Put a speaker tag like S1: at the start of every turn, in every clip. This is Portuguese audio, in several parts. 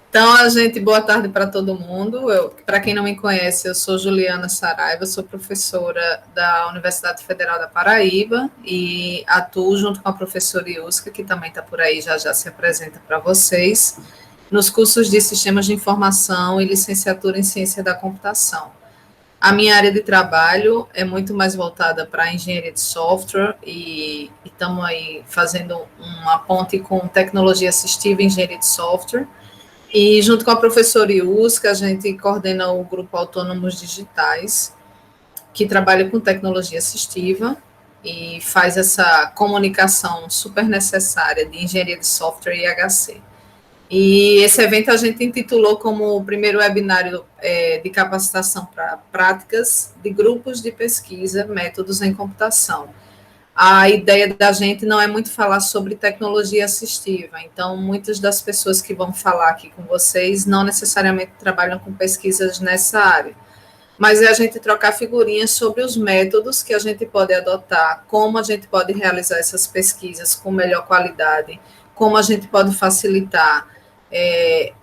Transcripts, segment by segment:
S1: Então, boa tarde para todo mundo. Para quem não me conhece, eu sou Juliana Saraiva, sou professora da Universidade Federal da Paraíba e atuo junto com a professora Iusca, que também está por aí, já se apresenta para vocês, nos cursos de Sistemas de Informação e Licenciatura em Ciência da Computação. A minha área de trabalho é muito mais voltada para a engenharia de software e estamos aí fazendo uma ponte com tecnologia assistiva e engenharia de software. E junto com a professora Iusca, a gente coordena o grupo Autônomos Digitais, que trabalha com tecnologia assistiva e faz essa comunicação super necessária de engenharia de software e IHC. E esse evento a gente intitulou como o primeiro webinário de capacitação para práticas de grupos de pesquisa, métodos em computação. A ideia da gente não é muito falar sobre tecnologia assistiva, então muitas das pessoas que vão falar aqui com vocês não necessariamente trabalham com pesquisas nessa área, mas é a gente trocar figurinhas sobre os métodos que a gente pode adotar, como a gente pode realizar essas pesquisas com melhor qualidade, como a gente pode facilitar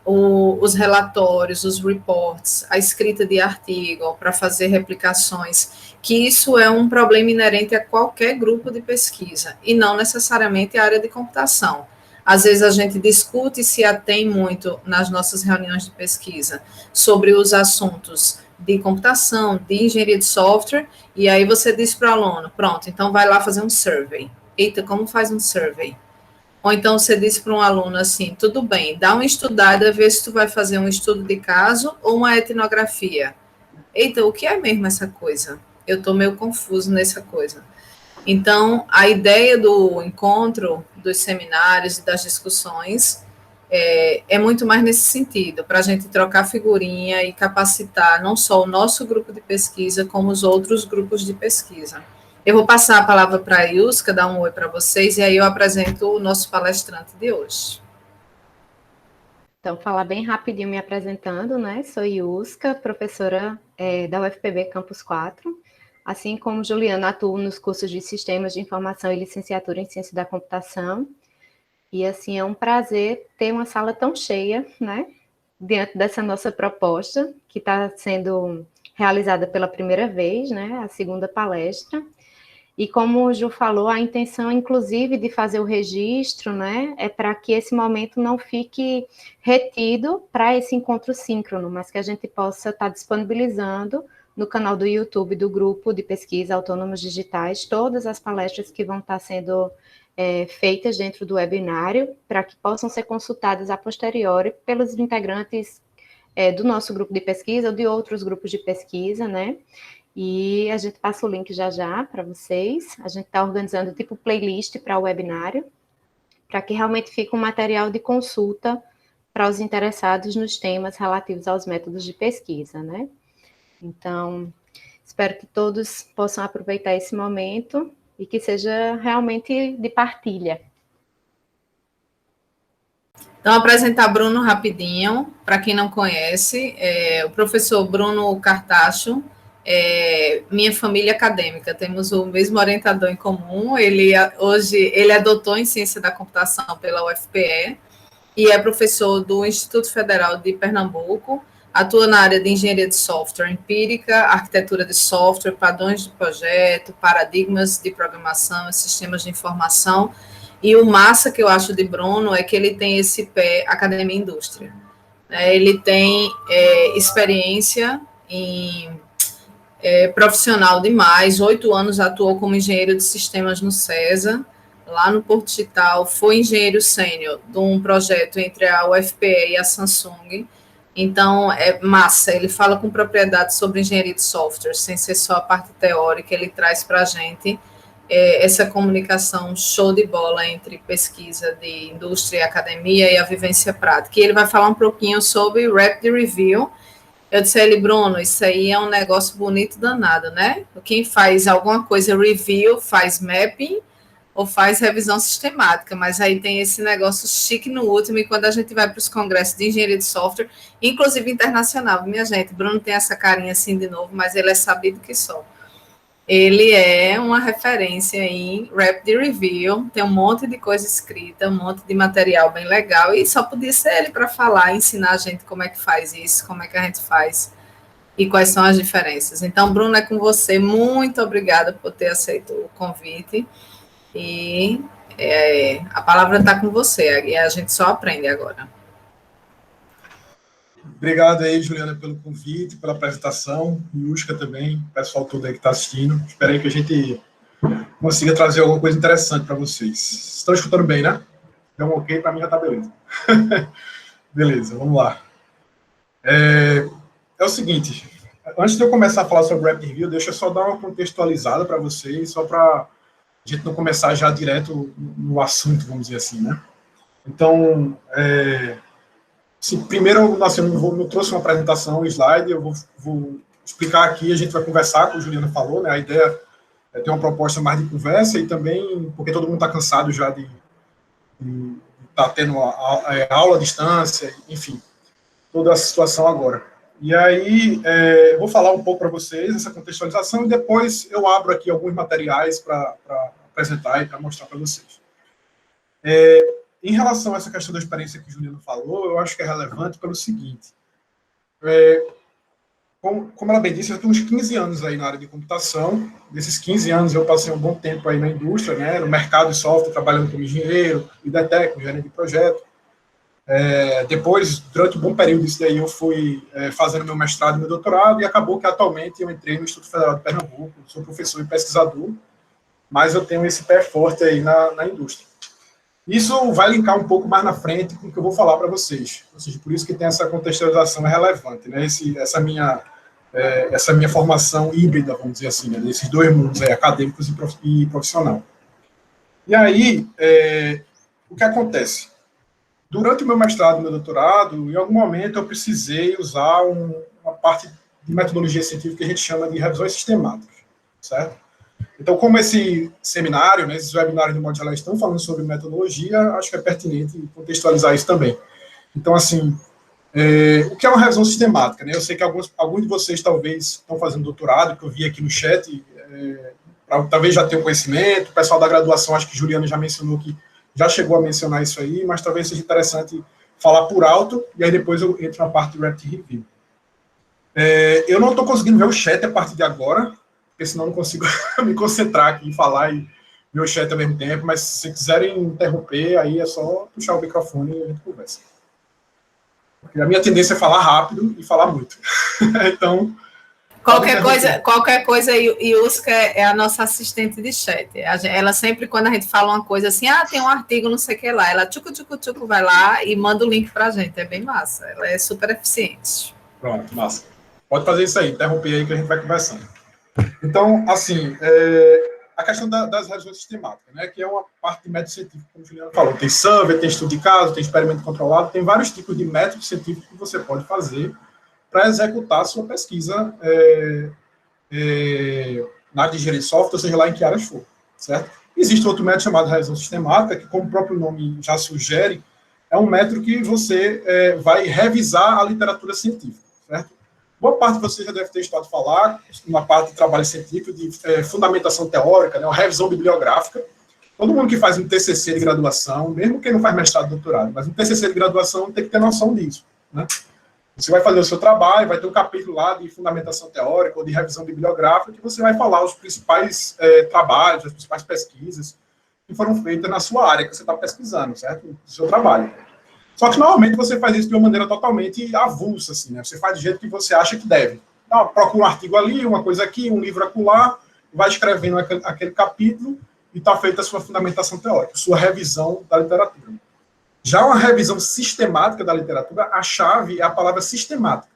S1: os relatórios, os reports, a escrita de artigo para fazer replicações, que isso é um problema inerente a qualquer grupo de pesquisa, e não necessariamente a área de computação. Às vezes a gente discute e se atém muito nas nossas reuniões de pesquisa sobre os assuntos de computação, de engenharia de software, e aí você diz para o aluno, pronto, então vai lá fazer um survey. Eita, como faz um survey? Ou então você diz para um aluno assim, tudo bem, dá uma estudada, vê se tu vai fazer um estudo de caso ou uma etnografia. Eita, o que é mesmo essa coisa? Eu estou meio confuso nessa coisa. Então, a ideia do encontro, dos seminários e das discussões é muito mais nesse sentido, para a gente trocar figurinha e capacitar não só o nosso grupo de pesquisa, como os outros grupos de pesquisa. Eu vou passar a palavra para a Iusca, dar um oi para vocês, e aí eu apresento o nosso palestrante de hoje.
S2: Então, falar bem rapidinho me apresentando, né? Sou Iusca, professora da UFPB Campus 4. Assim como Juliana, atuo nos cursos de Sistemas de Informação e Licenciatura em Ciência da Computação. E, assim, é um prazer ter uma sala tão cheia, né? Diante dessa nossa proposta, que está sendo realizada pela primeira vez, né? A segunda palestra. E como o Ju falou, a intenção, inclusive, de fazer o registro, né, é para que esse momento não fique retido para esse encontro síncrono, mas que a gente possa estar disponibilizando no canal do YouTube do Grupo de Pesquisa Autônomos Digitais todas as palestras que vão estar sendo feitas dentro do webinário, para que possam ser consultadas a posteriori pelos integrantes do nosso grupo de pesquisa ou de outros grupos de pesquisa, né? E a gente passa o link já para vocês. A gente está organizando tipo playlist para o webinário, para que realmente fique um material de consulta para os interessados nos temas relativos aos métodos de pesquisa, né? Então, espero que todos possam aproveitar esse momento e que seja realmente de partilha.
S1: Então, apresentar Bruno rapidinho, para quem não conhece, o professor Bruno Cartacho, minha família acadêmica, temos o mesmo orientador em comum, hoje ele é doutor em Ciência da Computação pela UFPE e é professor do Instituto Federal de Pernambuco, atua na área de Engenharia de Software empírica, arquitetura de software, padrões de projeto, paradigmas de programação e sistemas de informação. E o massa que eu acho de Bruno é que ele tem esse pé academia e indústria. Ele tem experiência profissional demais, 8 anos atuou como engenheiro de sistemas no CESA, lá no Porto Digital, foi engenheiro sênior de um projeto entre a UFPE e a Samsung. Então, é massa, ele fala com propriedade sobre engenharia de software, sem ser só a parte teórica, ele traz para a gente essa comunicação show de bola entre pesquisa de indústria e academia e a vivência prática. E ele vai falar um pouquinho sobre Rapid Review. Eu disse a ele, Bruno, isso aí é um negócio bonito danado, né? Quem faz alguma coisa review, faz mapping ou faz revisão sistemática, mas aí tem esse negócio chique no último, e quando a gente vai para os congressos de engenharia de software, inclusive internacional, minha gente, Bruno tem essa carinha assim de novo, mas ele é sabido que só. ele é uma referência em Rapid Review, tem um monte de coisa escrita, um monte de material bem legal, e só podia ser ele para falar, ensinar a gente como é que faz isso, como é que a gente faz e quais são as diferenças. Então, Bruno, é com você. Muito obrigada por ter aceito o convite. E a palavra está com você, e a gente só aprende agora.
S3: Obrigado aí, Juliana, pelo convite, pela apresentação, Yuska também, o pessoal todo aí que está assistindo. Espero aí que a gente consiga trazer alguma coisa interessante para vocês. Estão escutando bem, né? Deu um ok, para mim já está beleza. Beleza, vamos lá. É o seguinte, antes de eu começar a falar sobre Rapid Review, deixa eu só dar uma contextualizada para vocês, só para a gente não começar já direto no assunto, vamos dizer assim, né? Então, primeiro, eu trouxe uma apresentação, um slide, eu vou explicar aqui, a gente vai conversar, como a Juliana falou, né? A ideia é ter uma proposta mais de conversa e também, porque todo mundo está cansado já de estar tendo aula à distância, enfim, toda a situação agora. E aí, vou falar um pouco para vocês essa contextualização e depois eu abro aqui alguns materiais para apresentar e para mostrar para vocês. Em relação a essa questão da experiência que o Juliano falou, eu acho que é relevante pelo seguinte. Como ela bem disse, eu tenho uns 15 anos aí na área de computação. Desses 15 anos, eu passei um bom tempo aí na indústria, né, no mercado de software, trabalhando como engenheiro, líder técnico, gerente de projeto. Depois, durante um bom período disso daí, eu fui fazendo meu mestrado e meu doutorado, e acabou que atualmente eu entrei no Instituto Federal de Pernambuco, sou professor e pesquisador, mas eu tenho esse pé forte aí na indústria. Isso vai linkar um pouco mais na frente com o que eu vou falar para vocês. Ou seja, por isso que tem essa contextualização relevante, né? Essa minha formação híbrida, vamos dizer assim, né? Nesses dois mundos aí, acadêmicos e profissional. E aí, o que acontece? Durante o meu mestrado e meu doutorado, em algum momento eu precisei usar uma parte de metodologia científica que a gente chama de revisões sistemáticas, certo? Então, como esse seminário, né, esses webinários, de modo geral, estão falando sobre metodologia, acho que é pertinente contextualizar isso também. Então, assim, o que é uma revisão sistemática? Né? Eu sei que alguns de vocês talvez estão fazendo doutorado, que eu vi aqui no chat, talvez já tenham conhecimento, o pessoal da graduação, acho que Juliana já mencionou que já chegou a mencionar isso aí, mas talvez seja interessante falar por alto, e aí depois eu entro na parte do Rapid Review. Eu não estou conseguindo ver o chat a partir de agora, porque senão não consigo me concentrar aqui e falar e ver o chat ao mesmo tempo, mas se quiserem interromper, aí é só puxar o microfone e a gente conversa. Porque a minha tendência é falar rápido e falar muito. Então...
S1: Qualquer coisa, Yuska é a nossa assistente de chat. Ela sempre, quando a gente fala uma coisa assim, tem um artigo, não sei o que lá, ela tchucu, vai lá e manda o link para a gente. É bem massa. Ela é super eficiente.
S3: Pronto, massa. Pode fazer isso aí, interromper aí que a gente vai conversando. Então, assim, a questão das revisões sistemáticas, né, que é uma parte de método científico, como o Juliano falou. Tem survey, tem estudo de caso, tem experimento controlado, tem vários tipos de métodos científicos que você pode fazer para executar a sua pesquisa na área de engenharia de software, ou seja, lá em que áreas for, certo? Existe outro método chamado revisão sistemática, que, como o próprio nome já sugere, é um método que você vai revisar a literatura científica, certo? Boa parte de vocês já deve ter estado falar, na parte de trabalho científico, de fundamentação teórica, né, uma revisão bibliográfica. Todo mundo que faz um TCC de graduação, mesmo quem não faz mestrado e doutorado, mas um TCC de graduação tem que ter noção disso, né? Você vai fazer o seu trabalho, vai ter um capítulo lá de fundamentação teórica ou de revisão bibliográfica, que você vai falar os principais trabalhos, as principais pesquisas que foram feitas na sua área que você está pesquisando, certo? No seu trabalho. Só que, normalmente, você faz isso de uma maneira totalmente avulsa, assim, né? Você faz do jeito que você acha que deve. Então, procura um artigo ali, uma coisa aqui, um livro acolá, vai escrevendo aquele capítulo e está feita a sua fundamentação teórica, sua revisão da literatura. Já uma revisão sistemática da literatura, a chave é a palavra sistemática.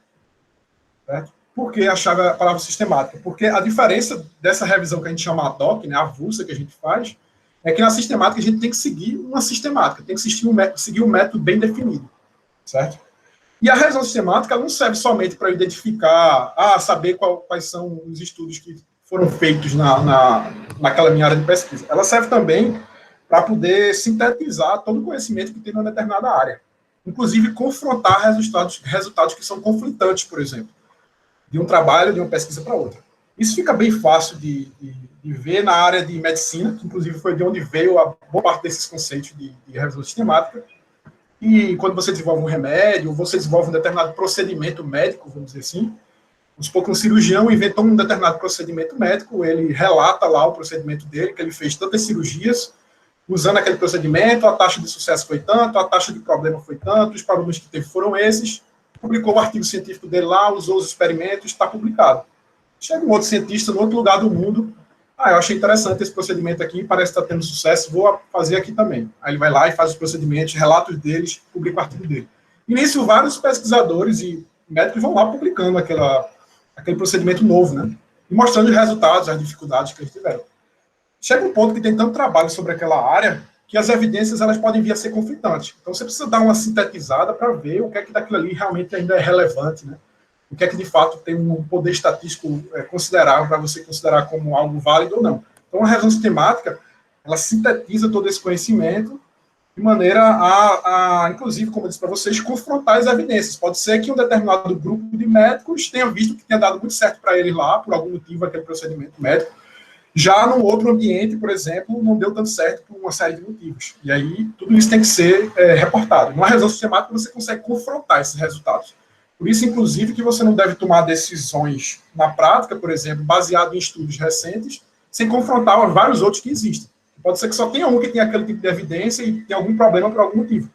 S3: Certo? Por que a chave é a palavra sistemática? Porque a diferença dessa revisão que a gente chama ad hoc, né, avulsa que a gente faz, é que na sistemática a gente tem que seguir uma sistemática, tem que seguir um método bem definido. Certo? E a revisão sistemática ela não serve somente para identificar, saber quais são os estudos que foram feitos naquela minha área de pesquisa. Ela serve também para poder sintetizar todo o conhecimento que tem numa determinada área. Inclusive, confrontar resultados que são conflitantes, por exemplo, de um trabalho, de uma pesquisa para outra. Isso fica bem fácil de ver na área de medicina, que inclusive foi de onde veio a boa parte desses conceitos de revisão sistemática. E quando você desenvolve um remédio, ou você desenvolve um determinado procedimento médico, vamos dizer assim, vamos supor que um cirurgião inventou um determinado procedimento médico, ele relata lá o procedimento dele, que ele fez tantas cirurgias, usando aquele procedimento, a taxa de sucesso foi tanto, a taxa de problema foi tanto, os problemas que teve foram esses, publicou o artigo científico dele lá, usou os experimentos, está publicado. Chega um outro cientista no outro lugar do mundo, eu achei interessante esse procedimento aqui, parece que está tendo sucesso, vou fazer aqui também. Aí ele vai lá e faz os procedimentos, relatos deles, publica o artigo dele. E nisso, vários pesquisadores e médicos vão lá publicando aquele procedimento novo, né? E mostrando os resultados, as dificuldades que eles tiveram. Chega um ponto que tem tanto trabalho sobre aquela área que as evidências elas podem vir a ser conflitantes. Então, você precisa dar uma sintetizada para ver o que é que daquilo ali realmente ainda é relevante, né? O que é que, de fato, tem um poder estatístico considerável para você considerar como algo válido ou não. Então, a revisão sistemática, ela sintetiza todo esse conhecimento de maneira inclusive, como eu disse para vocês, confrontar as evidências. Pode ser que um determinado grupo de médicos tenha visto que tenha dado muito certo para eles lá, por algum motivo, aquele procedimento médico. Já num outro ambiente, por exemplo, não deu tanto certo por uma série de motivos. E aí, tudo isso tem que ser reportado. Numa revisão sistemática, você consegue confrontar esses resultados. Por isso, inclusive, que você não deve tomar decisões na prática, por exemplo, baseado em estudos recentes, sem confrontar vários outros que existem. Pode ser que só tenha um que tenha aquele tipo de evidência e tenha algum problema por algum motivo.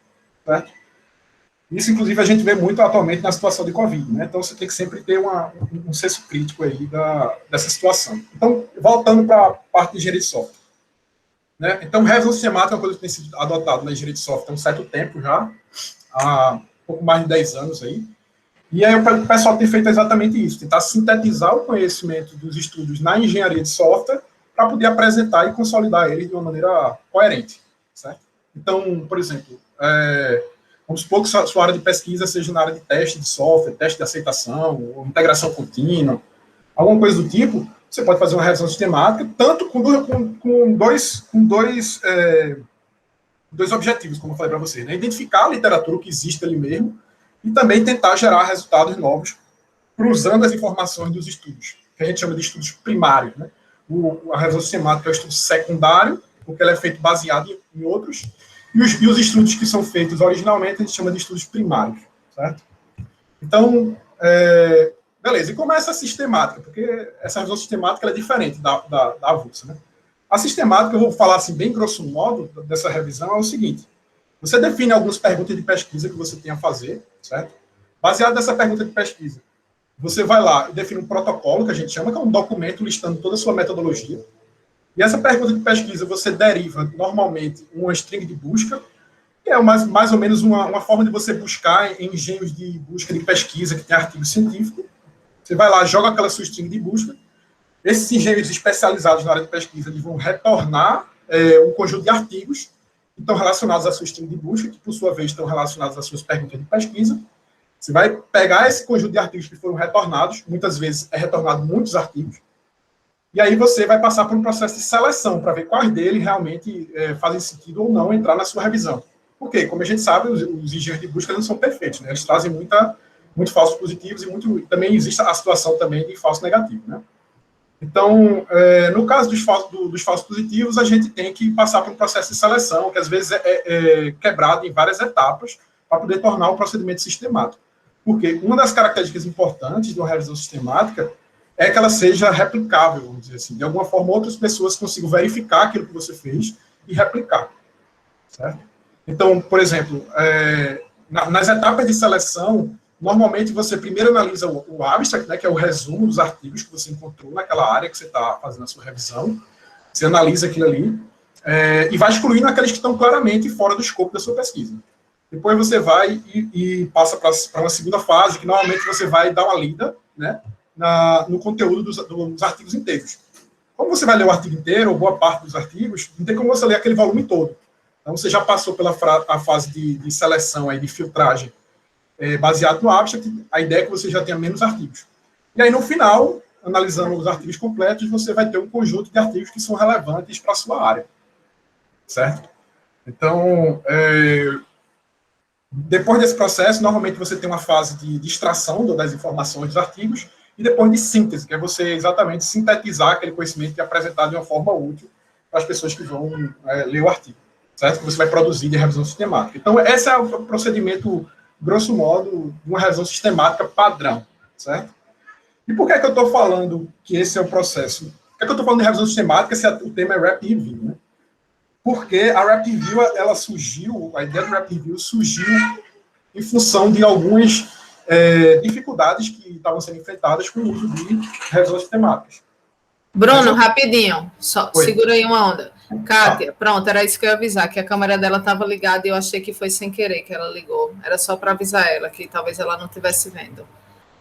S3: Certo? Isso, inclusive, a gente vê muito atualmente na situação de Covid, né? Então, você tem que sempre ter um senso crítico aí dessa situação. Então, voltando para a parte de engenharia de software. Né? Então, revisão sistemática é uma coisa que tem sido adotada na engenharia de software há um certo tempo já, há pouco mais de 10 anos aí. E aí o pessoal tem feito exatamente isso, tentar sintetizar o conhecimento dos estudos na engenharia de software para poder apresentar e consolidar ele de uma maneira coerente. Certo? Então, por exemplo, vamos supor que a sua área de pesquisa seja na área de teste de software, teste de aceitação, ou integração contínua, alguma coisa do tipo, você pode fazer uma revisão sistemática, tanto com dois objetivos, como eu falei para você, né? Identificar a literatura que existe ali mesmo, e também tentar gerar resultados novos, cruzando as informações dos estudos, que a gente chama de estudos primários. Né? A revisão sistemática é o estudo secundário, porque ele é feito baseado em outros, e os estudos que são feitos originalmente a gente chama de estudos primários. Certo? Então, beleza, e como é essa sistemática? Porque essa revisão sistemática é diferente da avulsa. Né? A sistemática, eu vou falar assim, bem grosso modo, dessa revisão, é o seguinte: você define algumas perguntas de pesquisa que você tem a fazer, certo? Baseado nessa pergunta de pesquisa, você vai lá e define um protocolo, que a gente chama, que é um documento listando toda a sua metodologia. E essa pergunta de pesquisa, você deriva, normalmente, uma string de busca, que é mais ou menos uma forma de você buscar em engenhos de busca de pesquisa, que tem artigo científico. Você vai lá, joga aquela sua string de busca. Esses engenhos especializados na área de pesquisa, eles vão retornar um conjunto de artigos que estão relacionados à sua string de busca, que, por sua vez, estão relacionados às suas perguntas de pesquisa. Você vai pegar esse conjunto de artigos que foram retornados, muitas vezes é retornado muitos artigos, e aí você vai passar por um processo de seleção para ver quais deles realmente fazem sentido ou não entrar na sua revisão. Porque, como a gente sabe, os engenheiros de busca não são perfeitos, né? Eles trazem muito falsos positivos e também existe a situação também de falso negativo, né? Então, no caso dos falsos positivos, a gente tem que passar por um processo de seleção, que às vezes é quebrado em várias etapas, para poder tornar o procedimento sistemático. Porque uma das características importantes de uma revisão sistemática é que ela seja replicável, vamos dizer assim. De alguma forma, outras pessoas consigam verificar aquilo que você fez e replicar. Certo? Então, por exemplo, nas etapas de seleção, normalmente você primeiro analisa o abstract, né, que é o resumo dos artigos que você encontrou naquela área que você está fazendo a sua revisão. Você analisa aquilo ali e vai excluindo aqueles que estão claramente fora do escopo da sua pesquisa. Depois você vai e passa para uma segunda fase, que normalmente você vai dar uma lida, né, no conteúdo dos artigos inteiros. Como você vai ler o artigo inteiro, ou boa parte dos artigos, não tem como você ler aquele volume todo. Então, você já passou pela a fase de seleção, aí, de filtragem, baseado no abstract, a ideia é que você já tenha menos artigos. E aí, no final, analisando os artigos completos, você vai ter um conjunto de artigos que são relevantes para a sua área. Certo? Então, depois desse processo, normalmente você tem uma fase de extração das informações dos artigos, e depois de síntese, que é você exatamente sintetizar aquele conhecimento e apresentar de uma forma útil para as pessoas que vão ler o artigo, certo? Que você vai produzir de revisão sistemática. Então, esse é o procedimento, grosso modo, de uma revisão sistemática padrão, certo? E por que é que eu estou falando que esse é o processo? Por que é que eu estou falando de revisão sistemática se o tema é Rap Review, né? Porque a Rap Review, ela surgiu, a ideia do Rap Review surgiu em função de algumas dificuldades que estavam sendo enfrentadas com o uso de revisões sistemáticas.
S1: Bruno, rapidinho, só segura aí uma onda. Kátia, pronto, era isso que eu ia avisar, que a câmera dela estava ligada e eu achei que foi sem querer que ela ligou. Era só para avisar ela, que talvez ela não estivesse vendo.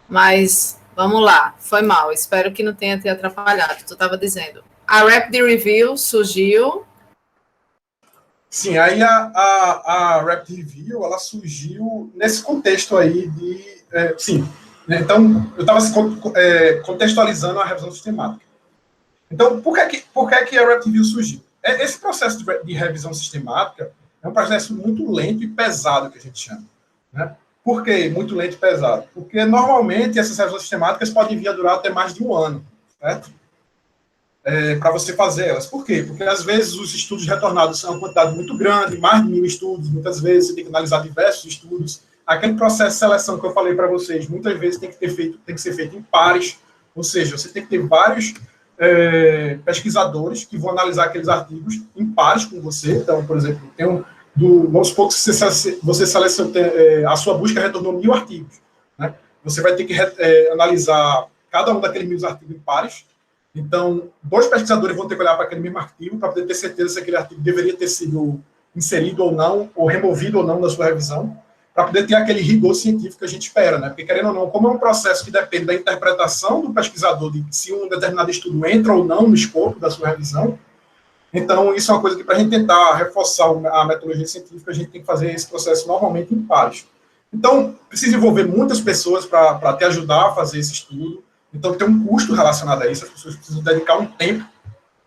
S1: Mas, vamos lá, foi mal, espero que não tenha te atrapalhado. Tu estava dizendo, a Rapid Review surgiu...
S3: Sim, aí a Rapid Review, ela surgiu nesse contexto aí de... sim, né? Então, eu estava contextualizando a revisão sistemática. Então, por que a Rapid Review surgiu? Esse processo de revisão sistemática é um processo muito lento e pesado, que a gente chama, né? Por que muito lento e pesado? Porque, normalmente, essas revisões sistemáticas podem vir a durar até mais de um ano, certo? Para você fazer elas. Por quê? Porque, às vezes, os estudos retornados são uma quantidade muito grande, mais de 1000 estudos, muitas vezes você tem que analisar diversos estudos. Aquele processo de seleção que eu falei para vocês, muitas vezes tem que ser feito em pares, ou seja, você tem que ter vários pesquisadores que vão analisar aqueles artigos em pares com você. Então, por exemplo, vamos supor que você seleciona, a sua busca retornou 1000 artigos, né? Você vai ter que analisar cada um daqueles 1000 artigos em pares. Então, 2 pesquisadores vão ter que olhar para aquele mesmo artigo para poder ter certeza se aquele artigo deveria ter sido inserido ou não, ou removido ou não da sua revisão, para poder ter aquele rigor científico que a gente espera, né? Porque, querendo ou não, como é um processo que depende da interpretação do pesquisador de se um determinado estudo entra ou não no escopo da sua revisão, então isso é uma coisa que, para a gente tentar reforçar a metodologia científica, a gente tem que fazer esse processo normalmente em pares. Então, precisa envolver muitas pessoas para te ajudar a fazer esse estudo. Então, tem um custo relacionado a isso, as pessoas precisam dedicar um tempo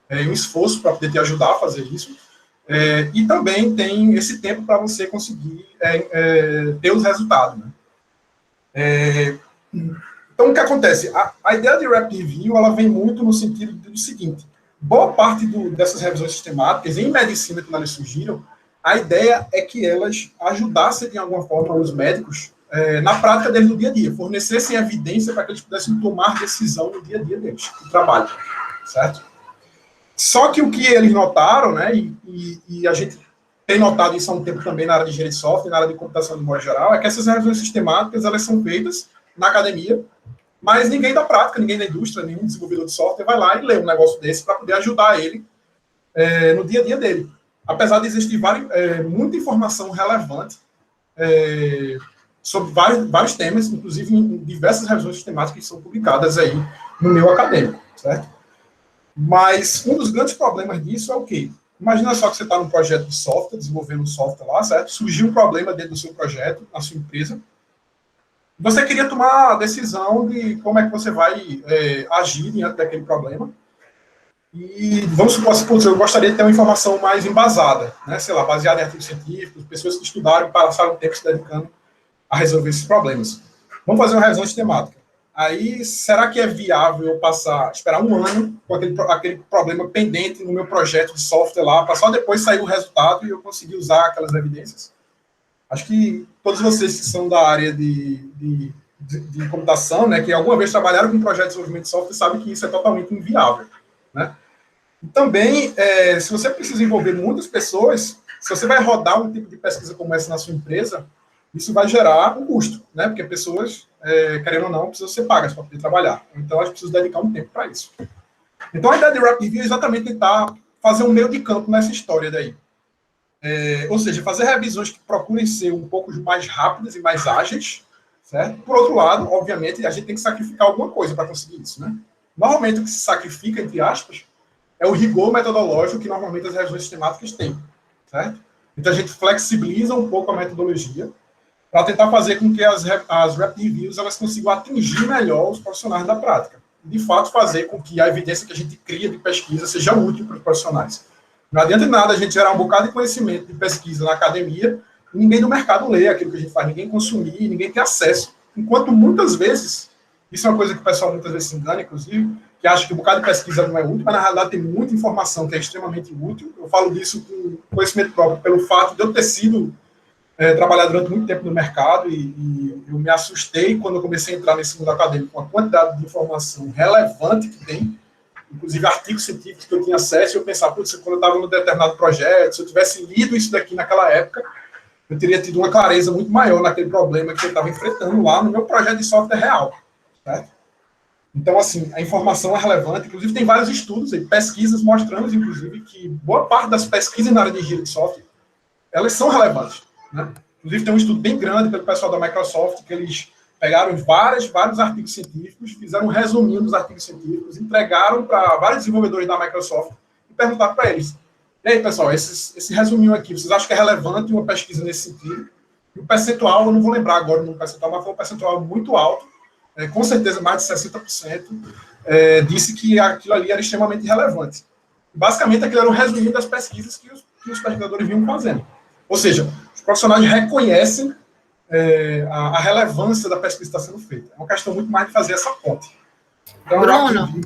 S3: e um esforço para poder te ajudar a fazer isso. E também tem esse tempo para você conseguir ter os resultados, né? Então, o que acontece? A ideia de Rapid Review, ela vem muito no sentido do seguinte: boa parte dessas revisões sistemáticas, em medicina, quando elas surgiram, a ideia é que elas ajudassem, de alguma forma, os médicos na prática deles no dia a dia, fornecessem evidência para que eles pudessem tomar decisão no dia a dia deles, no trabalho, certo? Só que o que eles notaram, né, e a gente tem notado isso há um tempo também na área de engenharia de software, na área de computação de modo geral, é que essas revisões sistemáticas, elas são feitas na academia, mas ninguém da prática, ninguém da indústria, nenhum desenvolvedor de software vai lá e lê um negócio desse para poder ajudar ele no dia a dia dele. Apesar de existir muita informação relevante sobre vários temas, inclusive em diversas revisões sistemáticas que são publicadas aí no meio acadêmico, certo? Mas um dos grandes problemas disso é o quê? Imagina só que você está num projeto de software, desenvolvendo um software lá, certo? Surgiu um problema dentro do seu projeto, na sua empresa. Você queria tomar a decisão de como é que você vai agir diante daquele problema. E vamos supor, eu gostaria de ter uma informação mais embasada, né? Sei lá, baseada em artigos científicos, pessoas que estudaram e passaram tempo se dedicando a resolver esses problemas. Vamos fazer uma revisão sistemática. Aí, será que é viável eu esperar um ano com aquele problema pendente no meu projeto de software lá, para só depois sair o resultado e eu conseguir usar aquelas evidências? Acho que todos vocês que são da área de computação, né, que alguma vez trabalharam com um projeto de desenvolvimento de software, sabem que isso é totalmente inviável, né? E também, se você precisa envolver muitas pessoas, se você vai rodar um tipo de pesquisa como essa na sua empresa, isso vai gerar um custo, né? Porque pessoas, querendo ou não, precisam ser pagas para poder trabalhar. Então, elas precisam dedicar um tempo para isso. Então, a ideia de Rapid Review é exatamente tentar fazer um meio de campo nessa história daí. Ou seja, fazer revisões que procurem ser um pouco mais rápidas e mais ágeis, certo? Por outro lado, obviamente, a gente tem que sacrificar alguma coisa para conseguir isso, né? Normalmente, o que se sacrifica, entre aspas, é o rigor metodológico que normalmente as revisões sistemáticas têm, certo? Então, a gente flexibiliza um pouco a metodologia para tentar fazer com que as Rapid Reviews elas consigam atingir melhor os profissionais da prática. De fato, fazer com que a evidência que a gente cria de pesquisa seja útil para os profissionais. Não adianta nada a gente gerar um bocado de conhecimento de pesquisa na academia e ninguém do mercado lê aquilo que a gente faz, ninguém consumir, ninguém tem acesso. Enquanto muitas vezes Isso é uma coisa que o pessoal muitas vezes se engana, inclusive, que acha que um bocado de pesquisa não é útil, mas na realidade tem muita informação que é extremamente útil. Eu falo disso com conhecimento próprio, pelo fato de eu ter sido trabalhar durante muito tempo no mercado e eu me assustei quando eu comecei a entrar nesse mundo acadêmico com a quantidade de informação relevante que tem, inclusive artigos científicos que eu tinha acesso, e eu pensava, putz, quando eu estava num determinado projeto, se eu tivesse lido isso daqui naquela época, eu teria tido uma clareza muito maior naquele problema que eu estava enfrentando lá no meu projeto de software real. Certo? Então, assim, a informação é relevante, inclusive tem vários estudos, pesquisas mostrando, inclusive, que boa parte das pesquisas na área de engenharia de software, elas são relevantes. Né? Inclusive, tem um estudo bem grande pelo pessoal da Microsoft, que eles pegaram vários artigos científicos, fizeram um resuminho dos artigos científicos, entregaram para vários desenvolvedores da Microsoft e perguntaram para eles, e aí, pessoal, esse resuminho aqui, vocês acham que é relevante uma pesquisa nesse sentido? E o percentual, eu não vou lembrar agora no percentual, mas foi um percentual muito alto, com certeza mais de 60%, disse que aquilo ali era extremamente relevante. Basicamente, aquilo era um resuminho das pesquisas que os pesquisadores vinham fazendo. Ou seja, os profissionais reconhecem a relevância da pesquisa que está sendo feita. É uma questão muito mais de fazer essa ponte. Então,
S1: Bruno,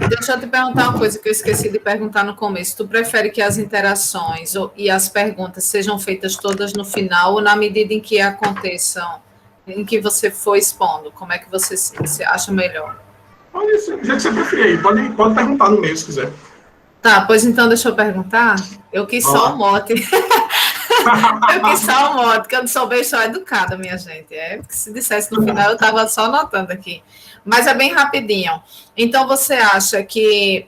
S1: deixa eu te perguntar uma coisa que eu esqueci de perguntar no começo. Tu prefere que as interações e as perguntas sejam feitas todas no final ou na medida em que aconteçam, em que você for expondo? Como é que você acha melhor?
S3: Pode ser, do jeito que você preferir. Pode perguntar no meio, se quiser.
S1: Tá, pois então deixa eu perguntar. Eu quis só o mote. Eu quis só o mote, que eu não sou bem só educada, minha gente. Porque se dissesse no final, eu estava só anotando aqui. Mas é bem rapidinho. Então, você acha que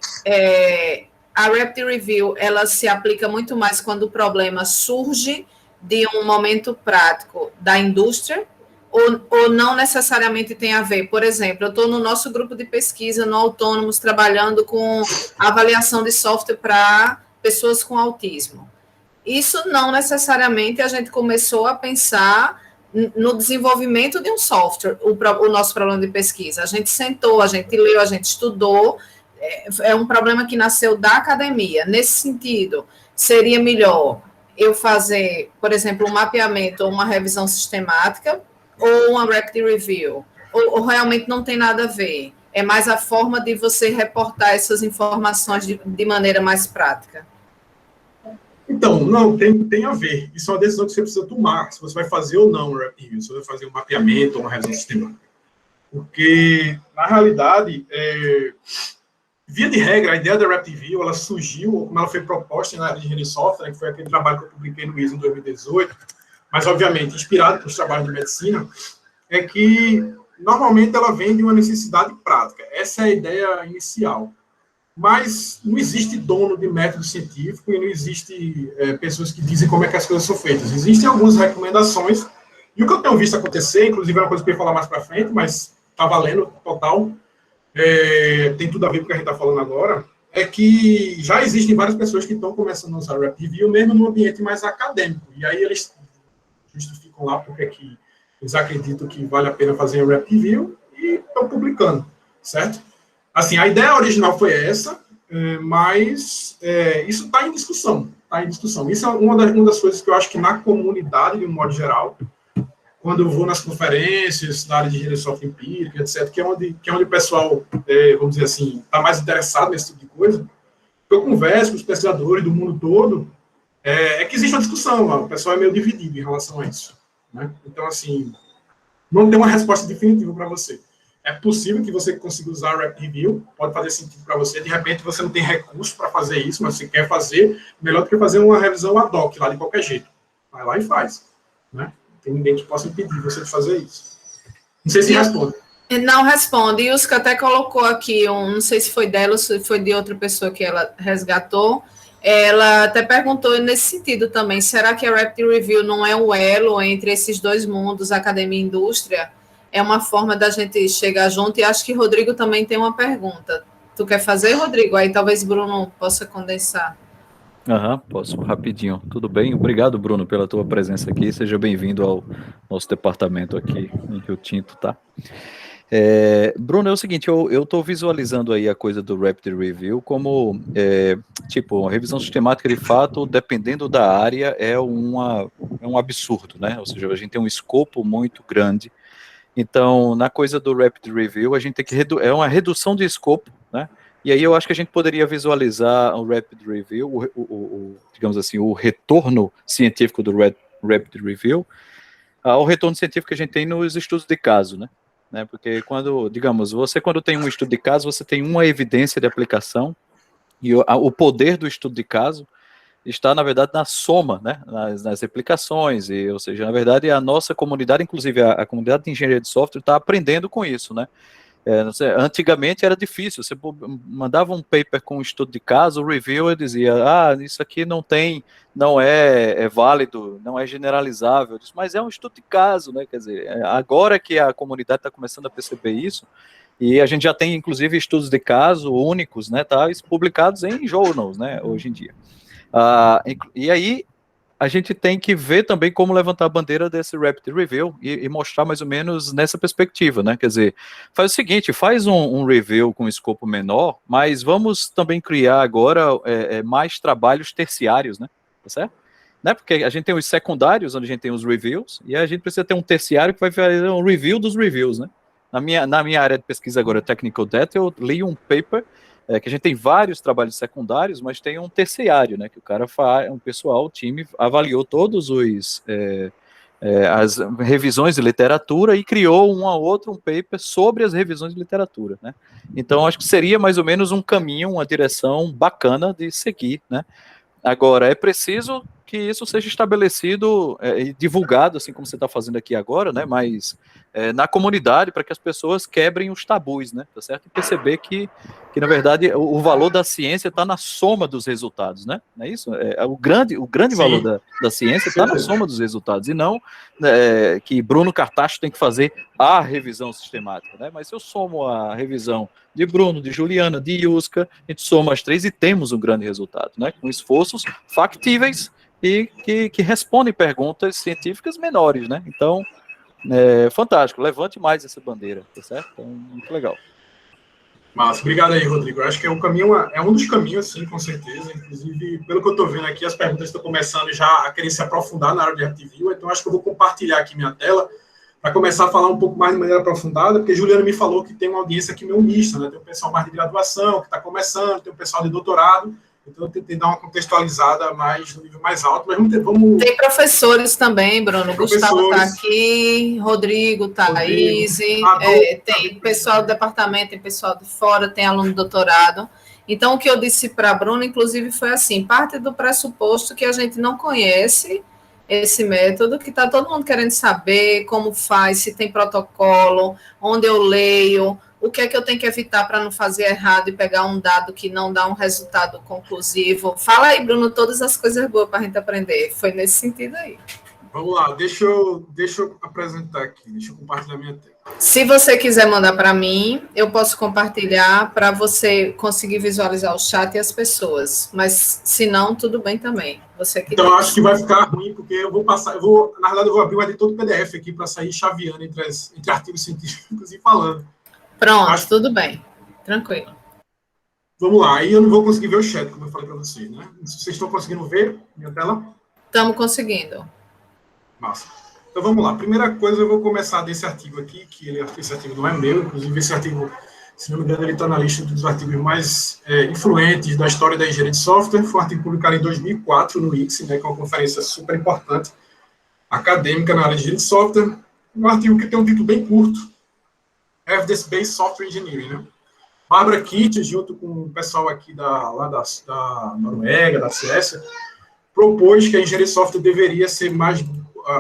S1: a Rapid Review, ela se aplica muito mais quando o problema surge de um momento prático da indústria, ou não necessariamente tem a ver? Por exemplo, eu estou no nosso grupo de pesquisa, no Autônomos, trabalhando com avaliação de software para pessoas com autismo. Isso não necessariamente a gente começou a pensar no desenvolvimento de um software, o nosso problema de pesquisa. A gente sentou, a gente leu, a gente estudou, é um problema que nasceu da academia. Nesse sentido, seria melhor eu fazer, por exemplo, um mapeamento ou uma revisão sistemática ou uma Rapid Review, ou realmente não tem nada a ver? É mais a forma de você reportar essas informações de maneira mais prática?
S3: Então, não, tem a ver. Isso é uma decisão que você precisa tomar, se você vai fazer ou não um Rapid Review, se você vai fazer um mapeamento ou uma revisão sistemática. Porque, na realidade, via de regra, a ideia da Rapid Review, ela surgiu, como ela foi proposta na área de engenharia de software, que foi aquele trabalho que eu publiquei no ISO em 2018, mas, obviamente, inspirado pelos trabalhos de medicina, é que, normalmente, ela vem de uma necessidade prática. Essa é a ideia inicial. Mas não existe dono de método científico e não existe pessoas que dizem como é que as coisas são feitas. Existem algumas recomendações, e o que eu tenho visto acontecer, inclusive é uma coisa que eu ia falar mais para frente, mas está valendo total, tem tudo a ver com o que a gente está falando agora, é que já existem várias pessoas que estão começando a usar Rapid Review, mesmo no ambiente mais acadêmico, e aí eles justificam lá porque que eles acreditam que vale a pena fazer um Rapid Review e estão publicando, certo? Assim, a ideia original foi essa, mas isso está em discussão. Isso é uma das coisas que eu acho que na comunidade, de um modo geral, quando eu vou nas conferências da área de engenharia de software empírica, etc., que é onde o pessoal, vamos dizer assim, está mais interessado nesse tipo de coisa, eu converso com os pesquisadores do mundo todo, que existe uma discussão, o pessoal é meio dividido em relação a isso. Né? Então, assim, não tem uma resposta definitiva para você. É possível que você consiga usar Rapid Review, pode fazer sentido para você, de repente você não tem recurso para fazer isso, mas você quer fazer, melhor do que fazer uma revisão ad hoc lá de qualquer jeito. Vai lá e faz. Né? Não tem ninguém que possa impedir você de fazer isso. Não sei se responde.
S1: Não responde. E o Yuska até colocou aqui, não sei se foi dela ou se foi de outra pessoa que ela resgatou, ela até perguntou nesse sentido também, será que a Rapid Review não é um elo entre esses dois mundos, academia e indústria? É uma forma da gente chegar junto, e acho que Rodrigo também tem uma pergunta. Tu quer fazer, Rodrigo? Aí talvez Bruno possa condensar.
S4: Posso, rapidinho. Tudo bem? Obrigado, Bruno, pela tua presença aqui. Seja bem-vindo ao nosso departamento aqui em Rio Tinto, tá? Bruno, é o seguinte, eu estou visualizando aí a coisa do Rapid Review como, tipo, uma revisão sistemática de fato, dependendo da área, é um absurdo, né? Ou seja, a gente tem um escopo muito grande Então, na coisa do Rapid Review, a gente tem que é uma redução de escopo, né? E aí eu acho que a gente poderia visualizar o Rapid Review, digamos assim, o retorno científico do Rapid Review, ao retorno científico que a gente tem nos estudos de caso, né? Porque quando, digamos, quando tem um estudo de caso, você tem uma evidência de aplicação, e o poder do estudo de caso está, na verdade, na soma, né, nas replicações, ou seja, na verdade, a nossa comunidade, inclusive a comunidade de engenharia de software, está aprendendo com isso, né. Antigamente era difícil, você mandava um paper com um estudo de caso, o reviewer dizia, isso aqui não é válido, não é generalizável, disse, mas é um estudo de caso, né, quer dizer, agora que a comunidade está começando a perceber isso, e a gente já tem, inclusive, estudos de caso únicos, né, publicados em journals, né, hoje em dia. E aí, a gente tem que ver também como levantar a bandeira desse Rapid Review e mostrar mais ou menos nessa perspectiva, né? Quer dizer, faz o seguinte, faz um review com escopo menor, mas vamos também criar agora mais trabalhos terciários, né? Tá certo? Né? Porque a gente tem os secundários, onde a gente tem os reviews, e a gente precisa ter um terciário que vai fazer um review dos reviews, né? Na minha área de pesquisa agora, Technical Data, eu li um paper que a gente tem vários trabalhos secundários, mas tem um terciário, né, que o cara faz, o time avaliou todos as revisões de literatura e criou um paper sobre as revisões de literatura, né. Então, acho que seria mais ou menos um caminho, uma direção bacana de seguir, né. Agora, é preciso que isso seja estabelecido e divulgado, assim como você está fazendo aqui agora, né, mas na comunidade, para que as pessoas quebrem os tabus, né, tá certo? E perceber que na verdade, o valor da ciência está na soma dos resultados, né? Não é isso? O grande valor da ciência está na soma dos resultados, e não que Bruno Cartacho tem que fazer a revisão sistemática, né? Mas se eu somo a revisão de Bruno, de Juliana, de Yuska, a gente soma as três e temos um grande resultado, né? Com esforços factíveis e que respondem perguntas científicas menores, né? Então, fantástico, levante mais essa bandeira, tá certo? Então, muito legal.
S3: Mas obrigado aí, Rodrigo. Eu acho que é um dos caminhos, sim, com certeza. Inclusive, pelo que eu estou vendo aqui, as perguntas estão começando já a querer se aprofundar na área de Rapid Review, então acho que eu vou compartilhar aqui minha tela para começar a falar um pouco mais de maneira aprofundada, porque Juliana me falou que tem uma audiência aqui meio mista, né? Tem um pessoal mais de graduação, que está começando, tem um pessoal de doutorado, então eu tentei dar uma contextualizada mais no nível mais alto, mas vamos...
S1: Tem professores também, Bruno. Gustavo está aqui, Rodrigo, Thaís, tem pessoal do departamento, tem pessoal de fora, tem aluno de doutorado. Então, o que eu disse para a Bruna, inclusive, foi assim, parte do pressuposto que a gente não conhece esse método, que está todo mundo querendo saber como faz, se tem protocolo, onde eu leio, o que é que eu tenho que evitar para não fazer errado e pegar um dado que não dá um resultado conclusivo. Fala aí, Bruno, todas as coisas boas para a gente aprender. Foi nesse sentido aí.
S3: Vamos lá, deixa eu apresentar aqui, deixa eu compartilhar minha tela.
S1: Se você quiser mandar para mim, eu posso compartilhar para você conseguir visualizar o chat e as pessoas. Mas, se não, tudo bem também.
S3: Então, eu acho que vai ficar ruim, porque na verdade, eu vou abrir o editor do PDF aqui para sair chaveando entre artigos científicos e falando.
S1: Pronto, tudo bem. Tranquilo.
S3: Vamos lá, aí eu não vou conseguir ver o chat, como eu falei para vocês, né? Vocês estão conseguindo ver minha tela?
S1: Estamos conseguindo.
S3: Massa. Então, vamos lá. Primeira coisa, eu vou começar desse artigo aqui, que esse artigo não é meu, inclusive esse artigo, se não me engano, ele está na lista dos artigos mais influentes da história da engenharia de software. Foi um artigo publicado em 2004 no ICSE, né, que é uma conferência super importante, acadêmica na área de engenharia de software. Um artigo que tem um título bem curto, Evidence-Based Software Engineering, né? Barbara Kitt, junto com o pessoal aqui lá da Noruega, da Suécia, propôs que a engenharia de software deveria ser mais...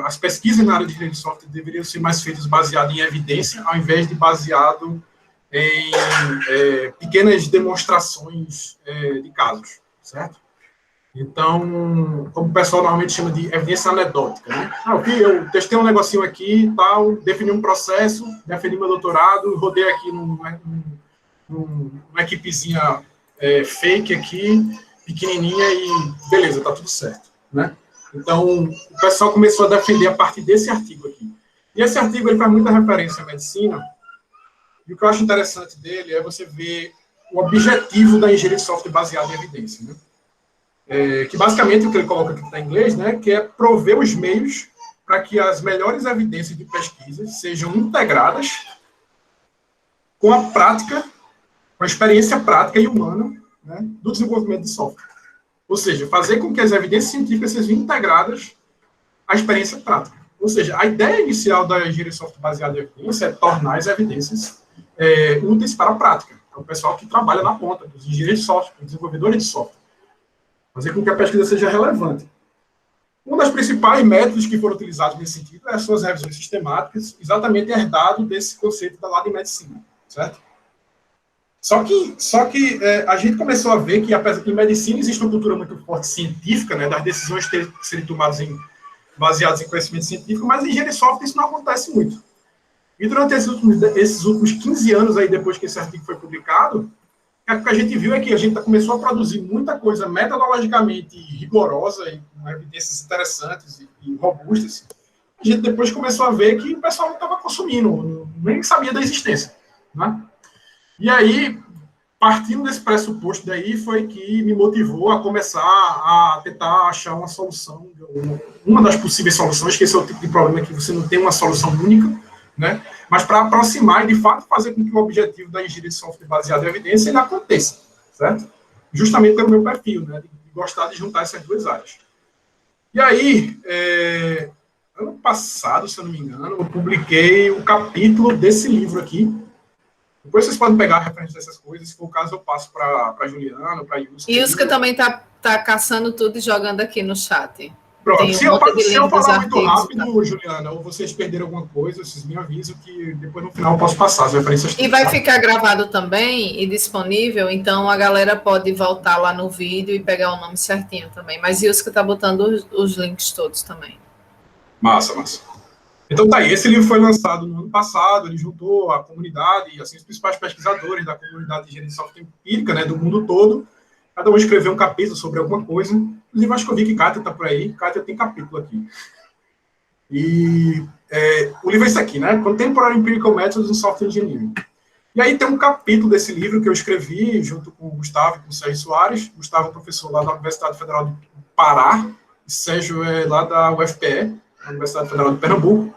S3: As pesquisas na área de engenharia de software deveriam ser mais feitas baseadas em evidência, ao invés de baseado em pequenas demonstrações de casos, certo? Então, como o pessoal normalmente chama de evidência anedótica, né? Eu testei um negocinho aqui e tal, defini um processo, defini meu doutorado, rodei aqui numa equipezinha fake aqui, pequenininha e beleza, tá tudo certo, né? Então, o pessoal começou a defender a partir desse artigo aqui. E esse artigo ele faz muita referência à medicina, e o que eu acho interessante dele é você ver o objetivo da engenharia de software baseada em evidência, né? Que basicamente o que ele coloca aqui está em inglês, né, que é prover os meios para que as melhores evidências de pesquisa sejam integradas com a prática, com a experiência prática e humana, né, do desenvolvimento de software. Ou seja, fazer com que as evidências científicas sejam integradas à experiência prática. Ou seja, a ideia inicial da engenharia de software baseada em evidência é tornar as evidências úteis para a prática. É o pessoal que trabalha na ponta, os engenheiros de software, os desenvolvedores de software. Fazer com que a pesquisa seja relevante. Um dos principais métodos que foram utilizados nesse sentido é as suas revisões sistemáticas, exatamente herdado desse conceito da lá de medicina, certo? Só que a gente começou a ver que, apesar que em medicina existe uma cultura muito forte científica, né, das decisões serem tomadas baseadas em conhecimento científico, mas em engenharia de software isso não acontece muito. E durante esses últimos 15 anos, aí, depois que esse artigo foi publicado, o que a gente viu é que a gente começou a produzir muita coisa metodologicamente rigorosa e com evidências interessantes e robustas. A gente depois começou a ver que o pessoal não estava consumindo, nem sabia da existência, né? E aí, partindo desse pressuposto daí, foi que me motivou a começar a tentar achar uma solução, uma das possíveis soluções, que esse é o tipo de problema que você não tem uma solução única, né? Mas para aproximar e, de fato, fazer com que o objetivo da engenharia de software baseada em evidência ele aconteça, certo? Justamente pelo meu perfil, né? De gostar de juntar essas duas áreas. E aí, ano passado, se eu não me engano, eu publiquei o capítulo desse livro aqui. Depois vocês podem pegar a referência dessas coisas. Se for o caso, eu passo para a Juliana, para a Yuska.
S1: Yuska também tá caçando tudo e jogando aqui no chat.
S3: Pronto, se eu falar muito rápido, Juliana, ou vocês perderam alguma coisa, vocês me avisam que depois no final eu posso passar as referências.
S1: E vai ficar gravado também e disponível, então a galera pode voltar lá no vídeo e pegar o nome certinho também. Mas Yuska tá botando os links todos também.
S3: Massa. Então tá aí, esse livro foi lançado no ano passado, ele juntou a comunidade, assim, os principais pesquisadores da comunidade de engenharia de software empírica, né, do mundo todo. Cada um escreveu um capítulo sobre alguma coisa. Inclusive, acho que eu vi que Kátia está por aí. Kátia tem capítulo aqui. E o livro é esse aqui, né? Contemporary Empirical Methods in Software Engineering. E aí tem um capítulo desse livro que eu escrevi junto com o Gustavo e com o Sérgio Soares. Gustavo é professor lá da Universidade Federal do Pará. E Sérgio é lá da UFPE, da Universidade Federal de Pernambuco.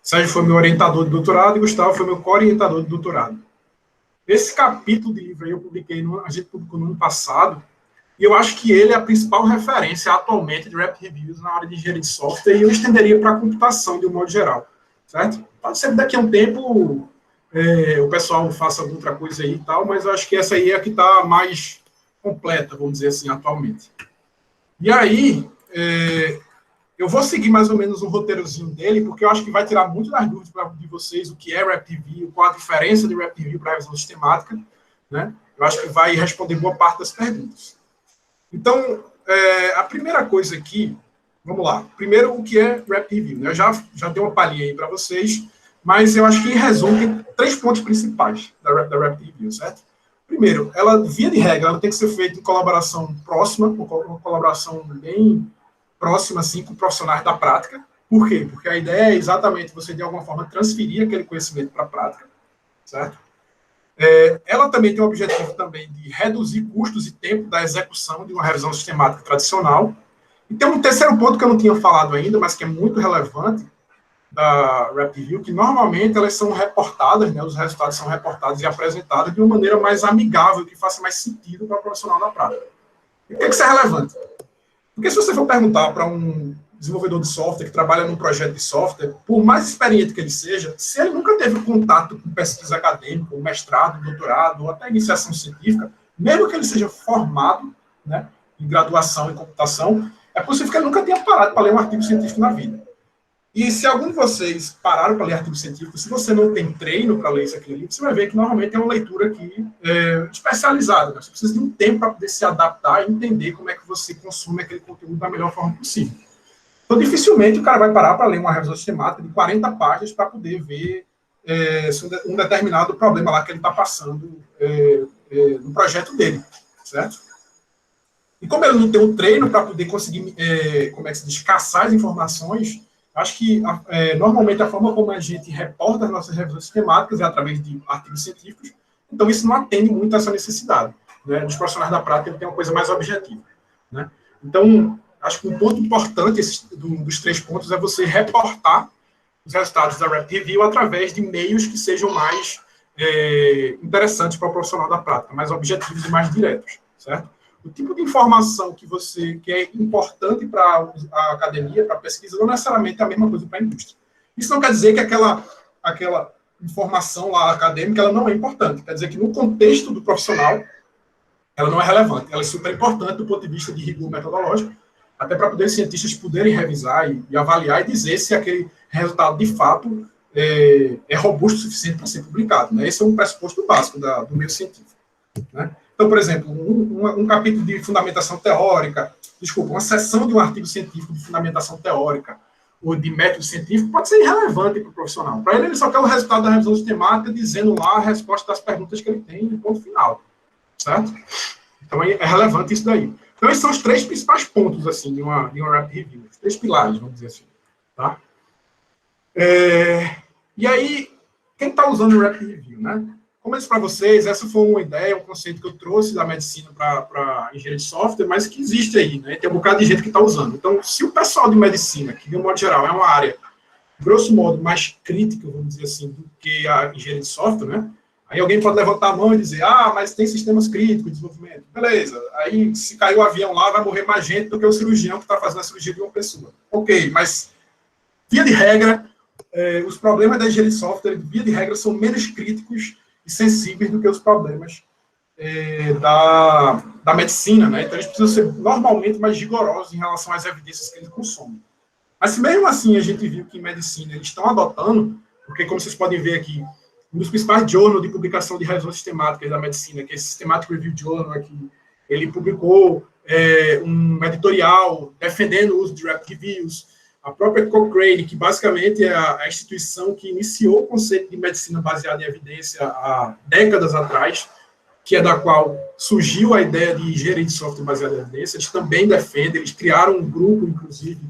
S3: Sérgio foi meu orientador de doutorado e Gustavo foi meu co-orientador de doutorado. Esse capítulo de livro aí a gente publicou no ano passado, e eu acho que ele é a principal referência atualmente de Rapid Reviews na área de engenharia de software, e eu estenderia para a computação de um modo geral, certo? Pode ser que daqui a um tempo o pessoal faça alguma outra coisa aí e tal, mas eu acho que essa aí é a que está mais completa, vamos dizer assim, atualmente. E aí, eu vou seguir mais ou menos um roteirozinho dele, porque eu acho que vai tirar muito das dúvidas de vocês o que é Rapid Review, qual a diferença de Rapid Review para a revisão sistemática, né? Eu acho que vai responder boa parte das perguntas. Então, a primeira coisa aqui, vamos lá. Primeiro, o que é Rapid Review, né? Eu já dei uma palhinha aí para vocês, mas eu acho que, em resumo, tem 3 pontos principais da Rapid Review, certo? Primeiro, ela, via de regra, ela tem que ser feita em colaboração próxima, uma colaboração bem próxima, assim, com profissionais da prática. Por quê? Porque a ideia é exatamente você, de alguma forma, transferir aquele conhecimento para a prática, certo? Ela também tem o objetivo também de reduzir custos e tempo da execução de uma revisão sistemática tradicional. E tem um terceiro ponto que eu não tinha falado ainda, mas que é muito relevante da Rapid Review, que normalmente elas são reportadas, né, os resultados são reportados e apresentados de uma maneira mais amigável, que faça mais sentido para o profissional da prática. E por que isso é relevante? Porque se você for perguntar para um desenvolvedor de software que trabalha num projeto de software, por mais experiente que ele seja, se ele nunca teve contato com pesquisa acadêmica, ou mestrado, doutorado, ou até iniciação científica, mesmo que ele seja formado, né, em graduação em computação, é possível que ele nunca tenha parado para ler um artigo científico na vida. E se algum de vocês pararam para ler artigo científico, se você não tem treino para ler isso aqui, você vai ver que normalmente é uma leitura aqui especializada. Né? Você precisa de um tempo para poder se adaptar e entender como é que você consome aquele conteúdo da melhor forma possível. Então, dificilmente o cara vai parar para ler uma revisão sistemática de 40 páginas para poder ver um determinado problema lá que ele está passando no projeto dele, certo? E como ele não tem um treino para poder conseguir, como é que se diz, caçar as informações, acho que, normalmente, a forma como a gente reporta as nossas revisões sistemáticas é através de artigos científicos, então isso não atende muito a essa necessidade. Né? Os profissionais da prática têm uma coisa mais objetiva. Né? Então, Acho que um ponto importante dos 3 pontos é você reportar os resultados da Rapid Review através de meios que sejam mais interessantes para o profissional da prática, mais objetivos e mais diretos, certo? O tipo de informação que é importante para a academia, para a pesquisa, não necessariamente é a mesma coisa para a indústria. Isso não quer dizer que aquela informação lá acadêmica ela não é importante. Quer dizer que no contexto do profissional ela não é relevante. Ela é super importante do ponto de vista de rigor metodológico, até para poder cientistas poderem revisar e avaliar e dizer se aquele resultado de fato é robusto o suficiente para ser publicado. Né? Esse é um pressuposto básico do meio científico. Né? Então, por exemplo, um capítulo de fundamentação teórica, uma seção de um artigo científico de fundamentação teórica ou de método científico pode ser irrelevante para o profissional. Para ele só quer o resultado da revisão sistemática dizendo lá a resposta das perguntas que ele tem de ponto final. Certo? Então, é relevante isso daí. Então, esses são os 3 principais pontos, assim, de uma Rapid Review. Os 3 pilares, vamos dizer assim. Tá? E aí, quem está usando o Rapid Review, né? Como eu disse para vocês, essa foi uma ideia, um conceito que eu trouxe da medicina para engenharia de software, mas que existe aí, né? Tem um bocado de gente que está usando. Então, se o pessoal de medicina, que de um modo geral é uma área, grosso modo, mais crítica, vamos dizer assim, do que a engenharia de software, né? Aí alguém pode levantar a mão e dizer, mas tem sistemas críticos de desenvolvimento. Beleza. Aí, se cair o avião lá, vai morrer mais gente do que o cirurgião que está fazendo a cirurgia de uma pessoa. Ok, mas, via de regra, os problemas da engenharia de software, via de regra, são menos críticos e sensíveis do que os problemas da medicina, né? Então, eles precisam ser, normalmente, mais rigorosos em relação às evidências que eles consomem. Mas, se mesmo assim a gente viu que em medicina eles estão adotando, porque, como vocês podem ver aqui, um dos principais journals de publicação de revisões sistemáticas da medicina, que é esse Systematic Review Journal aqui, ele publicou um editorial defendendo o uso de Rapid Reviews. A própria Cochrane, que basicamente é a instituição que iniciou o conceito de medicina baseada em evidência há décadas atrás, que é da qual surgiu a ideia de engenharia de software baseada em evidência, eles também defendem, eles criaram um grupo, inclusive,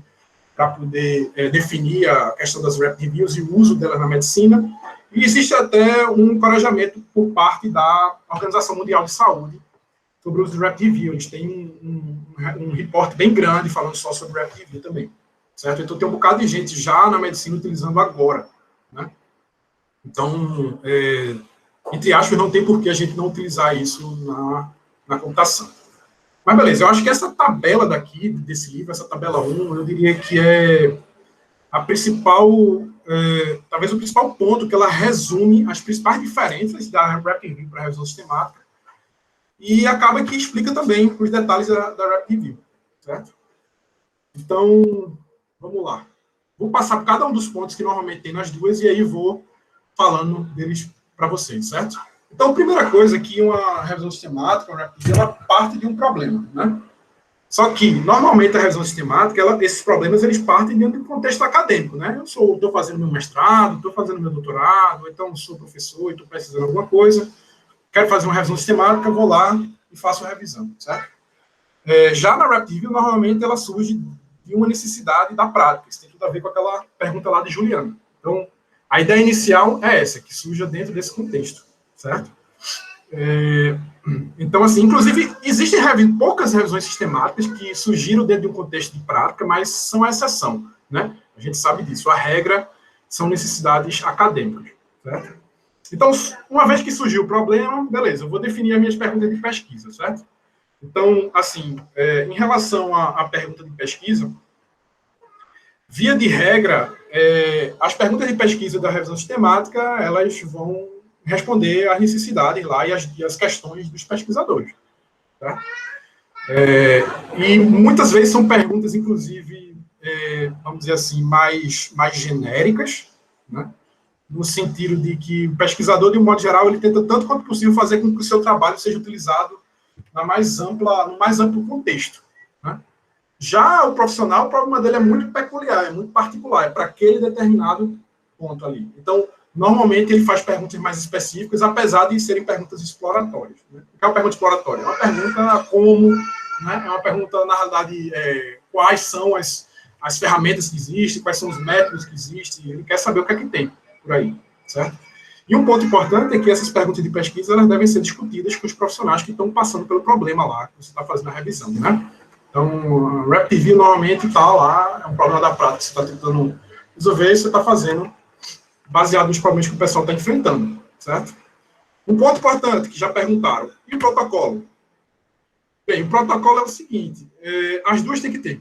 S3: para poder definir a questão das Rapid Reviews e o uso delas na medicina. E existe até um encorajamento por parte da Organização Mundial de Saúde sobre o uso do Rapid Review. Eles têm um reporte bem grande falando só sobre Rapid Review também. Certo? Então, tem um bocado de gente já na medicina utilizando agora. Né? Então, entre aspas, não tem por que a gente não utilizar isso na computação. Mas, beleza, eu acho que essa tabela daqui, desse livro, essa tabela 1, eu diria que é a principal, talvez o principal ponto que ela resume as principais diferenças da Rapid Review para a revisão sistemática e acaba que explica também os detalhes da Rapid Review, certo? Então, vamos lá. Vou passar por cada um dos pontos que normalmente tem nas duas e aí vou falando deles para vocês, certo? Então, a primeira coisa é que uma revisão sistemática, uma Rapid Review, ela parte de um problema, né? Só que, normalmente, a revisão sistemática, esses problemas, eles partem dentro do contexto acadêmico, né? Eu estou fazendo meu mestrado, estou fazendo meu doutorado, ou então sou professor e estou precisando de alguma coisa, quero fazer uma revisão sistemática, vou lá e faço a revisão, certo? Já na Rapid Review, normalmente, ela surge de uma necessidade da prática. Isso tem tudo a ver com aquela pergunta lá de Juliana. Então, a ideia inicial é essa, que surja dentro desse contexto, certo? Então, assim, inclusive, existem poucas revisões sistemáticas que surgiram dentro de um contexto de prática, mas são a exceção, né? A gente sabe disso. A regra são necessidades acadêmicas, certo? Então, uma vez que surgiu o problema, beleza, eu vou definir as minhas perguntas de pesquisa, certo? Então, assim, em relação à pergunta de pesquisa, via de regra, as perguntas de pesquisa da revisão sistemática, elas vão responder às necessidades lá e as questões dos pesquisadores. Tá? E muitas vezes são perguntas, inclusive, vamos dizer assim, mais genéricas, né? No sentido de que o pesquisador, de um modo geral, ele tenta tanto quanto possível fazer com que o seu trabalho seja utilizado no mais amplo contexto. Né? Já o profissional, o problema dele é muito peculiar, é muito particular, é para aquele determinado ponto ali. Então, normalmente, ele faz perguntas mais específicas, apesar de serem perguntas exploratórias. Né? O que é uma pergunta exploratória? É uma pergunta como, né? É uma pergunta, na realidade, quais são as ferramentas que existem, quais são os métodos que existem, ele quer saber o que é que tem por aí, certo? E um ponto importante é que essas perguntas de pesquisa elas devem ser discutidas com os profissionais que estão passando pelo problema lá, que você está fazendo a revisão, né? Então, o Rapid Review normalmente está lá, é um problema da prática que você está tentando resolver, e você está fazendo baseado nos problemas que o pessoal está enfrentando, certo? Um ponto importante que já perguntaram, e o protocolo? Bem, o protocolo é o seguinte, as duas tem que ter.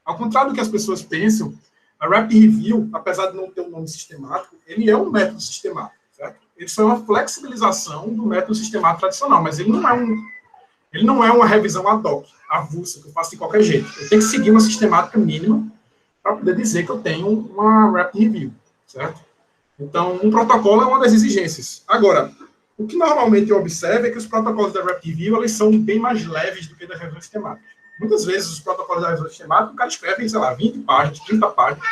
S3: Ao contrário do que as pessoas pensam, a Rapid Review, apesar de não ter um nome sistemático, ele é um método sistemático, certo? Ele só é uma flexibilização do método sistemático tradicional, mas ele não é uma revisão ad hoc, avulsa, que eu faço de qualquer jeito. Eu tenho que seguir uma sistemática mínima para poder dizer que eu tenho uma Rapid Review, certo? Então, um protocolo é uma das exigências. Agora, o que normalmente eu observo é que os protocolos da Rapid Review, eles são bem mais leves do que das revisões sistemáticas. Muitas vezes, os protocolos da revisão sistemática, o cara escreve, sei lá, 20 páginas, 30 páginas,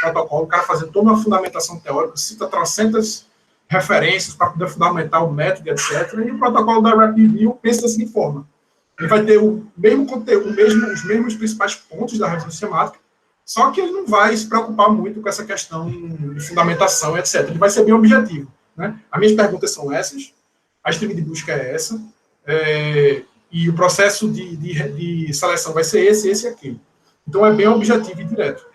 S3: protocolo, o cara fazendo toda uma fundamentação teórica, cita trocentas referências para poder fundamentar o método, etc. E o protocolo da Rapid Review pensa da seguinte forma. Ele vai ter o mesmo conteúdo, os mesmos principais pontos da revisão sistemática, só que ele não vai se preocupar muito com essa questão de fundamentação, etc. Ele vai ser bem objetivo, né? As minhas perguntas são essas, a stream de busca é essa, e o processo de seleção vai ser esse e aquele. Então, é bem objetivo e direto. Pra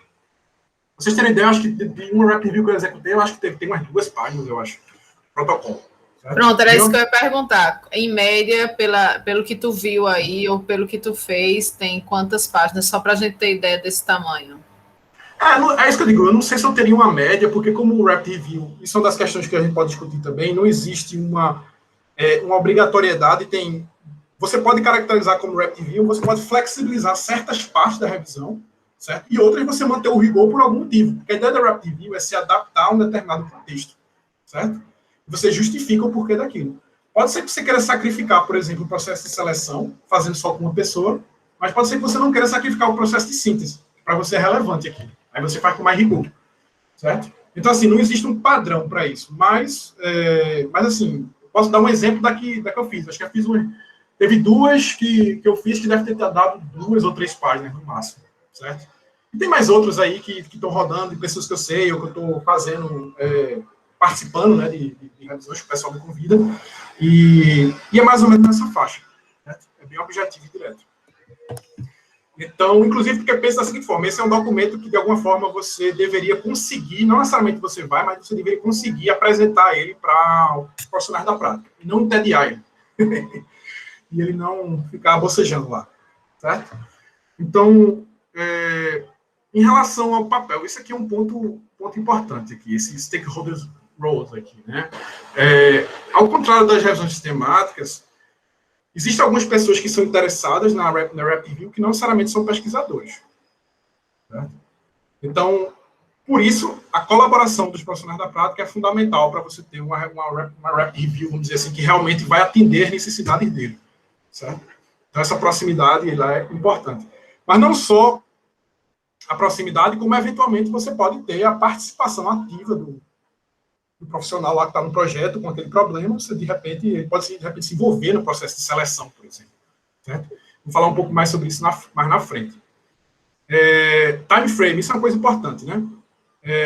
S3: vocês terem ideia, eu acho que de uma Rapid Review que eu executei, eu acho que tem umas 2 páginas, eu acho, protocolo. Certo?
S1: Pronto, era isso que eu ia perguntar. Em média, pelo que tu viu aí, ou pelo que tu fez, tem quantas páginas? Só para a gente ter ideia desse tamanho.
S3: É isso que eu digo, eu não sei se eu teria uma média, porque como o Rapid Review, isso é uma das questões que a gente pode discutir também, não existe uma obrigatoriedade, você pode caracterizar como Rapid Review, você pode flexibilizar certas partes da revisão, certo? E outras você manter o rigor por algum motivo, porque a ideia da Rapid Review é se adaptar a um determinado contexto, certo? Você justifica o porquê daquilo. Pode ser que você queira sacrificar, por exemplo, o processo de seleção, fazendo só com uma pessoa, mas pode ser que você não queira sacrificar o processo de síntese, para você é relevante aqui. Aí você faz com mais rigor, certo? Então, assim, não existe um padrão para isso, mas assim, posso dar um exemplo da que eu fiz. Acho que eu fiz teve 2 que eu fiz que deve ter dado 2 ou 3 páginas no máximo, certo? E tem mais outros aí que estão rodando, de pessoas que eu sei, ou que eu estou fazendo, participando, né, de revisões que o pessoal me convida, e é mais ou menos nessa faixa, certo? É bem objetivo e direto. Então, inclusive, porque pensa da seguinte forma, esse é um documento que, de alguma forma, você deveria conseguir, não necessariamente você vai, mas você deveria conseguir apresentar ele para os profissionais da prática, e não entediar ele. E ele não ficar bocejando lá, certo? Então, em relação ao papel, isso aqui é um ponto importante aqui, esse stakeholders roles aqui, né? Ao contrário das revisões sistemáticas, existem algumas pessoas que são interessadas na Rapid Review que não necessariamente são pesquisadores, certo? Então, por isso, a colaboração dos profissionais da prática é fundamental para você ter uma Rapid Review, vamos dizer assim, que realmente vai atender as necessidades dele, certo? Então, essa proximidade ela é importante. Mas não só a proximidade, como eventualmente você pode ter a participação ativa do profissional lá que está no projeto com aquele problema, você de repente pode se envolver no processo de seleção, por exemplo, certo? Vou falar um pouco mais sobre isso mais na frente. Time frame, isso é uma coisa importante, né?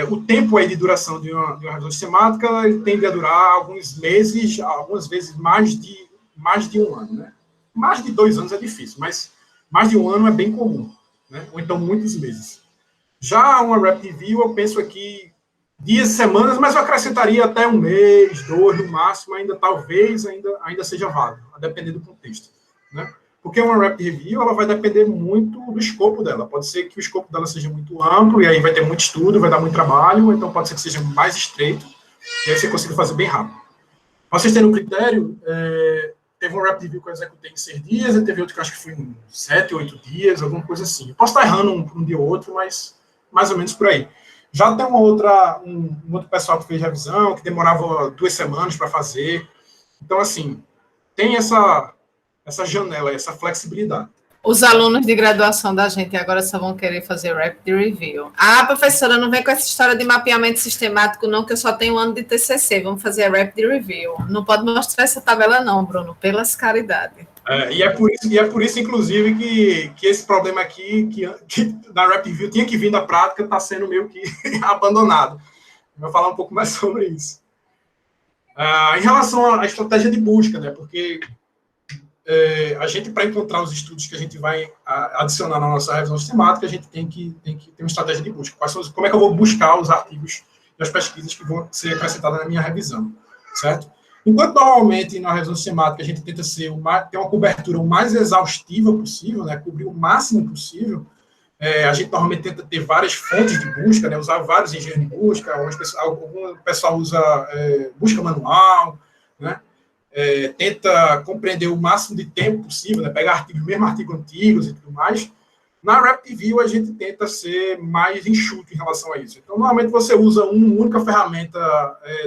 S3: O tempo aí de duração de uma revisão sistemática, ele tende a durar alguns meses, algumas vezes mais de um ano, né? Mais de 2 anos é difícil, mas mais de um ano é bem comum, né? Ou então muitos meses. Já uma Rapid Review, eu penso aqui dias, semanas, mas eu acrescentaria até 1 mês, 2 no máximo, talvez ainda seja válido, a depender do contexto, né? Porque uma Rapid Review, ela vai depender muito do escopo dela. Pode ser que o escopo dela seja muito amplo, e aí vai ter muito estudo, vai dar muito trabalho, então pode ser que seja mais estreito, e aí você consiga fazer bem rápido. Para vocês terem um critério, teve uma Rapid Review que eu executei em 6 dias, e teve outro que eu acho que foi em 7, 8 dias, alguma coisa assim. Eu posso estar errando um dia ou outro, mas mais ou menos por aí. Já tem um outro pessoal que fez revisão, que demorava 2 semanas para fazer. Então, assim, tem essa janela, essa flexibilidade.
S1: Os alunos de graduação da gente agora só vão querer fazer Rapid Review. Ah, professora, não vem com essa história de mapeamento sistemático, não, que eu só tenho 1 ano de TCC. Vamos fazer a Rapid Review. Não pode mostrar essa tabela, não, Bruno, pelas caridades.
S3: E é por isso, inclusive, que esse problema aqui, que da Rapid Review tinha que vir da prática, está sendo meio que abandonado. Eu vou falar um pouco mais sobre isso. Em relação à estratégia de busca, né, porque a gente, para encontrar os estudos que a gente vai adicionar na nossa revisão sistemática, a gente tem que ter uma estratégia de busca. Como é que eu vou buscar os artigos e as pesquisas que vão ser acrescentadas na minha revisão, certo? Enquanto normalmente na revisão sistemática a gente tenta ter uma cobertura o mais exaustiva possível, né, cobrir o máximo possível, a gente normalmente tenta ter várias fontes de busca, né, usar vários engenheiros de busca, algum pessoal usa busca manual, né, tenta compreender o máximo de tempo possível, né, pegar artigos, mesmo artigos antigos e tudo mais. Na RapidView, a gente tenta ser mais enxuto em relação a isso. Então, normalmente, você usa uma única ferramenta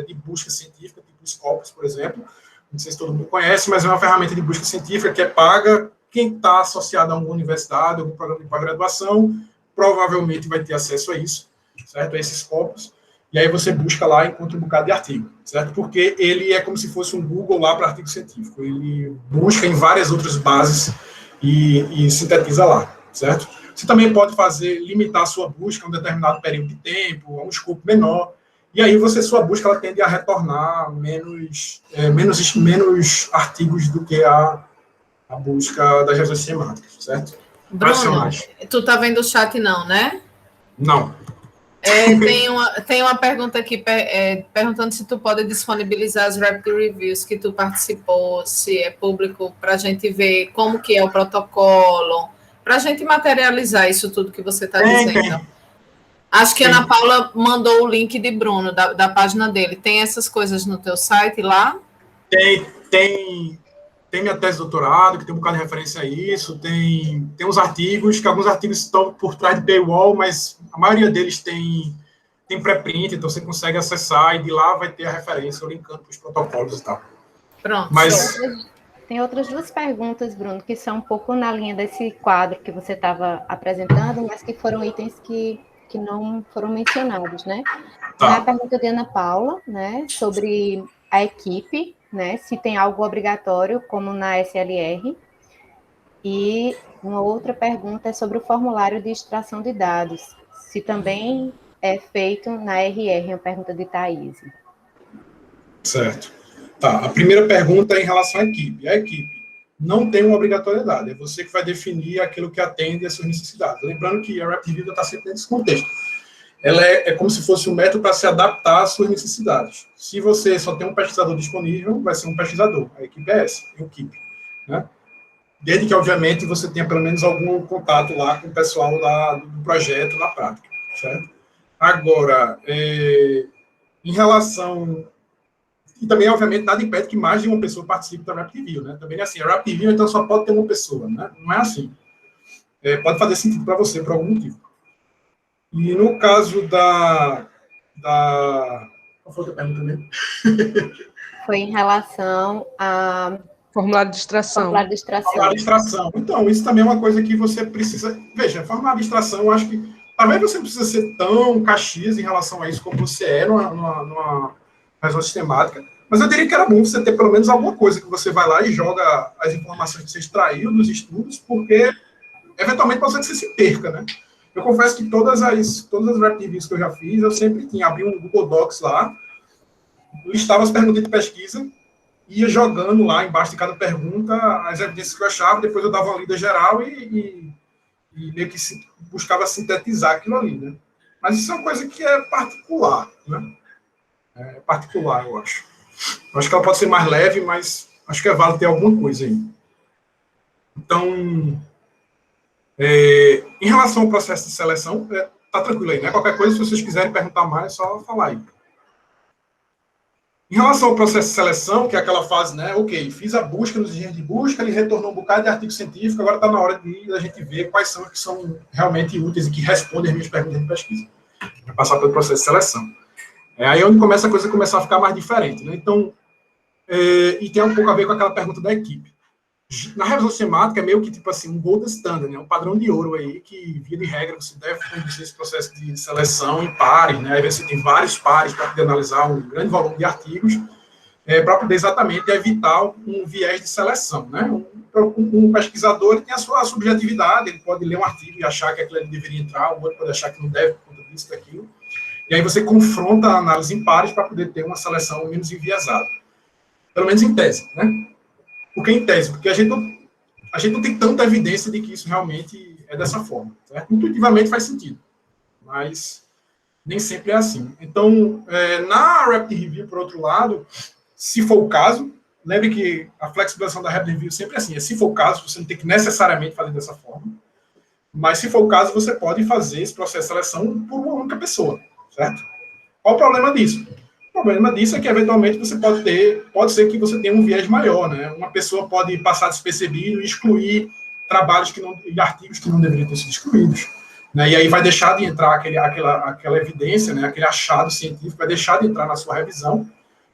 S3: de busca científica, tipo Scopus, por exemplo. Não sei se todo mundo conhece, mas é uma ferramenta de busca científica que é paga. Quem está associado a alguma universidade, algum programa de pós-graduação, provavelmente vai ter acesso a isso, certo? A esses Scopus. E aí você busca lá e encontra um bocado de artigo, certo? Porque ele é como se fosse um Google lá para artigo científico. Ele busca em várias outras bases e sintetiza lá, certo? Você também pode limitar a sua busca a um determinado período de tempo, a um escopo menor, e aí sua busca ela tende a retornar menos artigos do que a busca das revisões sistemáticas, certo?
S1: Bruno, tu tá vendo o chat não, né?
S3: Não.
S1: Tem uma pergunta aqui perguntando se tu pode disponibilizar as Rapid Reviews que tu participou, se é público, para a gente ver como que é o protocolo, para a gente materializar isso tudo que você está dizendo. Acho que a Ana Paula mandou o link de Bruno, da página dele. Tem essas coisas no teu site lá?
S3: Tem minha tese de doutorado, que tem um bocado de referência a isso, tem uns artigos, que alguns artigos estão por trás de paywall, mas a maioria deles tem pré-print, então você consegue acessar e de lá vai ter a referência, eu linkando para os protocolos e tal.
S1: Pronto.
S3: Mas
S2: tem outras duas perguntas, Bruno, que são um pouco na linha desse quadro que você estava apresentando, mas que foram itens que não foram mencionados, né? Tá. A pergunta de Ana Paula, né, sobre a equipe, né, se tem algo obrigatório, como na SLR. E uma outra pergunta é sobre o formulário de extração de dados, se também é feito na RR, uma pergunta de Thaís.
S3: Certo. Tá, a primeira pergunta é em relação à equipe. A equipe não tem uma obrigatoriedade, é você que vai definir aquilo que atende às suas necessidades. Lembrando que a RapidView está sempre nesse contexto. Ela é como se fosse um método para se adaptar às suas necessidades. Se você só tem um pesquisador disponível, vai ser um pesquisador. A equipe é essa, a equipe, né? Desde que, obviamente, você tenha pelo menos algum contato lá com o pessoal do projeto na prática, certo? Agora, em relação... E também, obviamente, nada impede que mais de uma pessoa participe da RapidView, né? Também é assim, a RapidView, então, só pode ter uma pessoa, né? Não é assim. Pode fazer sentido para você, por algum motivo. E no caso da... Qual foi a pergunta mesmo?
S2: Foi em relação a...
S5: Formulário de extração.
S2: Formulário de extração.
S3: Formulário de extração. Então, isso também é uma coisa que você precisa... Veja, formulário de extração, eu acho que... Talvez você não precisa ser tão caxias em relação a isso como você é numa revisão sistemática, mas eu diria que era bom você ter pelo menos alguma coisa que você vai lá e joga as informações que você extraiu dos estudos, porque eventualmente pode ser que você se perca, né? Eu confesso que todas as RapidViews que eu já fiz, eu sempre abri um Google Docs lá, listava as perguntas de pesquisa, ia jogando lá embaixo de cada pergunta as evidências que eu achava, depois eu dava uma lida geral e meio que buscava sintetizar aquilo ali, né? Mas isso é uma coisa que é particular, né? É particular, eu acho. Eu acho que ela pode ser mais leve, mas acho que é válido ter alguma coisa aí. Então, em relação ao processo de seleção, tá tranquilo aí, né? Qualquer coisa, se vocês quiserem perguntar mais, é só falar aí. Em relação ao processo de seleção, que é aquela fase, né? Ok, fiz a busca nos engenheiros de busca, ele retornou um bocado de artigo científico, agora está na hora de a gente ver quais são os que são realmente úteis e que respondem as minhas perguntas de pesquisa. Vai passar pelo processo de seleção. Aí é onde começa a coisa começar a ficar mais diferente, né? Então, e tem um pouco a ver com aquela pergunta da equipe. Na revisão sistemática é meio que tipo assim, um gold standard, né? Um padrão de ouro aí que, via de regra, você deve conduzir esse processo de seleção em pares, né? Aí você tem vários pares para poder analisar um grande volume de artigos, para poder exatamente evitar um viés de seleção, né? Um pesquisador ele tem a sua subjetividade, ele pode ler um artigo e achar que aquilo ali deveria entrar, o outro pode achar que não deve por conta disso, daquilo. E aí você confronta a análise em pares para poder ter uma seleção menos enviesada. Pelo menos em tese, né? Porque em tese, porque a gente não tem tanta evidência de que isso realmente é dessa forma, certo? Intuitivamente faz sentido, mas nem sempre é assim. Então, na Rapid Review, por outro lado, se for o caso, lembre que a flexibilização da Rapid Review sempre é assim, se for o caso, você não tem que necessariamente fazer dessa forma, mas se for o caso, você pode fazer esse processo de seleção por uma única pessoa, certo? Qual o problema disso? O problema disso é que, eventualmente, você pode ser que você tenha um viés maior, né? Uma pessoa pode passar despercebido e excluir trabalhos e artigos que não deveriam ter sido excluídos, né? E aí vai deixar de entrar aquela evidência, né? Aquele achado científico vai deixar de entrar na sua revisão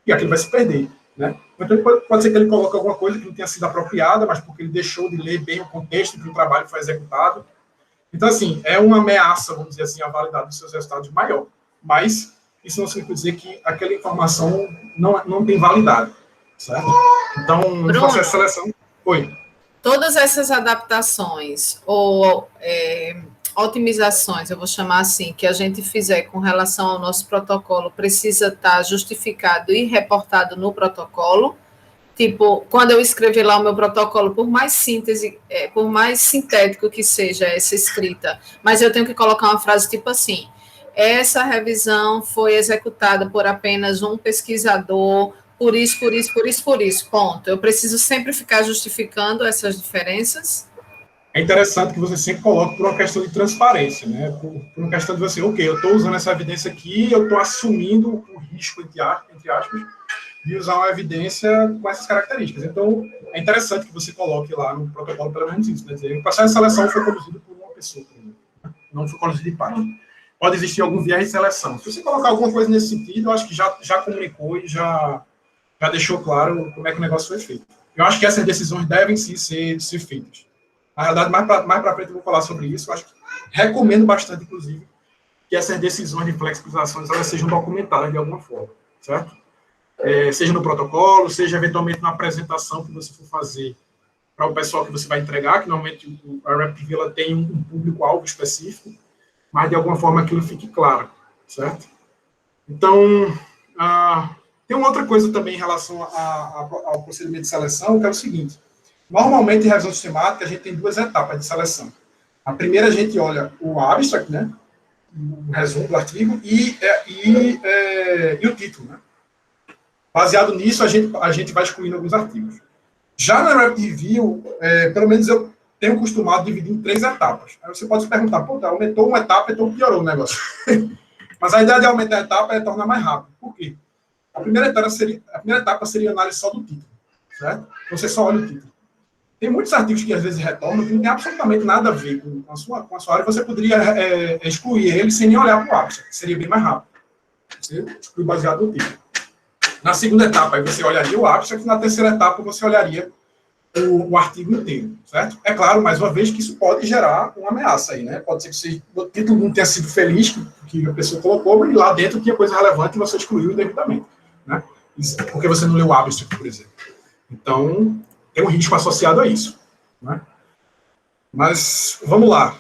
S3: e aquilo vai se perder, né? Então, pode ser que ele coloque alguma coisa que não tenha sido apropriada, mas porque ele deixou de ler bem o contexto que o trabalho foi executado. Então, assim, é uma ameaça, vamos dizer assim, à validade dos seus resultados maior, mas isso não significa dizer que aquela informação não tem validade, certo? Então, no processo de seleção... Oi.
S1: Todas essas adaptações ou otimizações, eu vou chamar assim, que a gente fizer com relação ao nosso protocolo, precisa estar justificado e reportado no protocolo. Tipo, quando eu escrever lá o meu protocolo, por mais síntese, por mais sintético que seja essa escrita, mas eu tenho que colocar uma frase tipo assim: essa revisão foi executada por apenas um pesquisador, por isso, ponto. Eu preciso sempre ficar justificando essas diferenças.
S3: É interessante que você sempre coloque por uma questão de transparência, né? Por uma questão de você, ok, eu estou usando essa evidência aqui, eu estou assumindo o risco, entre aspas, de usar uma evidência com essas características. Então, é interessante que você coloque lá no protocolo pelo menos isso, né? Dizer, o processo de seleção foi conduzido por uma pessoa, por exemplo, não foi conduzido de parte. Pode existir algum viés de seleção. Se você colocar alguma coisa nesse sentido, eu acho que já comunicou e já deixou claro como é que o negócio foi feito. Eu acho que essas decisões devem sim ser feitas. Na realidade, mais para frente eu vou falar sobre isso. Eu acho que recomendo bastante, inclusive, que essas decisões de flexibilizações elas sejam documentadas de alguma forma, certo? Seja no protocolo, seja eventualmente na apresentação que você for fazer para o pessoal que você vai entregar, que normalmente a RapidReview ela tem um público-alvo específico, mas de alguma forma aquilo fique claro, certo? Então, tem uma outra coisa também em relação ao procedimento de seleção, que é o seguinte: normalmente em revisão sistemática a gente tem duas etapas de seleção. A primeira a gente olha o abstract, né, o resumo do artigo, e o título, né? Baseado nisso, a gente vai excluindo alguns artigos. Já na RapidReview, pelo menos eu tenho costumado dividir em 3 etapas. Aí você pode se perguntar, pô, aumentou uma etapa, então piorou o negócio. Mas a ideia de aumentar a etapa é tornar mais rápido. Por quê? A primeira etapa seria a análise só do título, certo? Você só olha o título. Tem muitos artigos que às vezes retornam que não tem absolutamente nada a ver com a sua área. Você poderia excluir ele sem nem olhar para o abstract, que seria bem mais rápido. Você exclui baseado no título. Na segunda etapa, aí você olharia o abstract, na terceira etapa você olharia o artigo inteiro, certo? É claro, mais uma vez, que isso pode gerar uma ameaça aí, né? Pode ser que o título não tenha sido feliz que a pessoa colocou, mas lá dentro tinha coisa relevante e você excluiu devidamente, né? Isso, porque você não leu o abstract, por exemplo. Então, tem um risco associado a isso, né? Mas, vamos lá.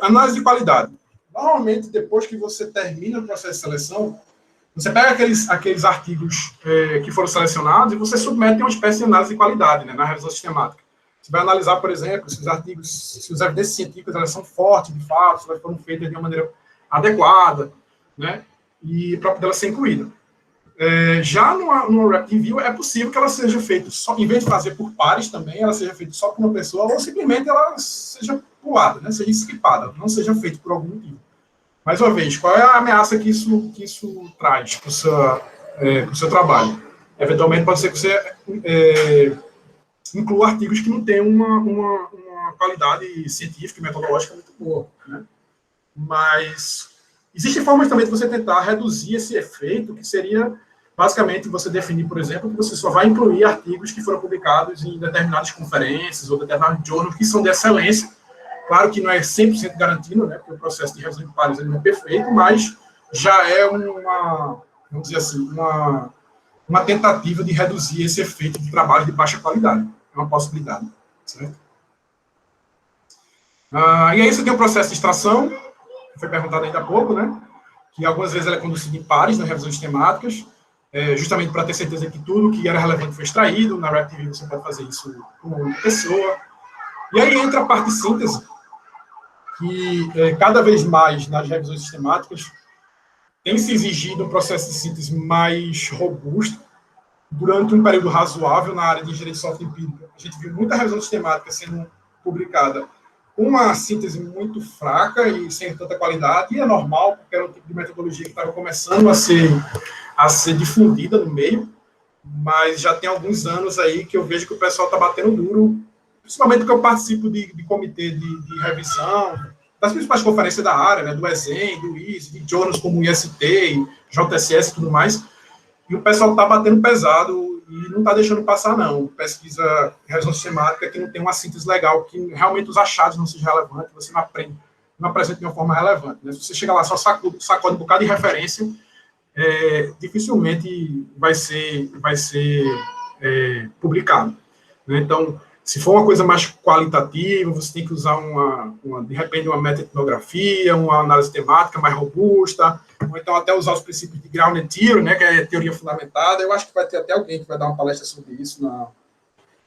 S3: Análise de qualidade. Normalmente, depois que você termina o processo de seleção, você pega aqueles artigos que foram selecionados e você submete a uma espécie de análise de qualidade, né, na revisão sistemática. Você vai analisar, por exemplo, se os artigos, se as evidências científicas elas são fortes, de fato, se elas foram feitas de uma maneira adequada, né, e para poder ela ser incluída. Já no RapidReview é possível que ela seja feita, só, em vez de fazer por pares também, ela seja feita só por uma pessoa, ou simplesmente ela seja pulada, né, seja skipada, não seja feita por algum motivo. Mais uma vez, qual é a ameaça que isso traz para o seu trabalho? Eventualmente, pode ser que você inclua artigos que não têm uma qualidade científica e metodológica muito boa, né? Mas existem formas também de você tentar reduzir esse efeito, que seria, basicamente, você definir, por exemplo, que você só vai incluir artigos que foram publicados em determinadas conferências ou determinados journals que são de excelência. Claro que não é 100% garantido, né, porque o processo de revisão de pares não é perfeito, mas já é vamos dizer assim, uma tentativa de reduzir esse efeito de trabalho de baixa qualidade. É uma possibilidade, certo? E aí você tem o processo de extração, que foi perguntado ainda há pouco, né, que algumas vezes ela é conduzida em pares nas revisões temáticas. justamente para ter certeza que tudo que era relevante foi extraído. Na RapidView você pode fazer isso com uma única pessoa. E aí entra a parte de síntese, que cada vez mais nas revisões sistemáticas tem se exigido um processo de síntese mais robusto. Durante um período razoável na área de engenharia de software empírica, a gente viu muita revisão sistemática sendo publicada com uma síntese muito fraca e sem tanta qualidade, e é normal, porque era um tipo de metodologia que estava começando a ser difundida no meio, mas já tem alguns anos aí que eu vejo que o pessoal está batendo duro, principalmente porque eu participo de comitê de revisão, das principais conferências da área, né, do ESEM, do ISE, de journals como o IST, JSS e tudo mais, e o pessoal está batendo pesado e não está deixando passar, não. Pesquisa revisão sistemática que não tem uma síntese legal, que realmente os achados não sejam relevantes, você não aprende, não apresenta de uma forma relevante. Né? Se você chega lá só sacode um bocado de referência, dificilmente vai ser publicado. Né? Então, se for uma coisa mais qualitativa, você tem que usar de repente, uma meta-etnografia, uma análise temática mais robusta, ou então até usar os princípios de Grounded Theory, né, que é teoria fundamentada. Eu acho que vai ter até alguém que vai dar uma palestra sobre isso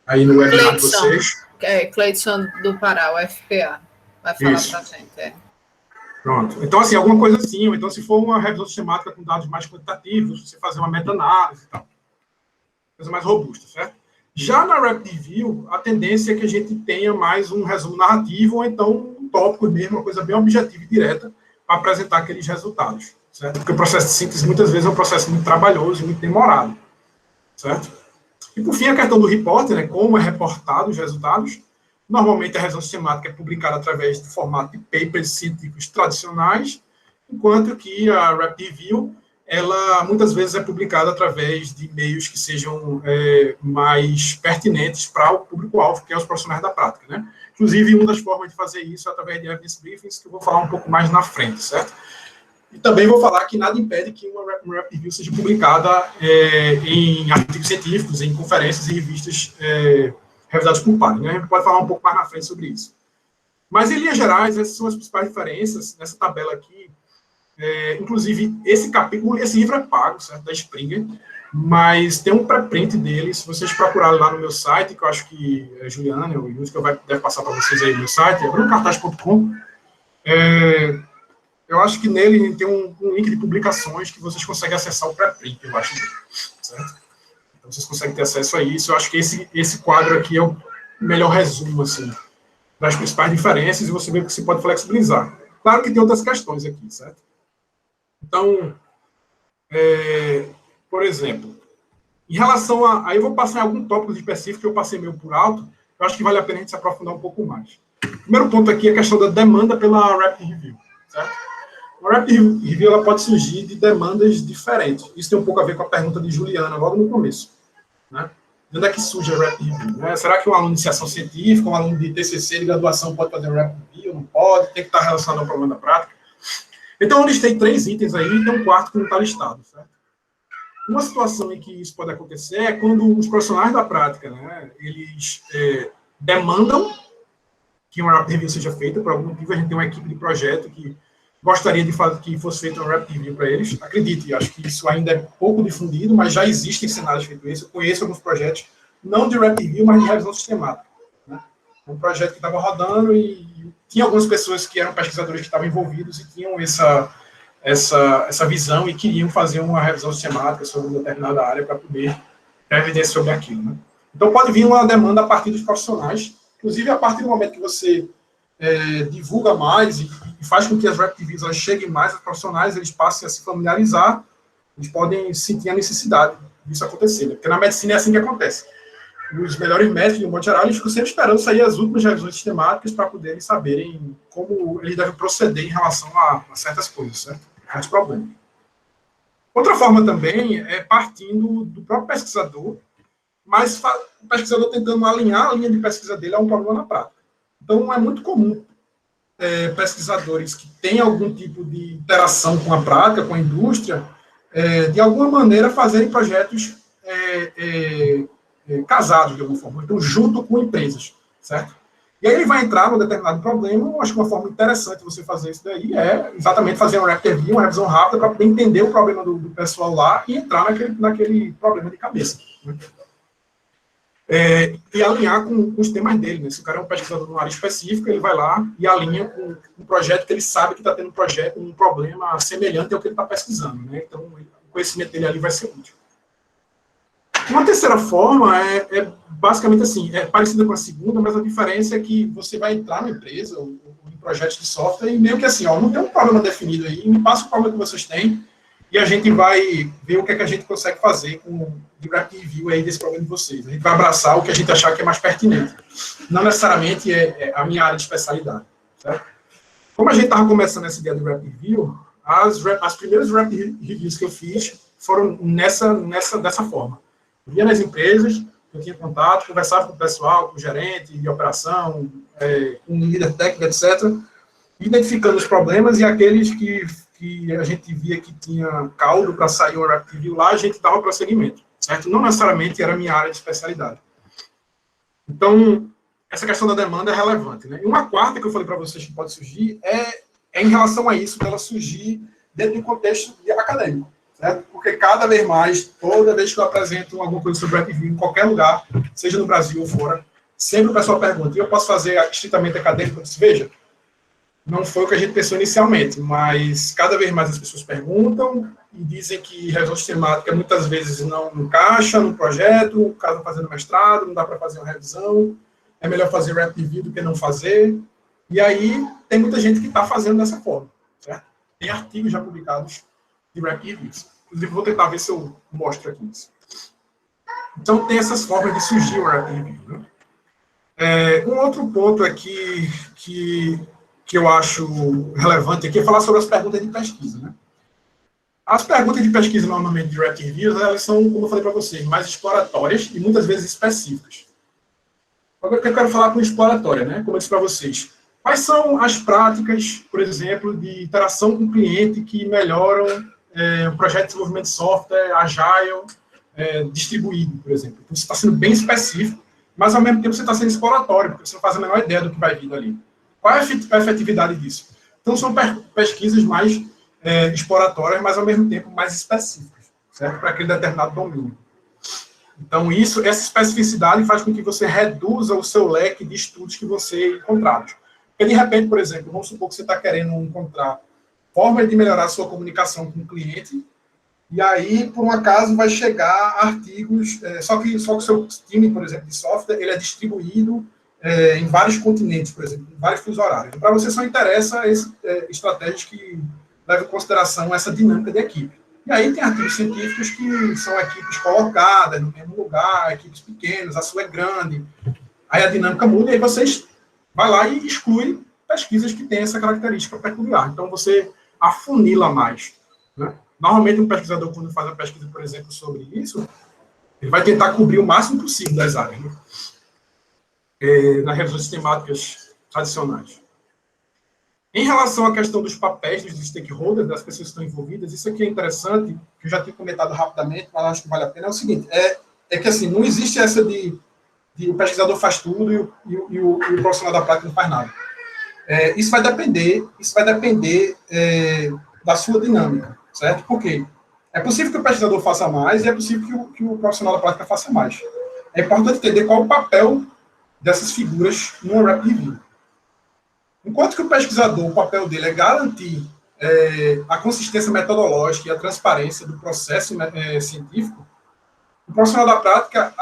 S3: aí no webinar de vocês.
S1: Cleidson do Pará, o FPA, vai falar para a gente.
S3: Pronto. Então, assim, alguma coisa assim, ou então se for uma revisão sistemática com dados mais quantitativos, você fazer uma meta-análise e tal. Coisa mais robusta, certo? Já na RapidView, a tendência é que a gente tenha mais um resumo narrativo, ou então um tópico mesmo, uma coisa bem objetiva e direta, para apresentar aqueles resultados, certo? Porque o processo de síntese, muitas vezes, é um processo muito trabalhoso e muito demorado, certo? E, por fim, a questão do reporte, né, como é reportado os resultados. Normalmente, a revisão sistemática é publicada através do formato de papers científicos tradicionais, enquanto que a RapidView, ela muitas vezes é publicada através de meios que sejam mais pertinentes para o público-alvo, que é os profissionais da prática, né? Inclusive, uma das formas de fazer isso é através de evidence briefings, que eu vou falar um pouco mais na frente, certo? E também vou falar que nada impede que uma RapidView seja publicada em artigos científicos, em conferências e revistas revisadas por pares, né? A gente pode falar um pouco mais na frente sobre isso. Mas, em linhas gerais, essas são as principais diferenças nessa tabela aqui. Inclusive, esse livro é pago, certo? Da Springer, mas tem um pré-print dele, se vocês procurarem lá no meu site, que eu acho que a Juliana ou o Yusca deve passar para vocês aí no meu site, é brunocartaz.com. Eu acho que nele tem um link de publicações que vocês conseguem acessar o pré-print, eu acho, certo? Então, vocês conseguem ter acesso a isso. Eu acho que esse quadro aqui é o melhor resumo, assim, das principais diferenças, e você vê que se pode flexibilizar. Claro que tem outras questões aqui, certo? Então, por exemplo, em relação a... Aí eu vou passar em algum tópico específico que eu passei meio por alto, eu acho que vale a pena a gente se aprofundar um pouco mais. O primeiro ponto aqui é a questão da demanda pela RapidReview, certo? A RapidReview ela pode surgir de demandas diferentes. Isso tem um pouco a ver com a pergunta de Juliana, logo no começo. Né? De onde é que surge a RapidReview? Né? Será que um aluno de iniciação científica, um aluno de TCC, de graduação, pode fazer RapidReview? Não pode? Tem que estar relacionado ao problema da prática? Então, eu listei 3 itens aí, e tem um quarto que não está listado, certo? Uma situação em que isso pode acontecer é quando os profissionais da prática, né, eles demandam que uma RapidReview seja feita, por algum motivo a gente tem uma equipe de projeto que gostaria de fazer que fosse feita uma RapidReview para eles. Acredite, acho que isso ainda é pouco difundido, mas já existem cenários feitos isso. Eu conheço alguns projetos, não de RapidReview, mas de revisão sistemática. Né? Um projeto que estava rodando e tinha algumas pessoas que eram pesquisadores que estavam envolvidos e tinham essa visão e queriam fazer uma revisão sistemática sobre uma determinada área para poder ter evidência sobre aquilo. Né? Então, pode vir uma demanda a partir dos profissionais, inclusive a partir do momento que você divulga mais e faz com que as RapidReviews cheguem mais aos profissionais, eles passem a se familiarizar, eles podem sentir a necessidade disso acontecer. Né? Porque na medicina é assim que acontece. Os melhores médicos, de um modo geral, eles ficam sempre esperando sair as últimas revisões sistemáticas para poderem saberem como eles devem proceder em relação a certas coisas, certo? Certos problemas. Outra forma também é partindo do próprio pesquisador, mas o pesquisador tentando alinhar a linha de pesquisa dele a um problema na prática. Então, é muito comum pesquisadores que têm algum tipo de interação com a prática, com a indústria, de alguma maneira fazerem projetos casados, de alguma forma, então junto com empresas, certo? E aí ele vai entrar num determinado problema. Eu acho que uma forma interessante você fazer isso daí é exatamente fazer um rapid review, uma revisão rápida, para poder entender o problema do pessoal lá e entrar naquele problema de cabeça. Né? E alinhar com os temas dele. Né? Se o cara é um pesquisador numa área específica, ele vai lá e alinha com um projeto que ele sabe que está tendo um problema semelhante ao que ele está pesquisando. Né? Então, o conhecimento dele ali vai ser útil. Uma terceira forma é basicamente assim, é parecida com a segunda, mas a diferença é que você vai entrar na empresa ou em projetos de software e meio que assim, ó, não tem um problema definido aí, me passa o problema que vocês têm e a gente vai ver o que é que a gente consegue fazer com de rapid review aí desse problema de vocês. A gente vai abraçar o que a gente achar que é mais pertinente. Não necessariamente é a minha área de especialidade. Certo? Como a gente estava começando essa ideia do rapid review, as primeiras rapid reviews que eu fiz foram dessa forma. Eu ia nas empresas, eu tinha contato, conversava com o pessoal, com o gerente de operação, com o líder técnico, etc., identificando os problemas e aqueles que a gente via que tinha caldo para sair um rapid review lá, a gente dava prosseguimento, certo? Não necessariamente era a minha área de especialidade. Então, essa questão da demanda é relevante. Né? E uma quarta que eu falei para vocês que pode surgir é em relação a isso, dela surgir dentro do contexto acadêmico. Certo? Porque cada vez mais, toda vez que eu apresento alguma coisa sobre rapid review em qualquer lugar, seja no Brasil ou fora, sempre o pessoal pergunta, e eu posso fazer estritamente acadêmico? Eu disse, veja, não foi o que a gente pensou inicialmente, mas cada vez mais as pessoas perguntam e dizem que revisão sistemática muitas vezes não encaixa no projeto, o cara está fazendo mestrado, não dá para fazer uma revisão, é melhor fazer rapid review do que não fazer, e aí tem muita gente que está fazendo dessa forma. Certo? Tem artigos já publicados de rapid reviews. Inclusive, vou tentar ver se eu mostro aqui isso. Então, tem essas formas de surgir o rapid review. Né? Um outro ponto aqui que eu acho relevante aqui é falar sobre as perguntas de pesquisa. Né? As perguntas de pesquisa, normalmente, de rapid reviews, elas são, como eu falei para vocês, mais exploratórias e muitas vezes específicas. Agora, o que eu quero falar com exploratória, né? Como eu disse para vocês. Quais são as práticas, por exemplo, de interação com o cliente que melhoram um projeto de desenvolvimento de software, agile, distribuído, por exemplo. Então, você está sendo bem específico, mas, ao mesmo tempo, você está sendo exploratório, porque você não faz a menor ideia do que vai vir dali. Qual é a efetividade disso? Então, são pesquisas mais exploratórias, mas, ao mesmo tempo, mais específicas, certo? Para aquele determinado domínio. Então, essa especificidade faz com que você reduza o seu leque de estudos que você encontrar. Porque, de repente, por exemplo, vamos supor que você está querendo encontrar forma de melhorar a sua comunicação com o cliente, e aí, por um acaso, vai chegar artigos, só que o seu time, por exemplo, de software, ele é distribuído em vários continentes, por exemplo, em vários fusos horários. Para você só interessa estratégias que levam em consideração essa dinâmica de equipe. E aí tem artigos científicos que são equipes colocadas no mesmo lugar, equipes pequenas, a sua é grande, aí a dinâmica muda, e aí vocês vai lá e exclui pesquisas que têm essa característica peculiar. Então, você afunila mais. Né? Normalmente, um pesquisador, quando faz uma pesquisa, por exemplo, sobre isso, ele vai tentar cobrir o máximo possível das áreas, né? Nas revisões sistemáticas tradicionais. Em relação à questão dos papéis dos stakeholders, das pessoas que estão envolvidas, isso aqui é interessante, que eu já tinha comentado rapidamente, mas acho que vale a pena, é o seguinte, é que assim, não existe essa de o pesquisador faz tudo e o profissional da prática não faz nada. Isso vai depender da sua dinâmica, certo? Por quê? É possível que o pesquisador faça mais e é possível que o profissional da prática faça mais. É importante entender qual é o papel dessas figuras no rapid review. Enquanto que o pesquisador, o papel dele é garantir a consistência metodológica e a transparência do processo científico, o profissional da prática,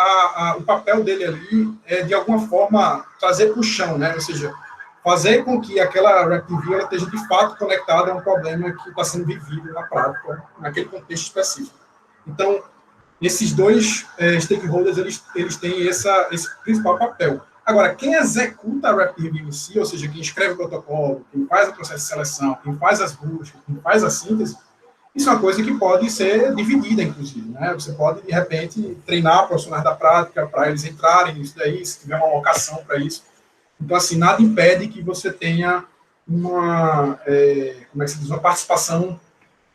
S3: o papel dele ali é, de alguma forma, trazer para o chão, né? Ou seja, fazer com que aquela rapid review ela esteja, de fato, conectada a um problema que está sendo vivido na prática, naquele contexto específico. Então, esses dois stakeholders, eles têm esse principal papel. Agora, quem executa a rapid review em si, ou seja, quem escreve o protocolo, quem faz o processo de seleção, quem faz as buscas, quem faz a síntese, isso é uma coisa que pode ser dividida, inclusive. Né? Você pode, de repente, treinar profissionais da prática para eles entrarem nisso daí, se tiver uma locação para isso. Então, assim, nada impede que você tenha uma participação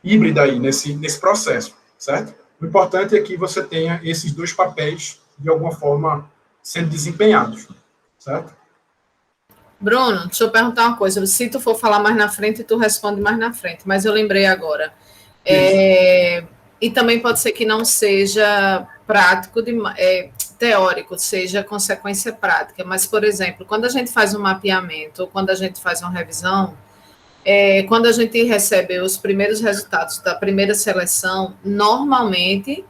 S3: híbrida aí nesse processo, certo? O importante é que você tenha esses dois papéis, de alguma forma, sendo desempenhados, certo?
S1: Bruno, deixa eu perguntar uma coisa. Se tu for falar mais na frente, tu responde mais na frente, mas eu lembrei agora. E também pode ser que não seja prático, teórico, seja consequência prática. Mas, por exemplo, quando a gente faz um mapeamento, ou quando a gente faz uma revisão, quando a gente recebe os primeiros resultados da primeira seleção, normalmente,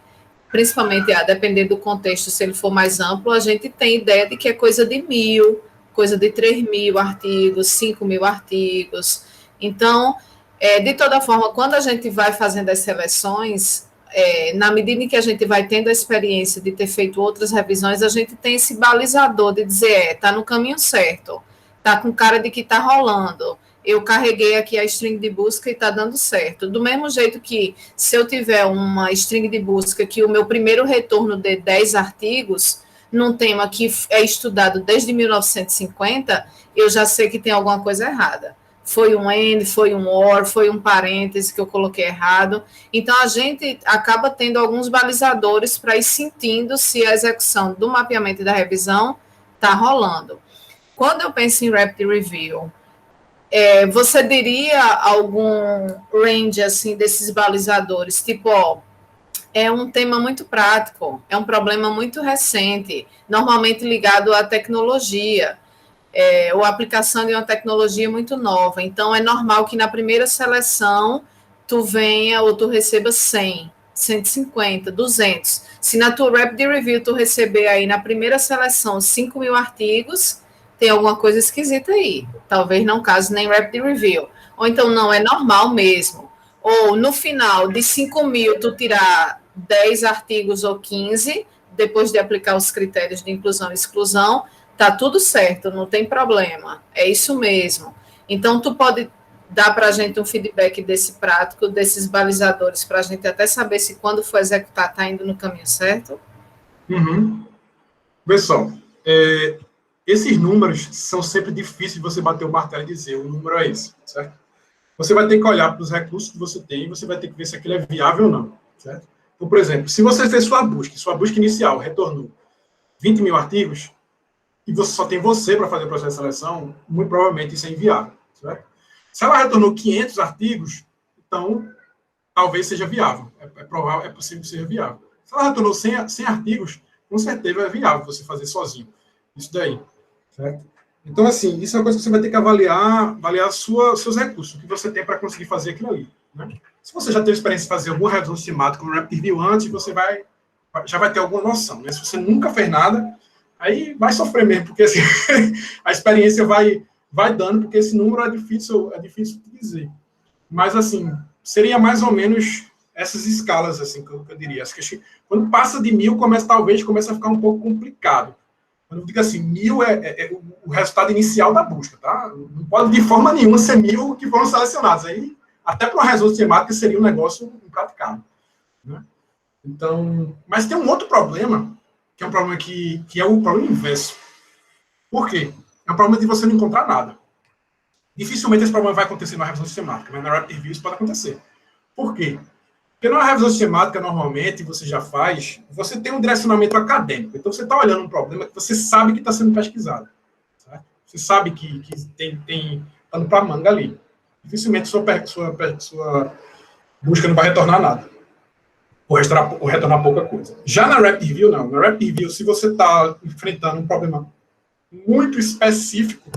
S1: principalmente, dependendo do contexto, se ele for mais amplo, a gente tem ideia de que é coisa de 1.000, coisa de 3.000 artigos, 5.000 artigos. Então, de toda forma, quando a gente vai fazendo as seleções, na medida em que a gente vai tendo a experiência de ter feito outras revisões, a gente tem esse balizador de dizer, está no caminho certo, está com cara de que está rolando. Eu carreguei aqui a string de busca e está dando certo. Do mesmo jeito que, se eu tiver uma string de busca que o meu primeiro retorno de 10 artigos, num tema que é estudado desde 1950, eu já sei que tem alguma coisa errada. Foi um and, foi um or, foi um parêntese que eu coloquei errado. Então, a gente acaba tendo alguns balizadores para ir sentindo se a execução do mapeamento e da revisão está rolando. Quando eu penso em Rapid Review, você diria algum range assim desses balizadores? Tipo, é um tema muito prático, é um problema muito recente, normalmente ligado à tecnologia, ou à aplicação de uma tecnologia muito nova. Então, é normal que na primeira seleção tu venha ou tu receba 100, 150, 200. Se na tua Rapid Review tu receber aí na primeira seleção 5.000 artigos, tem alguma coisa esquisita aí. Talvez não case nem Rapid Review. Ou então não, é normal mesmo. Ou no final de 5.000 tu tirar 10 artigos ou 15, depois de aplicar os critérios de inclusão e exclusão, tá tudo certo, não tem problema. É isso mesmo. Então, tu pode dar para a gente um feedback desse prático, desses balizadores, para a gente até saber se quando for executar está indo no caminho certo?
S3: Pessoal, esses números são sempre difíceis de você bater o martelo e dizer o número é esse, certo? Você vai ter que olhar para os recursos que você tem e você vai ter que ver se aquilo é viável ou não, certo? Então, por exemplo, se você fez sua busca inicial retornou 20.000 artigos, e você só tem você para fazer o processo de seleção, muito provavelmente isso é inviável, certo? Se ela retornou 500 artigos, então talvez seja viável, é provável, é possível que seja viável. Se ela retornou 100 artigos, com certeza é viável você fazer sozinho, isso daí, certo? Então, assim, isso é uma coisa que você vai ter que avaliar seus recursos, o que você tem para conseguir fazer aquilo ali, né? Se você já teve experiência de fazer alguma revisão sistemática no Rapid Review antes, você já vai ter alguma noção, né? Se você nunca fez nada, aí vai sofrer mesmo, porque assim, a experiência vai dando, porque esse número é difícil de dizer. Mas, assim, seria mais ou menos essas escalas, assim, que eu diria. Acho que quando passa de 1.000, talvez começa a ficar um pouco complicado. Quando eu digo assim, 1.000 é o resultado inicial da busca, tá? Não pode de forma nenhuma ser 1.000 que foram selecionados. Aí, até para uma resolução sistemática, seria um negócio impraticável, né? Então, mas tem um outro problema, que é um problema que é o problema inverso. Por quê? É um problema de você não encontrar nada. Dificilmente esse problema vai acontecer na revisão sistemática, mas na Rapid Review isso pode acontecer. Por quê? Porque na revisão sistemática, normalmente, você já faz, você tem um direcionamento acadêmico. Então, você está olhando um problema que você sabe que está sendo pesquisado, certo? Você sabe que tem pano para manga ali. Dificilmente sua busca não vai retornar nada. Ou retornar pouca coisa. Já na Rapid Review, não. Na Rapid Review, se você está enfrentando um problema muito específico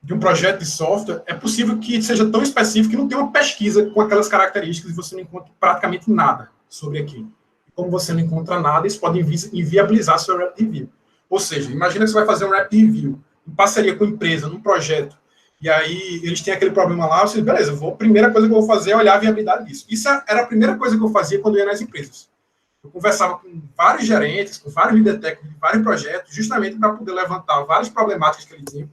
S3: de um projeto de software, é possível que seja tão específico que não tenha uma pesquisa com aquelas características e você não encontre praticamente nada sobre aquilo. E como você não encontra nada, isso pode inviabilizar a sua Rapid Review. Ou seja, imagina que você vai fazer um Rapid Review em parceria com a empresa, num projeto, e aí eles têm aquele problema lá, você diz, beleza, a primeira coisa que eu vou fazer é olhar a viabilidade disso. Isso era a primeira coisa que eu fazia quando eu ia nas empresas. Eu conversava com vários gerentes, com vários líderes técnicos de vários projetos, justamente para poder levantar várias problemáticas que eles tinham.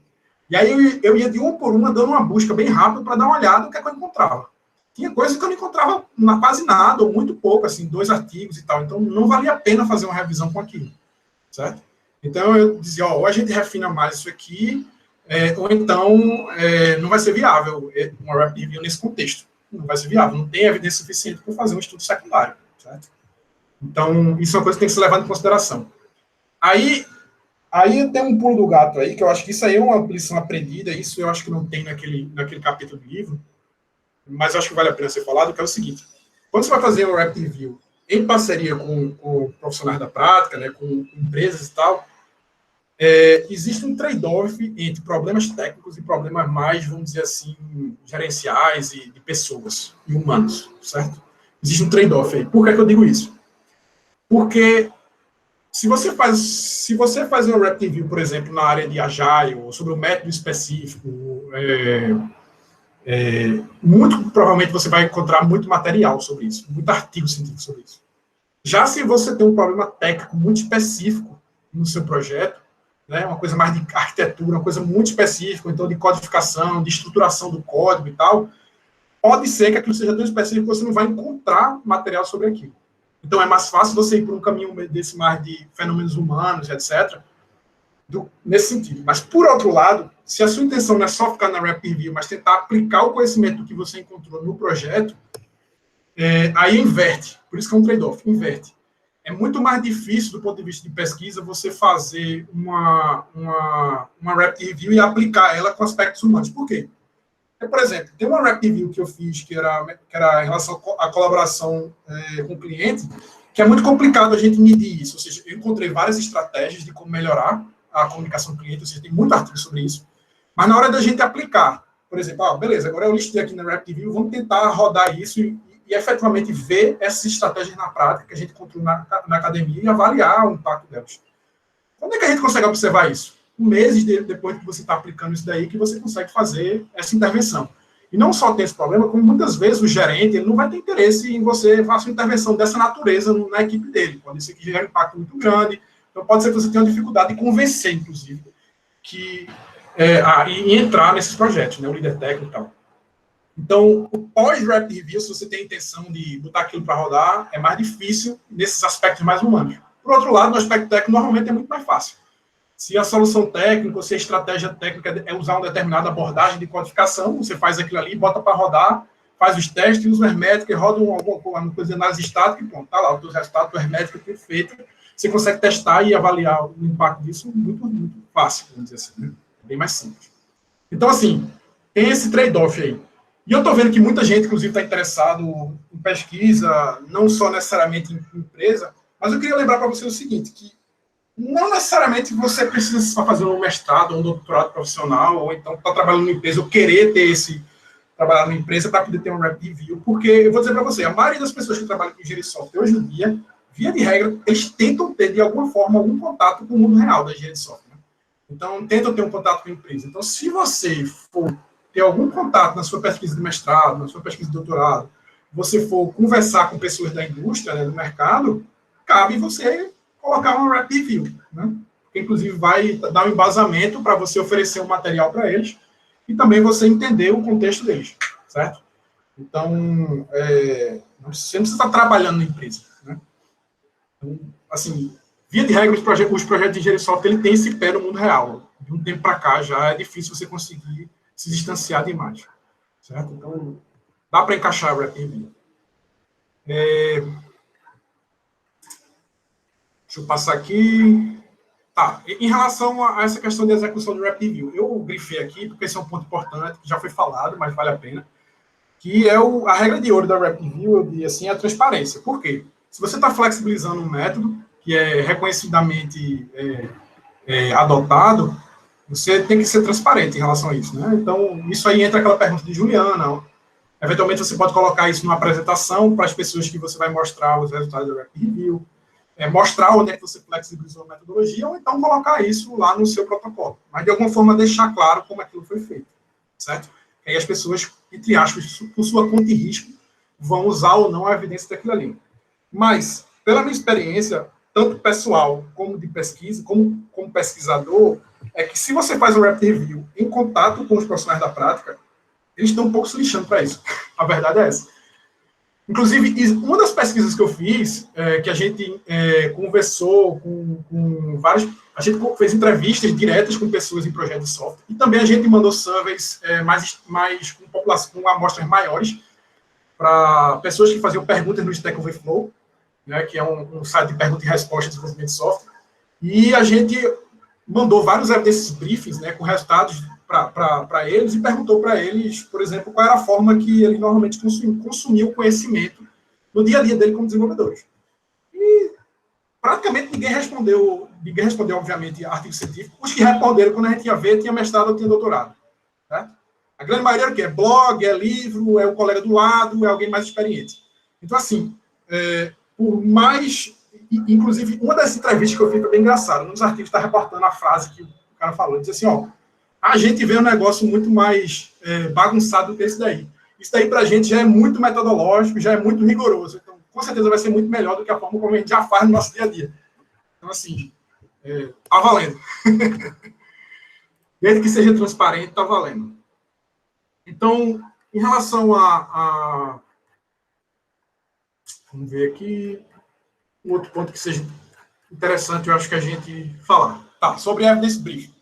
S3: E aí eu ia de uma por uma, dando uma busca bem rápida para dar uma olhada no que é que eu encontrava. Tinha coisas que eu não encontrava quase nada, ou muito pouco, assim, 2 artigos e tal. Então, não valia a pena fazer uma revisão com aquilo, certo? Então, eu dizia, ou a gente refina mais isso aqui, ou então não vai ser viável uma Rapid Review nesse contexto. Não vai ser viável, não tem evidência suficiente para fazer um estudo secundário, certo? Então, isso é uma coisa que tem que ser levada em consideração. Aí, Aí tem um pulo do gato aí, que eu acho que isso aí é uma lição aprendida, isso eu acho que não tem naquele capítulo do livro, mas eu acho que vale a pena ser falado, que é o seguinte: quando você vai fazer um Rapid Review em parceria com profissionais da prática, né, com empresas e tal, existe um trade-off entre problemas técnicos e problemas mais, vamos dizer assim, gerenciais e de pessoas e humanos, certo? Existe um trade-off aí. Por que eu digo isso? Porque se você faz um Rapid Review, por exemplo, na área de Agile, ou sobre um método específico, muito provavelmente você vai encontrar muito material sobre isso, muito artigo científico sobre isso. Já se você tem um problema técnico muito específico no seu projeto, né, uma coisa mais de arquitetura, uma coisa muito específica, então de codificação, de estruturação do código e tal, pode ser que aquilo seja tão específico que você não vai encontrar material sobre aquilo. Então é mais fácil você ir por um caminho desse mais de fenômenos humanos, etc., nesse sentido. Mas, por outro lado, se a sua intenção não é só ficar na Rapid Review, mas tentar aplicar o conhecimento que você encontrou no projeto, aí inverte. Por isso que é um trade-off, inverte. É muito mais difícil, do ponto de vista de pesquisa, você fazer uma Rapid Review e aplicar ela com aspectos humanos. Por quê? Por exemplo, tem uma Rapid Review que eu fiz, que era em relação à colaboração com o cliente, que é muito complicado a gente medir isso. Ou seja, eu encontrei várias estratégias de como melhorar a comunicação com o cliente, ou seja, tem muito artigo sobre isso. Mas na hora da gente aplicar, por exemplo, beleza, agora eu listei aqui na Rapid Review, vamos tentar rodar isso e efetivamente ver essas estratégias na prática que a gente encontrou na academia e avaliar o impacto delas. Quando é que a gente consegue observar isso? Meses depois que você está aplicando isso daí, que você consegue fazer essa intervenção. E não só tem esse problema, como muitas vezes o gerente ele não vai ter interesse em você fazer uma intervenção dessa natureza na equipe dele. Pode ser que gere um impacto muito grande, então pode ser que você tenha uma dificuldade de convencer, inclusive, em entrar nesses projetos, né, o líder técnico e tal. Então, o pós-Rapid Review, se você tem a intenção de botar aquilo para rodar, é mais difícil nesses aspectos mais humanos. Por outro lado, no aspecto técnico, normalmente é muito mais fácil. Se a solução técnica, ou se a estratégia técnica é usar uma determinada abordagem de codificação, você faz aquilo ali, bota para rodar, faz os testes, usa o hermético, roda alguma coisa de análise estática e pronto, tá lá, o teu resultado do hermético perfeito. Você consegue testar e avaliar o impacto disso muito, muito fácil, vamos dizer assim, né? É bem mais simples. Então, assim, tem esse trade-off aí. E eu estou vendo que muita gente, inclusive, está interessado em pesquisa, não só necessariamente em empresa, mas eu queria lembrar para você o seguinte, que não necessariamente você precisa fazer um mestrado ou um doutorado profissional, ou então estar trabalhando numa empresa, ou querer ter trabalhar numa empresa para poder ter um Rapid Review, porque eu vou dizer para você, a maioria das pessoas que trabalham com engenharia de software hoje em dia, via de regra, eles tentam ter, de alguma forma, algum contato com o mundo real da engenharia de software. Então, tentam ter um contato com a empresa. Então, se você for ter algum contato na sua pesquisa de mestrado, na sua pesquisa de doutorado, você for conversar com pessoas da indústria, né, do mercado, cabe você colocar uma Rapid Review, né? Que, inclusive, vai dar um embasamento para você oferecer um material para eles e também você entender o contexto deles, certo? Então, você não precisa estar trabalhando na empresa, né? Então, assim, via de regra, os projetos de engenharia de software ele tem esse pé no mundo real. De um tempo para cá já é difícil você conseguir se distanciar demais, certo? Então, dá para encaixar o Rapid Review. Deixa eu passar aqui. Tá, em relação a essa questão de execução do Rapid Review, eu grifei aqui, porque esse é um ponto importante, que já foi falado, mas vale a pena, que é a regra de ouro da Rapid Review, e assim, a transparência. Por quê? Se você está flexibilizando um método, que é reconhecidamente adotado, você tem que ser transparente em relação a isso, né? Então, isso aí entra aquela pergunta de Juliana. Eventualmente, você pode colocar isso numa apresentação para as pessoas que você vai mostrar os resultados da Rapid Review, mostrar onde é que você flexibilizou a metodologia, ou então colocar isso lá no seu protocolo. Mas, de alguma forma, deixar claro como aquilo foi feito, certo? E aí as pessoas, entre aspas, por sua conta e risco, vão usar ou não a evidência daquilo ali. Mas, pela minha experiência, tanto pessoal como de pesquisa, como pesquisador, é que se você faz um Rapid Review em contato com os profissionais da prática, eles estão um pouco se lixando para isso. A verdade é essa. Inclusive, uma das pesquisas que eu fiz, que a gente conversou com vários... A gente fez entrevistas diretas com pessoas em projetos de software, e também a gente mandou surveys mais com amostras maiores para pessoas que faziam perguntas no Stack Overflow, né, que é um site de pergunta e resposta de desenvolvimento de software. E a gente mandou vários desses briefings, né, com resultados para eles, e perguntou para eles, por exemplo, qual era a forma que eles normalmente consumiam o conhecimento no dia a dia dele como desenvolvedores. E praticamente ninguém respondeu, obviamente, artigo científico. Os que responderam, quando a gente ia ver, tinha mestrado ou tinha doutorado. Tá? A grande maioria era o quê? É blog, é livro, é o colega do lado, é alguém mais experiente. Então, assim, por mais... Inclusive, uma das entrevistas que eu fiz foi bem engraçada. Um dos artigos está reportando a frase que o cara falou. Ele disse assim, ó, a gente vê um negócio muito mais bagunçado do que esse daí. Isso daí, para a gente, já é muito metodológico, já é muito rigoroso. Então, com certeza, vai ser muito melhor do que a forma como a gente já faz no nosso dia a dia. Então, assim, tá valendo. Desde que seja transparente, tá valendo. Então, em relação a... Vamos ver aqui... Um outro ponto que seja interessante, eu acho que a gente falar. Tá, sobre Evidence Briefing.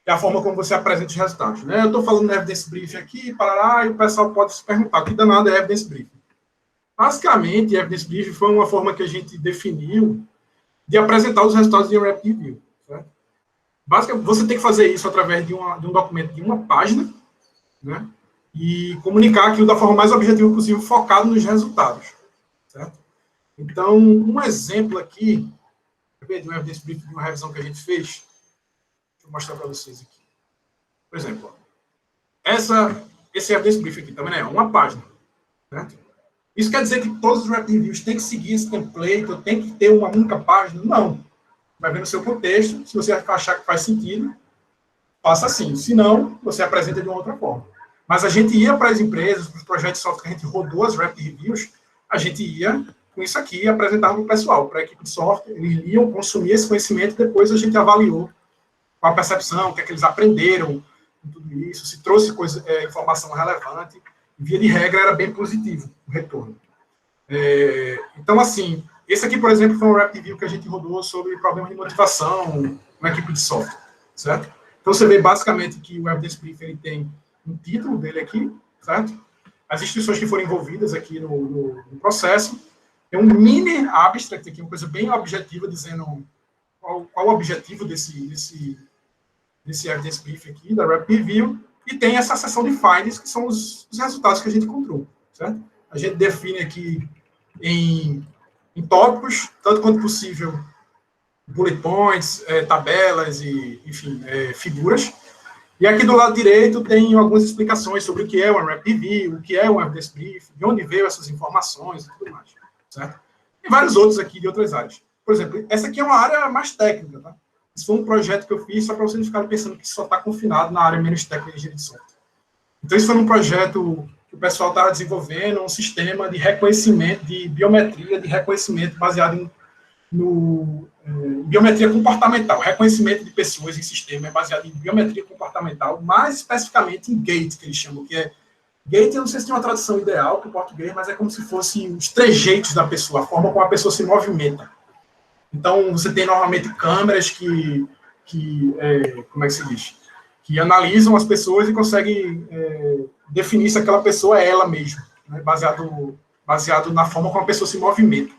S3: É a forma como você apresenta os resultados. Né? Eu estou falando de Evidence Briefing aqui, parará, e o pessoal pode se perguntar, o que danado é Evidence Briefing? Basicamente, Evidence Briefing foi uma forma que a gente definiu de apresentar os resultados de um Rapid Review. Certo? Basicamente, você tem que fazer isso através de um documento de uma página, né? E comunicar aquilo da forma mais objetiva possível, focado nos resultados. Certo? Então, um exemplo aqui, de um Evidence Briefing, de uma revisão que a gente fez, deixa eu mostrar para vocês aqui. Por exemplo, esse Evidence Briefing aqui também é uma página. Certo? Isso quer dizer que todos os Rapid Reviews têm que seguir esse template, ou tem que ter uma única página? Não. Vai ver no seu contexto, se você achar que faz sentido, faça assim. Se não, você apresenta de uma outra forma. Mas a gente ia para as empresas, para os projetos de software que a gente rodou as Rapid Reviews, a gente ia com isso aqui e apresentava para o pessoal, para a equipe de software, eles iam consumir esse conhecimento e depois a gente avaliou qual a percepção, o que é que eles aprenderam, tudo isso, se trouxe informação relevante, via de regra era bem positivo o retorno. Então, assim, esse aqui, por exemplo, foi um Rapid Review que a gente rodou sobre problemas de motivação na equipe de software, certo? Então, você vê basicamente que o Evidence Briefing ele tem um título dele aqui, certo? As instituições que foram envolvidas aqui no processo, tem um mini abstract aqui, uma coisa bem objetiva, dizendo qual o objetivo desse Evidence Briefing aqui, da Rapid Review, e tem essa seção de findings, que são os resultados que a gente encontrou, certo? A gente define aqui em tópicos, tanto quanto possível, bullet points, tabelas e, enfim, figuras. E aqui do lado direito tem algumas explicações sobre o que é uma Rapid Review, o que é um Evidence Briefing, de onde veio essas informações e tudo mais. Certo? E vários outros aqui de outras áreas. Por exemplo, essa aqui é uma área mais técnica, tá? Isso foi um projeto que eu fiz só para vocês não ficarem pensando que só está confinado na área menos técnica de engenharia de software. Então, isso foi um projeto que o pessoal estava desenvolvendo, um sistema de reconhecimento, de biometria, de reconhecimento baseado em biometria comportamental. Reconhecimento de pessoas em sistema é baseado em biometria comportamental, mais especificamente em GATE, que eles chamam, que é Gate, eu não sei se tem uma tradução ideal para o português, mas é como se fosse os trejeitos da pessoa, a forma como a pessoa se movimenta. Então, você tem normalmente câmeras que como é que se diz? Que analisam as pessoas e conseguem definir se aquela pessoa é ela mesma, né? baseado na forma como a pessoa se movimenta.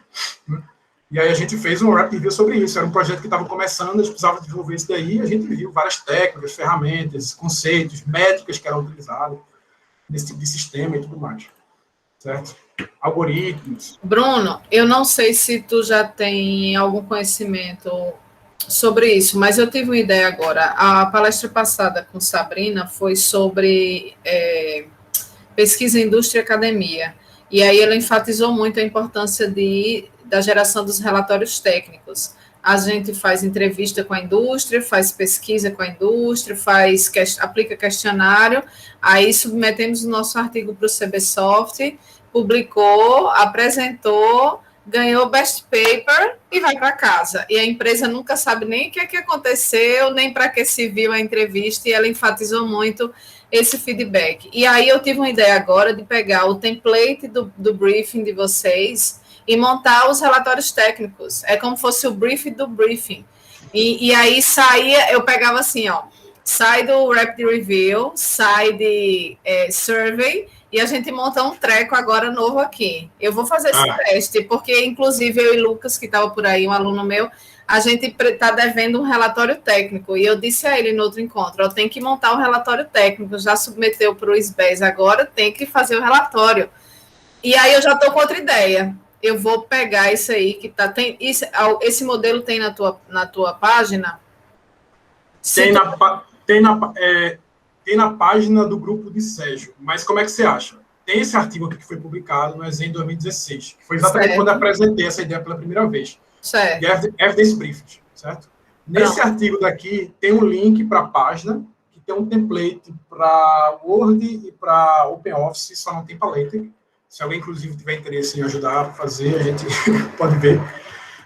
S3: Né? E aí a gente fez um Rapid Review sobre isso. Era um projeto que estava começando, a gente precisava desenvolver isso daí, a gente viu várias técnicas, ferramentas, conceitos, métricas que eram utilizadas nesse tipo de sistema e tudo mais, certo? Algoritmos.
S1: Bruno, eu não sei se tu já tem algum conhecimento sobre isso, mas eu tive uma ideia agora. A palestra passada com Sabrina foi sobre pesquisa, indústria e academia, e aí ela enfatizou muito a importância da geração dos relatórios técnicos. A gente faz entrevista com a indústria, faz pesquisa com a indústria, aplica questionário, aí submetemos o nosso artigo para o CBSoft, publicou, apresentou, ganhou best paper e vai para casa. E a empresa nunca sabe nem o que aconteceu, nem para que se viu a entrevista, e ela enfatizou muito esse feedback. E aí eu tive uma ideia agora de pegar o template do briefing de vocês e montar os relatórios técnicos. É como se fosse o briefing do briefing. E aí eu pegava assim, ó, sai do Rapid Review, sai de survey, e a gente monta um treco agora novo aqui. Eu vou fazer esse teste, porque, inclusive, eu e Lucas, que estava por aí, um aluno meu, a gente está devendo um relatório técnico, e eu disse a ele no outro encontro, eu tenho que montar um relatório técnico, já submeteu para o SBES, agora tem que fazer o relatório. E aí eu já estou com outra ideia. Eu vou pegar isso aí que tá. Esse modelo tem na tua página?
S3: Tem na página do grupo de Sérgio. Mas como é que você acha? Tem esse artigo aqui que foi publicado no ESEM 2016, que foi exatamente quando eu apresentei essa ideia pela primeira vez.
S1: Certo.
S3: De Evidence Briefing, certo? Nesse artigo daqui, tem um link para a página, que tem um template para Word e para OpenOffice, só não tem para LaTeX. Se alguém, inclusive, tiver interesse em ajudar a fazer, a gente pode ver.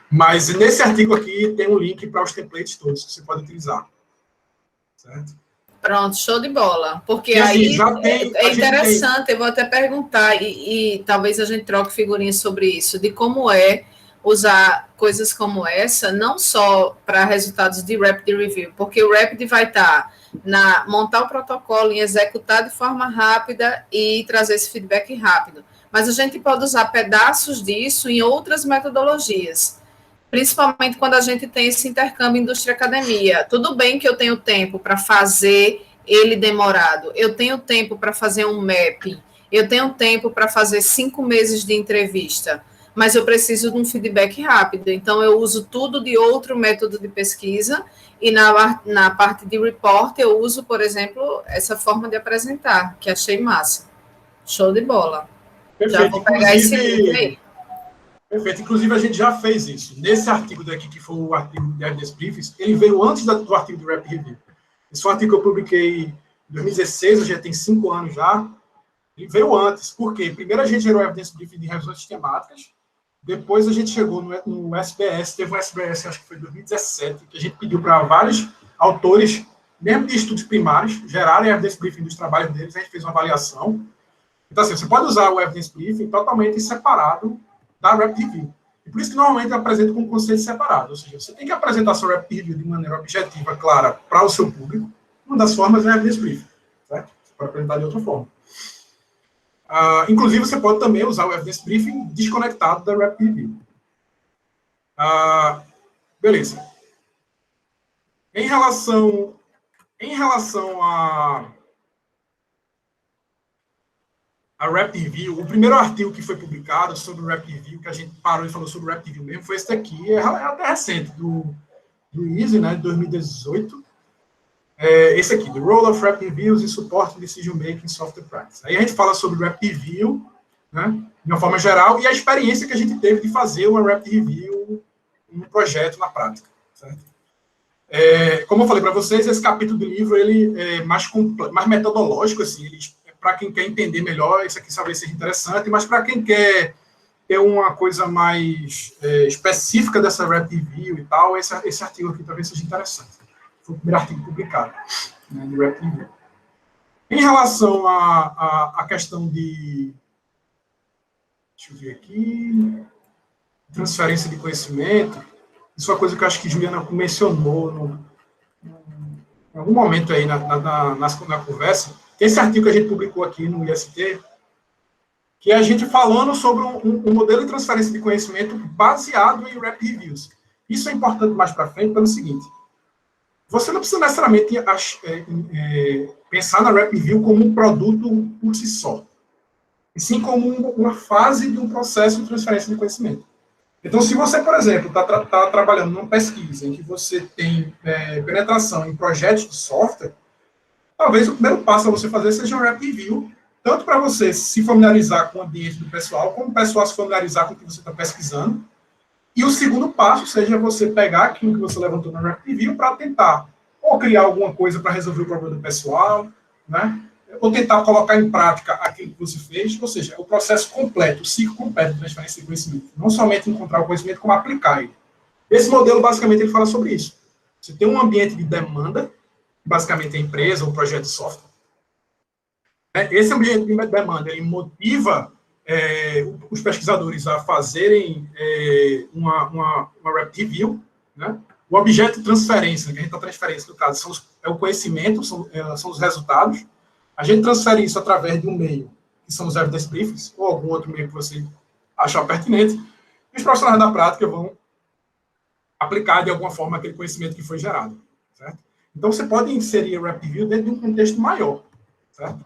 S3: Mas nesse artigo aqui tem um link para os templates todos que você pode utilizar. Certo?
S1: Pronto, show de bola. Porque
S3: assim,
S1: aí é interessante, eu vou até perguntar, e talvez a gente troque figurinhas sobre isso, de como é usar coisas como essa, não só para resultados de Rapid Review, porque o Rapid vai estar montar o protocolo, em executar de forma rápida e trazer esse feedback rápido. Mas a gente pode usar pedaços disso em outras metodologias, principalmente quando a gente tem esse intercâmbio indústria-academia. Tudo bem que eu tenho tempo para fazer ele demorado, eu tenho tempo para fazer um mapping, eu tenho tempo para fazer 5 meses de entrevista, mas eu preciso de um feedback rápido. Então, eu uso tudo de outro método de pesquisa e na parte de report eu uso, por exemplo, essa forma de apresentar, que achei massa. Show de bola.
S3: Perfeito.
S1: Já vou pegar esse link aí.
S3: Perfeito. Inclusive, a gente já fez isso. Nesse artigo daqui, que foi o artigo de Evidence Briefings, ele veio antes do artigo do Rapid Review. Esse foi um artigo que eu publiquei em 2016, já tem 5 anos já. Ele veio antes. Por quê? Primeiro a gente gerou Evidence Briefing de revisões sistemáticas. Depois a gente chegou no SBS, teve um SBS, acho que foi em 2017, que a gente pediu para vários autores, mesmo de estudos primários, gerarem Evidence Briefing dos trabalhos deles, a gente fez uma avaliação. Então, assim, você pode usar o Evidence Briefing totalmente separado da Rapid Review. E por isso que normalmente eu apresento com conceitos separados. Ou seja, você tem que apresentar sua Rapid Review de maneira objetiva, clara, para o seu público. Uma das formas é o Evidence Briefing, certo? Você pode apresentar de outra forma. Inclusive, você pode também usar o Evidence Briefing desconectado da Rapid Review. Beleza. Em relação a Rapid Review, o primeiro artigo que foi publicado sobre o Rapid Review, que a gente parou e falou sobre o Rapid Review mesmo, foi esse daqui, é até recente, do ISE, né, de 2018. Esse aqui, The Role of Rapid Reviews in Support Decision Making Software Practice. Aí a gente fala sobre o Rapid Review, né, de uma forma geral, e a experiência que a gente teve de fazer uma Rapid Review no projeto, na prática. Certo? Como eu falei para vocês, esse capítulo do livro ele é mais metodológico, assim, para quem quer entender melhor, isso aqui talvez seja interessante, mas para quem quer ter uma coisa mais específica dessa Rapid Review e tal, esse artigo aqui talvez seja interessante. Foi o primeiro artigo publicado, né, no Rapid Review. Em relação à questão de... Deixa eu ver aqui... Transferência de conhecimento, isso é uma coisa que eu acho que Juliana mencionou em algum momento aí na conversa. Esse artigo que a gente publicou aqui no IST, que é a gente falando sobre um modelo de transferência de conhecimento baseado em Rapid Reviews. Isso é importante mais para frente pelo seguinte: você não precisa necessariamente pensar na Rapid Review como um produto por si só, e sim como uma fase de um processo de transferência de conhecimento. Então, se você, por exemplo, está trabalhando numa pesquisa em que você tem penetração em projetos de software, talvez o primeiro passo a você fazer seja um Rapid Review, tanto para você se familiarizar com o ambiente do pessoal, como o pessoal se familiarizar com o que você está pesquisando. E o segundo passo seja você pegar aquilo que você levantou na Rapid Review para tentar ou criar alguma coisa para resolver o problema do pessoal, né? Ou tentar colocar em prática aquilo que você fez, ou seja, o processo completo, o ciclo completo de transferência de conhecimento. Não somente encontrar o conhecimento, como aplicar ele. Esse modelo, basicamente, ele fala sobre isso. Você tem um ambiente de demanda, basicamente a empresa ou o projeto de software. Esse ambiente de demanda, ele motiva os pesquisadores a fazerem uma Rapid Review, né? O objeto de transferência, que a gente está transferência, no caso, é o conhecimento, são os resultados. A gente transfere isso através de um meio, que que são os evidence briefings, ou algum outro meio que você achar pertinente, e os profissionais da prática vão aplicar de alguma forma aquele conhecimento que foi gerado, certo? Então, você pode inserir o Rapid Review dentro de um contexto maior, certo?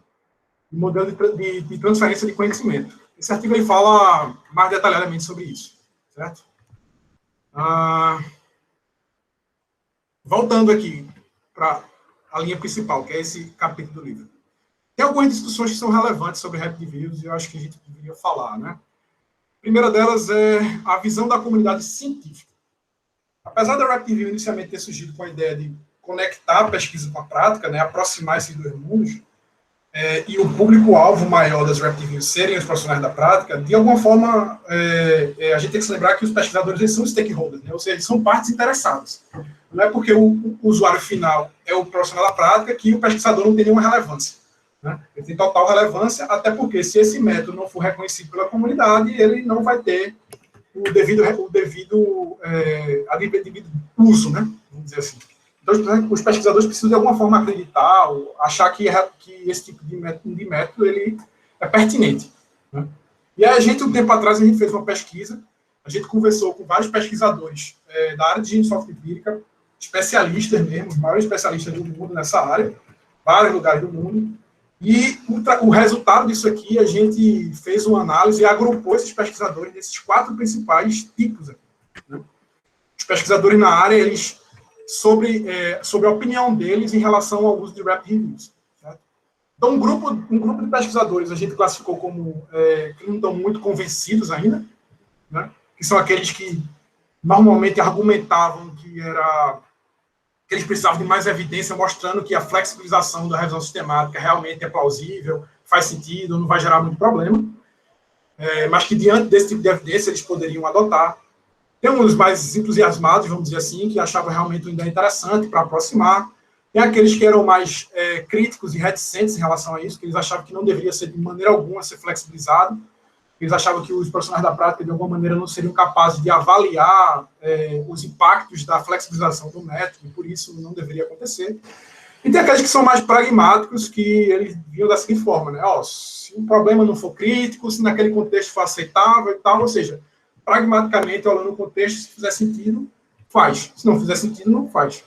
S3: Um modelo de transferência de conhecimento. Esse artigo aí fala mais detalhadamente sobre isso, certo? Voltando aqui para a linha principal, que é esse capítulo do livro. Tem algumas discussões que são relevantes sobre Rapid Reviews e eu acho que a gente deveria falar, né? A primeira delas é a visão da comunidade científica. Apesar da Rapid Review inicialmente ter surgido com a ideia de conectar a pesquisa com a prática, né, aproximar esses dois mundos, e o público-alvo maior das Rapid Reviews serem os profissionais da prática, de alguma forma, a gente tem que se lembrar que os pesquisadores eles são stakeholders, né, ou seja, eles são partes interessadas. Não é porque o usuário final é o profissional da prática que o pesquisador não tem nenhuma relevância. Né? Ele tem total relevância, até porque se esse método não for reconhecido pela comunidade, ele não vai ter o devido uso, né? Vamos dizer assim. Então, os pesquisadores precisam de alguma forma acreditar, ou achar que esse tipo de método ele é pertinente. Né? E aí, um tempo atrás, a gente fez uma pesquisa, a gente conversou com vários pesquisadores da área de engenharia de software empírica, especialistas mesmo, os maiores especialistas do mundo nessa área, vários lugares do mundo, e o resultado disso aqui, a gente fez uma análise e agrupou esses pesquisadores nesses 4 principais tipos aqui. Né? Os pesquisadores na área, eles sobre a opinião deles em relação ao uso de Rapid Reviews. Certo? Então, um grupo de pesquisadores a gente classificou como que não estão muito convencidos ainda, né? Que são aqueles que normalmente argumentavam que eles precisavam de mais evidência mostrando que a flexibilização da revisão sistemática realmente é plausível, faz sentido, não vai gerar muito problema, mas que diante desse tipo de evidência eles poderiam adotar. Tem uns mais entusiasmados, vamos dizer assim, que achavam realmente uma ideia interessante para aproximar. Tem aqueles que eram mais críticos e reticentes em relação a isso, que eles achavam que não deveria ser de maneira alguma ser flexibilizado. Eles achavam que os profissionais da prática, de alguma maneira, não seriam capazes de avaliar os impactos da flexibilização do método, e por isso não deveria acontecer. E tem aqueles que são mais pragmáticos, que eles viam da seguinte forma, né? Se o problema não for crítico, se naquele contexto for aceitável e tal, ou seja, pragmaticamente, olhando o contexto, se fizer sentido, faz. Se não fizer sentido, não faz.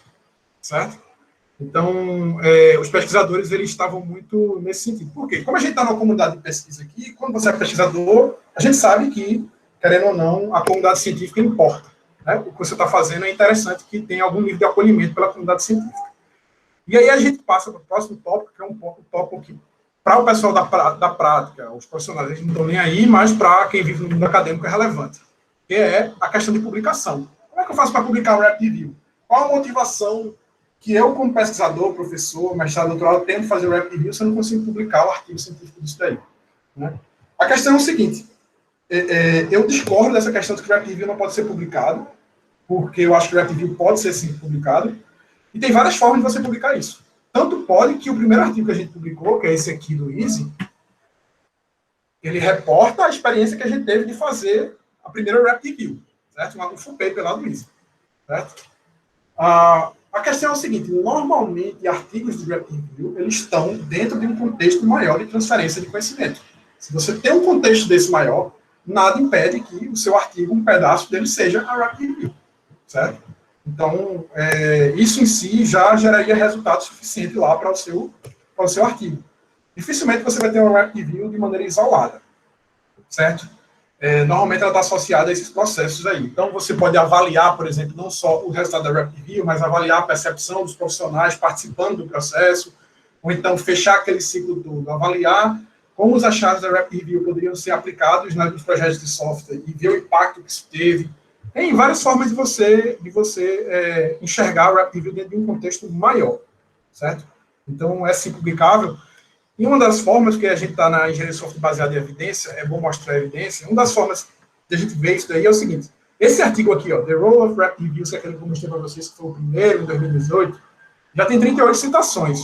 S3: Certo? Então, os pesquisadores eles estavam muito nesse sentido. Por quê? Como a gente está numa comunidade de pesquisa aqui, quando você é pesquisador, a gente sabe que, querendo ou não, a comunidade científica importa. Né? O que você está fazendo é interessante que tenha algum nível de acolhimento pela comunidade científica. E aí a gente passa para o próximo tópico, que é um tópico que, para o pessoal da prática, os profissionais eles não estão nem aí, mas para quem vive no mundo acadêmico é relevante, que é a questão de publicação. Como é que eu faço para publicar um Rapid Review? Qual a motivação que eu, como pesquisador, professor, mestrado, doutorado, tento fazer o Rapid Review se eu não consigo publicar o artigo científico disso daí? Né? A questão é o seguinte, eu discordo dessa questão de que o Rapid Review não pode ser publicado, porque eu acho que o Rapid Review pode ser, sim, publicado, e tem várias formas de você publicar isso. Tanto pode que o primeiro artigo que a gente publicou, que é esse aqui do Easy, ele reporta a experiência que a gente teve de fazer a primeira Rapid Review, certo? Um full paper lá do Easy, certo? A questão é o seguinte, normalmente artigos de Rapid Review, eles estão dentro de um contexto maior de transferência de conhecimento. Se você tem um contexto desse maior, nada impede que o seu artigo, um pedaço dele, seja a Rapid Review, certo? Então, isso em si já geraria resultado suficiente lá para o seu artigo. Dificilmente você vai ter uma Rapid Review de maneira isolada, certo? Normalmente ela está associada a esses processos aí. Então, você pode avaliar, por exemplo, não só o resultado da Rapid Review, mas avaliar a percepção dos profissionais participando do processo, ou então fechar aquele ciclo todo, avaliar como os achados da Rapid Review poderiam ser aplicados nos projetos de software e ver o impacto que isso teve. Tem várias formas de você enxergar o Rapid Review dentro de um contexto maior, certo? Então, é sim publicável. E uma das formas que a gente está na engenharia de software baseada em evidência, é bom mostrar a evidência, uma das formas de a gente ver isso daí é o seguinte, esse artigo aqui, ó, The Role of Rapid Reviews, que é aquele que eu mostrei para vocês, que foi o primeiro, em 2018, já tem 38 citações.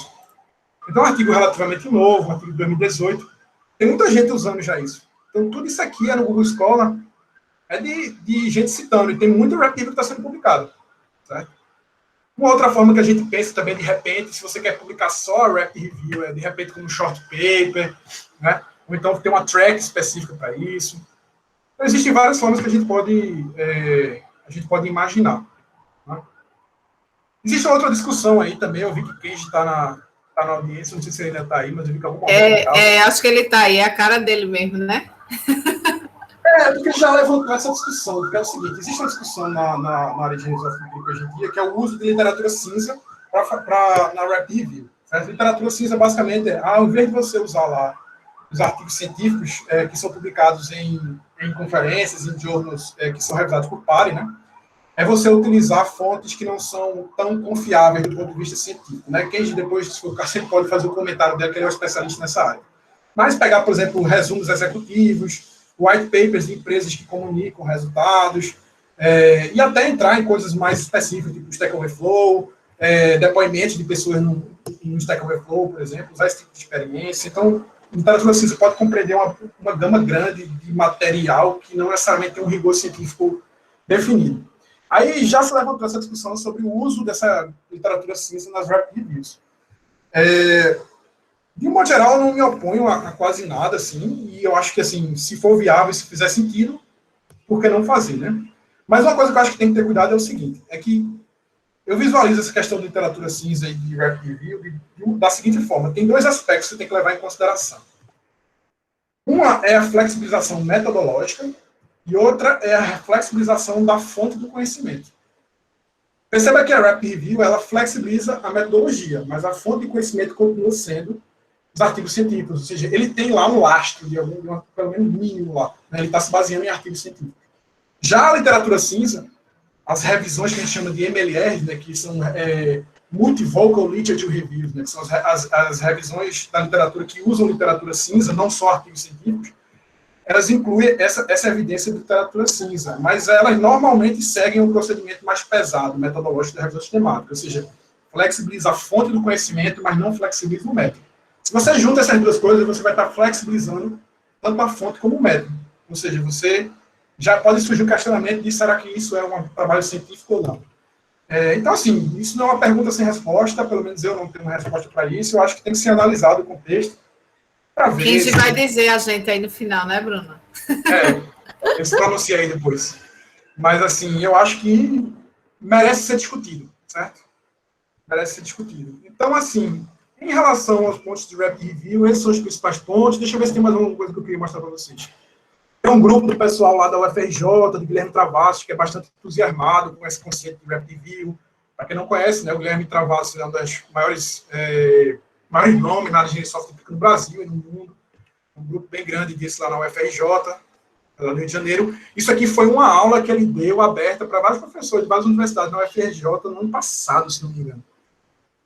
S3: Então, é um artigo relativamente novo, um artigo de 2018, tem muita gente usando já isso. Então, tudo isso aqui é no Google Scholar, é de gente citando, e tem muito Rapid Review que está sendo publicado, certo? Uma outra forma que a gente pensa também, de repente, se você quer publicar só a Rapid Review, de repente como um short paper, né? ou então ter uma track específica para isso. Então, existem várias formas que a gente pode imaginar. Né? Existe outra discussão aí também, eu vi que quem está na audiência, não sei se ele ainda está aí, mas eu vi que algum momento...
S1: acho que ele está aí, é a cara dele mesmo, né?
S3: Porque ele já levantou essa discussão, porque é o seguinte, existe uma discussão na área de filosofia hoje em dia, que é o uso de literatura cinza na Rap Review. Certo? Literatura cinza, basicamente, ao invés de você usar lá os artigos científicos que são publicados em conferências, em jornais que são revisados por PARI, né? É você utilizar fontes que não são tão confiáveis do ponto de vista científico. Né? Quem depois, se for o caso, sempre pode fazer o comentário dele, que ele é um especialista nessa área. Mas pegar, por exemplo, resumos executivos, white papers de empresas que comunicam resultados, e até entrar em coisas mais específicas, tipo Stack Overflow, depoimentos de pessoas no Stack Overflow, por exemplo, usar esse tipo de experiência. Então, literatura assim, você pode compreender uma gama grande de material que não necessariamente tem um rigor científico definido. Aí já se levantou essa discussão sobre o uso dessa literatura cinza nas Rap Reviews. De um modo geral, eu não me oponho a quase nada, assim, e eu acho que, assim, se for viável, se fizer sentido, por que não fazer, né? Mas uma coisa que eu acho que tem que ter cuidado é o seguinte, é que eu visualizo essa questão de literatura cinza e de Rap Review da seguinte forma, tem dois aspectos que você tem que levar em consideração. Uma é a flexibilização metodológica e outra é a flexibilização da fonte do conhecimento. Perceba que a Rap Review, ela flexibiliza a metodologia, mas a fonte de conhecimento continua sendo os artigos científicos, ou seja, ele tem lá um lastro, de pelo menos mínimo lá, né? Ele está se baseando em artigos científicos. Já a literatura cinza, as revisões que a gente chama de MLR, né, que são Multivocal Literature Reviews, né, que são as revisões da literatura que usam literatura cinza, não só artigos científicos, elas incluem essa evidência de literatura cinza, mas elas normalmente seguem um procedimento mais pesado, metodológico da revisão sistemática, ou seja, flexibiliza a fonte do conhecimento, mas não flexibiliza o método. Se você junta essas duas coisas, você vai estar flexibilizando tanto a fonte como o método. Ou seja, você já pode surgir o questionamento de será que isso é um trabalho científico ou não. Então, assim, isso não é uma pergunta sem resposta, pelo menos eu não tenho uma resposta para isso, eu acho que tem que ser analisado o contexto para ver.
S1: Quem vai dizer a gente aí no final, né, Bruno?
S3: Eu se pronunciei aí depois. Mas, assim, eu acho que merece ser discutido, certo? Merece ser discutido. Então, assim, em relação aos pontos de Rap Review, esses são os principais pontos. Deixa eu ver se tem mais alguma coisa que eu queria mostrar para vocês. Tem um grupo do pessoal lá da UFRJ, do Guilherme Travassos, que é bastante entusiasmado com esse conceito de Rap Review. Para quem não conhece, né, o Guilherme Travassos é um dos maiores nomes na área de engenharia de software no Brasil e no mundo. Um grupo bem grande disso lá na UFRJ, lá no Rio de Janeiro. Isso aqui foi uma aula que ele deu, aberta para vários professores de várias universidades na UFRJ no ano passado, se não me engano,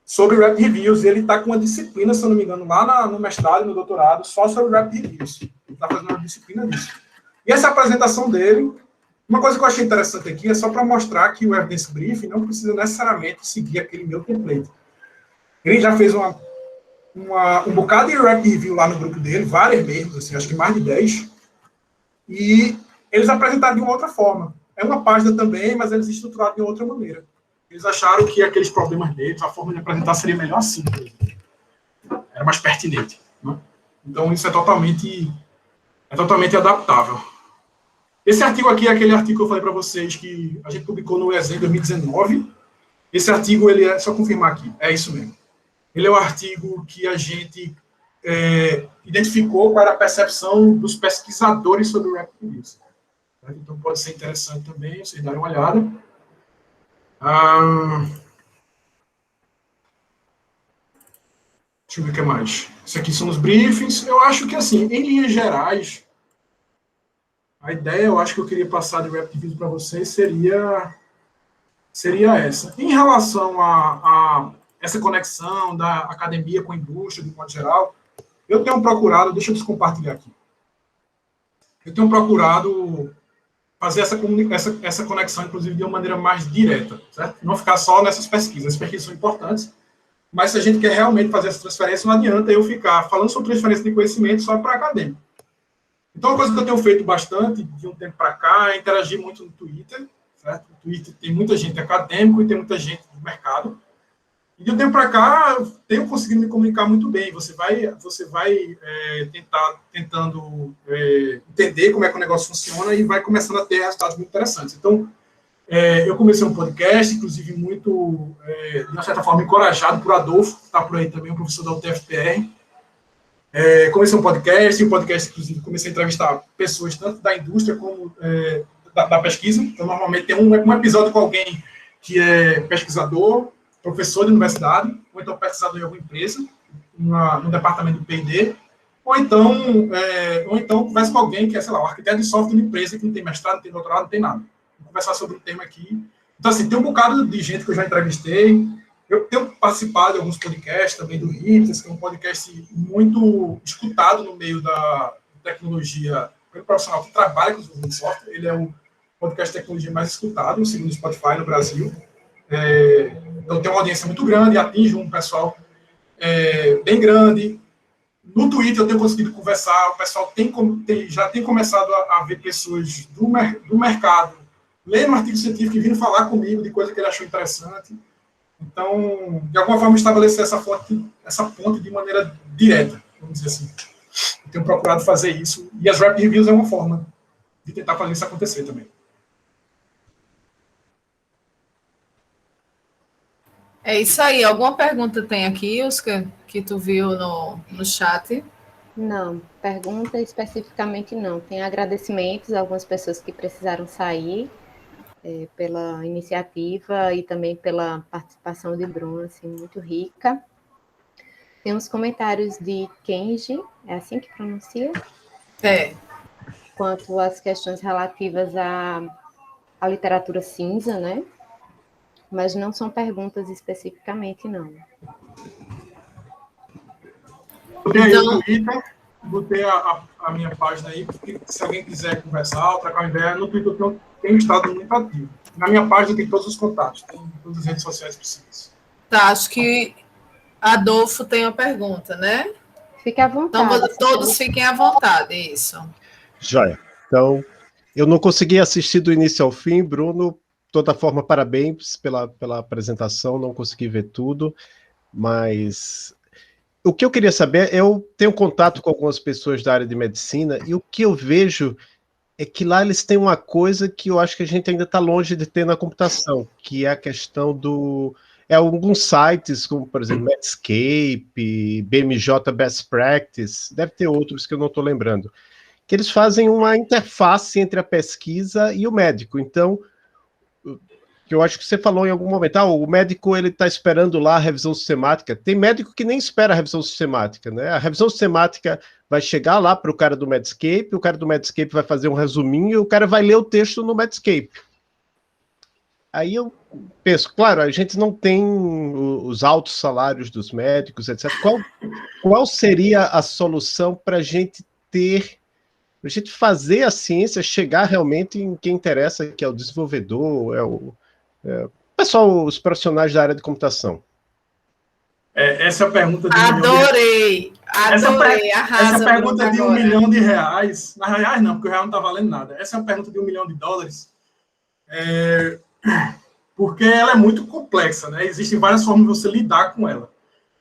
S3: sobre Rap Reviews. Ele está com uma disciplina, se não me engano, lá no mestrado e no doutorado, só sobre Rap Reviews. Ele está fazendo uma disciplina disso. E essa apresentação dele, uma coisa que eu achei interessante aqui é só para mostrar que o Evidence Briefing não precisa necessariamente seguir aquele meu template. Ele já fez um bocado de Rap Review lá no grupo dele, várias mesmo, assim, acho que mais de 10, e eles apresentaram de uma outra forma. É uma página também, mas eles estruturaram de outra maneira. Eles acharam que aqueles problemas deles, a forma de apresentar seria melhor assim. Era mais pertinente. Né? Então, isso é totalmente adaptável. Esse artigo aqui é aquele artigo que eu falei para vocês que a gente publicou no ESEM em 2019. Esse artigo, ele é, só confirmar aqui, é isso mesmo. Ele é um artigo que a gente identificou qual era a percepção dos pesquisadores sobre o Rap Reviews. Então, pode ser interessante também, vocês darem uma olhada. Deixa eu ver o que mais. Isso aqui são os briefings. Eu acho que, assim, em linhas gerais, a ideia, eu acho que eu queria passar de Rap Reviews para vocês seria essa. Em relação a essa conexão da academia com a indústria, de modo geral, eu tenho procurado, deixa eu descompartilhar aqui, eu tenho procurado fazer essa conexão, inclusive, de uma maneira mais direta, certo? Não ficar só nessas pesquisas. As pesquisas são importantes, mas se a gente quer realmente fazer essa transferência, não adianta eu ficar falando sobre transferência de conhecimento só para acadêmico. Então, uma coisa que eu tenho feito bastante, de um tempo para cá, é interagir muito no Twitter, certo? No Twitter tem muita gente acadêmica e tem muita gente do mercado. E de um tempo para cá, eu tenho conseguido me comunicar muito bem. Você vai tentando entender como é que o negócio funciona e vai começando a ter resultados muito interessantes. Então, eu comecei um podcast, inclusive muito, de uma certa forma, encorajado por Adolfo, que está por aí também, um professor da UTFPR. Comecei um podcast, inclusive, comecei a entrevistar pessoas tanto da indústria como da pesquisa. Então, normalmente tem um episódio com alguém que é pesquisador, professor de universidade, ou então pesquisador em alguma empresa, no departamento de P&D, ou então conversa com alguém que é, sei lá, um arquiteto de software de uma empresa que não tem mestrado, não tem doutorado, não tem nada. Vou conversar sobre um tema aqui. Então, assim, tem um bocado de gente que eu já entrevistei. Eu tenho participado de alguns podcasts também do Hipsters, que é um podcast muito escutado no meio da tecnologia, pelo profissional que trabalha com desenvolvimento de software. Ele é o podcast de tecnologia mais escutado, segundo o Spotify, no Brasil. Então, tem uma audiência muito grande, atinge um pessoal bem grande. No Twitter, eu tenho conseguido conversar, o pessoal já tem começado a ver pessoas do mercado lendo um artigo científico e vindo falar comigo de coisa que ele achou interessante. Então, de alguma forma, estabelecer essa ponte de maneira direta, vamos dizer assim. Eu tenho procurado fazer isso, e as Rap Reviews é uma forma de tentar fazer isso acontecer também.
S1: É isso aí. Alguma pergunta tem aqui, Oscar, que tu viu no chat?
S2: Não, pergunta especificamente não. Tem agradecimentos a algumas pessoas que precisaram sair pela iniciativa e também pela participação de Bruno, assim, muito rica. Tem uns comentários de Kenji, é assim que pronuncia? Quanto às questões relativas à literatura cinza, né? Mas não são perguntas especificamente, não.
S3: Botei aí no Twitter, botei a minha página aí, porque se alguém quiser conversar, trocar uma ideia, no Twitter eu tenho estado muito ativo. Na minha página tem todos os contatos, tem todas as redes sociais possíveis.
S1: Tá, acho que Adolfo tem uma pergunta, né?
S2: Fique à vontade.
S1: Então, todos fiquem à vontade, isso.
S5: Joia. Então, eu não consegui assistir do início ao fim, Bruno. De toda forma, parabéns pela apresentação, não consegui ver tudo, mas o que eu queria saber, eu tenho contato com algumas pessoas da área de medicina, e o que eu vejo é que lá eles têm uma coisa que eu acho que a gente ainda está longe de ter na computação, que é a questão alguns sites, como, por exemplo, Medscape, BMJ Best Practice, deve ter outros que eu não estou lembrando, que eles fazem uma interface entre a pesquisa e o médico. Então, que eu acho que você falou em algum momento, o médico ele está esperando lá a revisão sistemática. Tem médico que nem espera a revisão sistemática, né? A revisão sistemática vai chegar lá para o cara do Medscape, o cara do Medscape vai fazer um resuminho e o cara vai ler o texto no Medscape. Aí eu penso, claro, a gente não tem os altos salários dos médicos, etc. Qual seria a solução para a gente fazer a ciência chegar realmente em quem interessa, que é o desenvolvedor, pessoal, os profissionais da área de computação?
S3: Essa é a pergunta de
S1: Adorei, arrasa.
S3: Essa pergunta de R$1 milhão, na reais não, porque o real não está valendo nada. Essa é uma pergunta de $1 milhão, porque ela é muito complexa, né? Existem várias formas de você lidar com ela.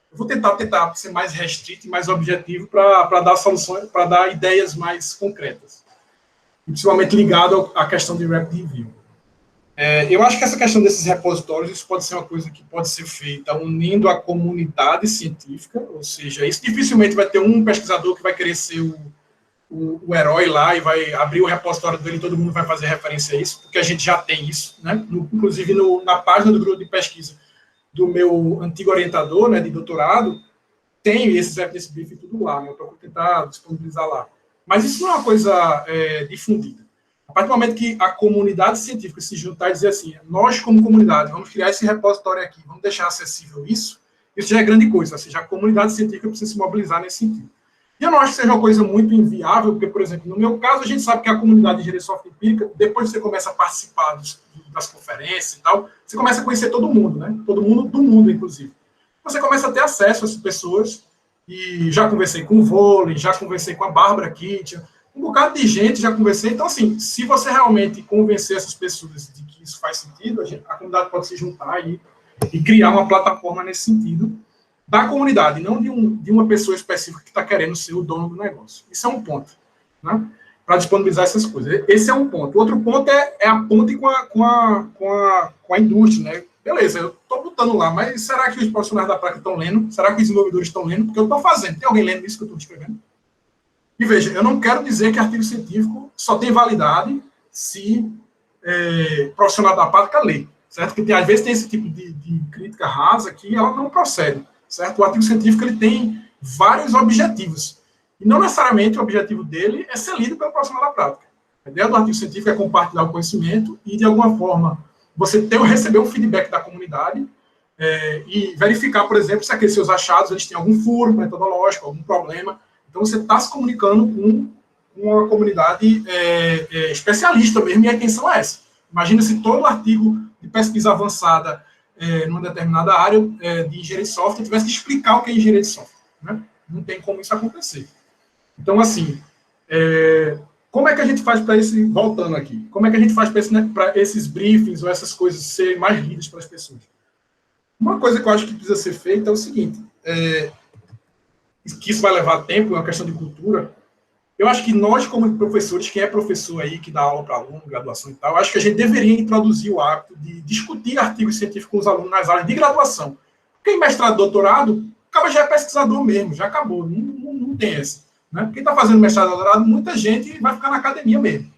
S3: Eu vou tentar ser mais restrito e mais objetivo para dar soluções, para dar ideias mais concretas. E principalmente ligado à questão de Rapid Review. Eu acho que essa questão desses repositórios, isso pode ser uma coisa que pode ser feita unindo a comunidade científica, ou seja, isso dificilmente vai ter um pesquisador que vai querer ser o herói lá e vai abrir o repositório dele e todo mundo vai fazer referência a isso, porque a gente já tem isso, né? Inclusive na página do grupo de pesquisa do meu antigo orientador, né, de doutorado, tem esses evidence briefing tudo lá, né? Eu estou tentar disponibilizar lá. Mas isso não é uma coisa difundida. A partir do momento que a comunidade científica se juntar e dizer assim, nós como comunidade vamos criar esse repositório aqui, vamos deixar acessível isso já é grande coisa, ou seja, a comunidade científica precisa se mobilizar nesse sentido. E eu não acho que seja uma coisa muito inviável, porque, por exemplo, no meu caso, a gente sabe que a comunidade de engenharia de software empírica, depois que você começa a participar das conferências e tal, você começa a conhecer todo mundo, né? Todo mundo do mundo, inclusive. Você começa a ter acesso a essas pessoas, e já conversei com o Vôlei, já conversei com a Bárbara Kitchen, um bocado de gente já conversei. Então, assim, se você realmente convencer essas pessoas de que isso faz sentido, a comunidade pode se juntar e criar uma plataforma nesse sentido da comunidade, não de uma pessoa específica que está querendo ser o dono do negócio. Isso é um ponto, né? Para disponibilizar essas coisas. Esse é um ponto. O outro ponto é a ponte com a indústria, né? Beleza, eu estou botando lá, mas será que os profissionais da prática estão lendo? Será que os desenvolvedores estão lendo? Porque eu estou fazendo. Tem alguém lendo isso que eu estou escrevendo? E veja, eu não quero dizer que artigo científico só tem validade se profissional da prática lê, certo? Porque às vezes tem esse tipo de crítica rasa que ela não procede, certo? O artigo científico ele tem vários objetivos. E não necessariamente o objetivo dele é ser lido pelo profissional da prática. A ideia do artigo científico é compartilhar o conhecimento e, de alguma forma, você receber um feedback da comunidade e verificar, por exemplo, se aqueles seus achados eles têm algum furo metodológico, algum problema. Então, você está se comunicando com uma comunidade especialista mesmo, e a intenção é essa. Imagina se todo artigo de pesquisa avançada numa determinada área de engenharia de software tivesse que explicar o que é engenharia de software, né? Não tem como isso acontecer. Então, assim, como é que a gente faz para esse... Voltando aqui. Como é que a gente faz para esses briefings ou essas coisas serem mais lidas para as pessoas? Uma coisa que eu acho que precisa ser feita é o seguinte, que isso vai levar tempo, é uma questão de cultura. Eu acho que nós, como professores, quem é professor aí, que dá aula para aluno, graduação e tal, acho que a gente deveria introduzir o hábito de discutir artigos científicos com os alunos nas áreas de graduação. Porque em mestrado e doutorado, o cara já é pesquisador mesmo, já acabou, não tem essa. Né? Quem está fazendo mestrado e doutorado, muita gente vai ficar na academia mesmo.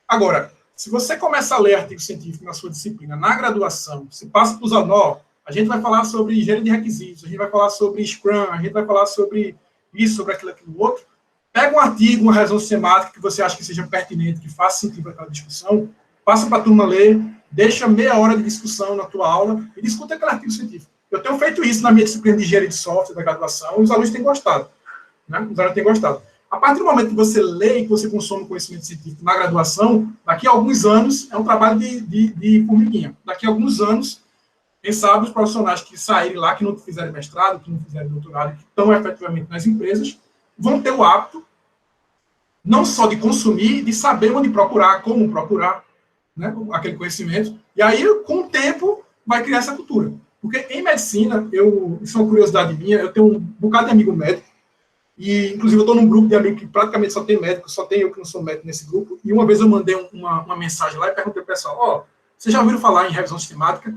S3: Agora, se você começa a ler artigo científico na sua disciplina, na graduação, você passa para os alunos, a gente vai falar sobre engenharia de requisitos, a gente vai falar sobre Scrum, a gente vai falar sobre isso, sobre aquilo outro. Pega um artigo, uma resolução sistemática que você acha que seja pertinente, que faça sentido para aquela discussão, passa para a turma ler, deixa meia hora de discussão na tua aula e discuta aquele artigo científico. Eu tenho feito isso na minha disciplina de engenharia de software da graduação e os alunos têm gostado. Né? Os alunos têm gostado. A partir do momento que você lê e que você consome conhecimento científico na graduação, daqui a alguns anos, é um trabalho de formiguinha. Daqui a alguns anos, quem sabe os profissionais que saírem lá, que não fizeram mestrado, que não fizeram doutorado, que estão efetivamente nas empresas, vão ter o hábito, não só de consumir, de saber onde procurar, como procurar, né, aquele conhecimento. E aí, com o tempo, vai criar essa cultura. Porque em medicina, isso é uma curiosidade minha, eu tenho um bocado de amigo médico, e, inclusive, eu estou num grupo de amigos que praticamente só tem médico, só tem eu que não sou médico nesse grupo, e uma vez eu mandei uma mensagem lá e perguntei para o pessoal, vocês já ouviram falar em revisão sistemática?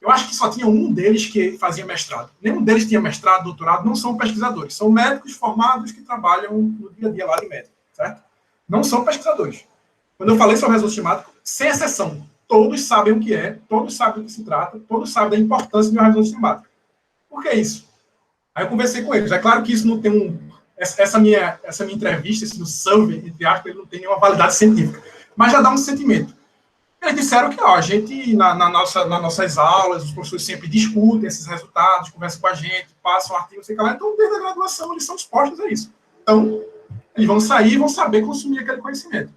S3: Eu acho que só tinha um deles que fazia mestrado. Nenhum deles tinha mestrado, doutorado, não são pesquisadores. São médicos formados que trabalham no dia a dia lá de médico, certo? Não são pesquisadores. Quando eu falei sobre revisão sistemática, sem exceção, todos sabem o que é, todos sabem do que se trata, todos sabem da importância de uma revisão sistemática. Por que isso? Aí eu conversei com eles. É claro que isso não tem essa minha entrevista, esse survey, entre aspas, ele não tem nenhuma validade científica. Mas já dá um sentimento. Eles disseram que a gente, nas nossas aulas, os professores sempre discutem esses resultados, conversam com a gente, passam artigos, sei lá. Então, desde a graduação, eles são expostos a isso. Então, eles vão sair e vão saber consumir aquele conhecimento.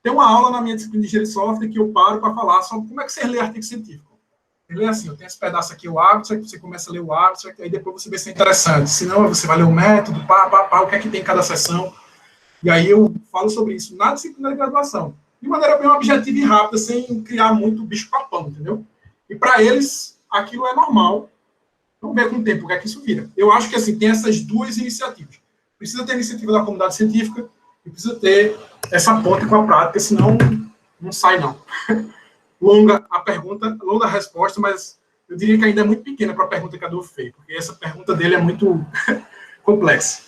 S3: Tem uma aula na minha disciplina de engenharia de software que eu paro para falar sobre como é que você lê artigo científico. Ele é assim, eu tenho esse pedaço aqui, o hábito, você começa a ler o hábito, aí depois você vê se é interessante. Se não, você vai ler o método, o que é que tem em cada sessão. E aí eu falo sobre isso na disciplina de graduação. De maneira bem objetiva e rápida, sem criar muito bicho-papão, entendeu? E para eles, aquilo é normal. Vamos ver com o tempo o que é que isso vira. Eu acho que, assim, tem essas duas iniciativas. Precisa ter a iniciativa da comunidade científica e precisa ter essa ponte com a prática, senão não sai, não. Longa a pergunta, longa a resposta, mas eu diria que ainda é muito pequena para a pergunta que a Adolfo fez, porque essa pergunta dele é muito complexa.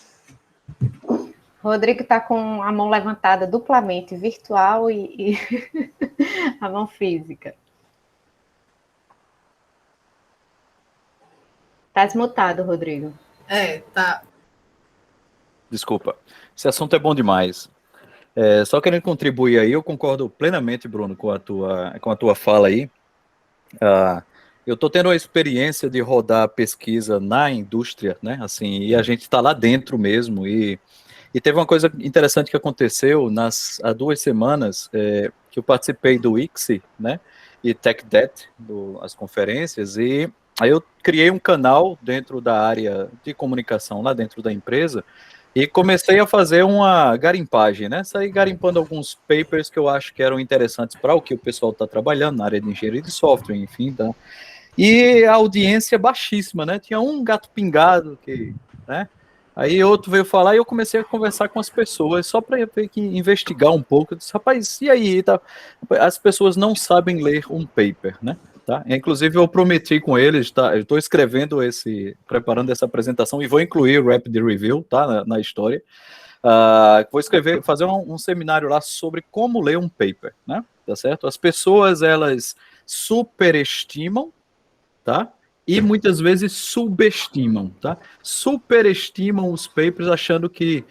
S2: Rodrigo está com a mão levantada duplamente, virtual e a mão física. Está desmutado, Rodrigo.
S1: Tá.
S4: Desculpa. Esse assunto é bom demais. Só querendo contribuir aí, eu concordo plenamente, Bruno, com a tua fala aí. Eu estou tendo a experiência de rodar pesquisa na indústria, né? Assim, e a gente está lá dentro mesmo. E teve uma coisa interessante que aconteceu há 2 semanas, que eu participei do ICSI, né? E TechDet, as conferências, e aí eu criei um canal dentro da área de comunicação, lá dentro da empresa, e comecei a fazer uma garimpagem, né? Saí garimpando alguns papers que eu acho que eram interessantes para o que o pessoal está trabalhando na área de engenharia de software, enfim, tá? e a audiência baixíssima, né? Tinha um gato pingado, né? Aí outro veio falar e eu comecei a conversar com as pessoas, só para investigar um pouco. Eu disse, rapaz, e aí? Tá? As pessoas não sabem ler um paper, né? Tá? Inclusive, eu prometi com eles, tá? Eu estou preparando essa apresentação e vou incluir o Rapid Review, tá? Na história. Vou fazer um seminário lá sobre como ler um paper, né? Tá certo? As pessoas, elas superestimam, tá? E muitas vezes subestimam, tá? Superestimam os papers, achando que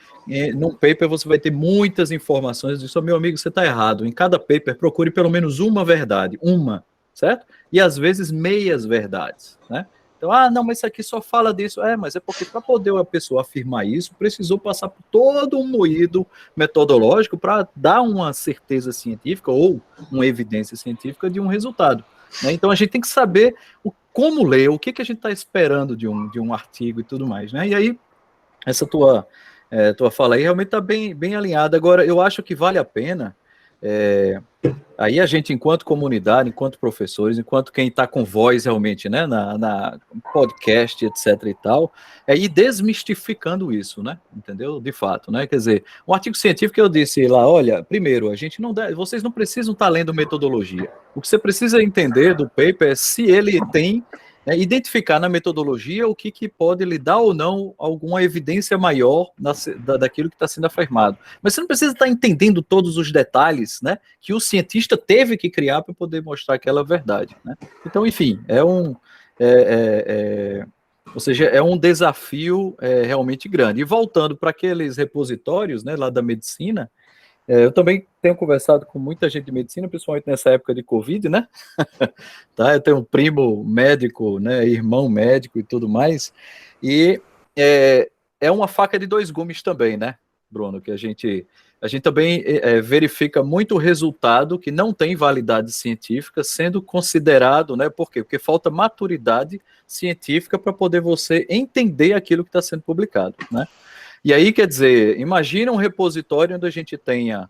S4: num paper você vai ter muitas informações. Disso, meu amigo, você está errado. Em cada paper, procure pelo menos uma verdade, certo? E às vezes meias verdades, né? Então, não, mas isso aqui só fala disso. Mas é porque para poder a pessoa afirmar isso, precisou passar por todo um moído metodológico para dar uma certeza científica ou uma evidência científica de um resultado, né? Então, a gente tem que saber como ler, o que a gente está esperando de um artigo e tudo mais, né? E aí, essa tua fala aí realmente está bem alinhada. Agora, eu acho que vale a pena, aí a gente, enquanto comunidade, enquanto professores, enquanto quem está com voz realmente, né, na podcast, etc e tal, ir desmistificando isso, né, entendeu? De fato, né, quer dizer, um artigo científico eu disse lá, olha, primeiro, vocês não precisam estar lendo metodologia, o que você precisa entender do paper é se ele tem, identificar na metodologia o que pode lhe dar ou não alguma evidência maior daquilo que está sendo afirmado. Mas você não precisa estar entendendo todos os detalhes, né, que o cientista teve que criar para poder mostrar aquela verdade, né? Então, enfim, ou seja, é um desafio realmente grande. E voltando para aqueles repositórios, né, lá da medicina, eu também tenho conversado com muita gente de medicina, principalmente nessa época de Covid, né? Tá? Eu tenho um primo médico, né? Irmão médico e tudo mais. E é uma faca de dois gumes também, né, Bruno? Que a gente também verifica muito resultado que não tem validade científica sendo considerado, né? Por quê? Porque falta maturidade científica para poder você entender aquilo que está sendo publicado, né? E aí, quer dizer, imagina um repositório onde a gente tenha...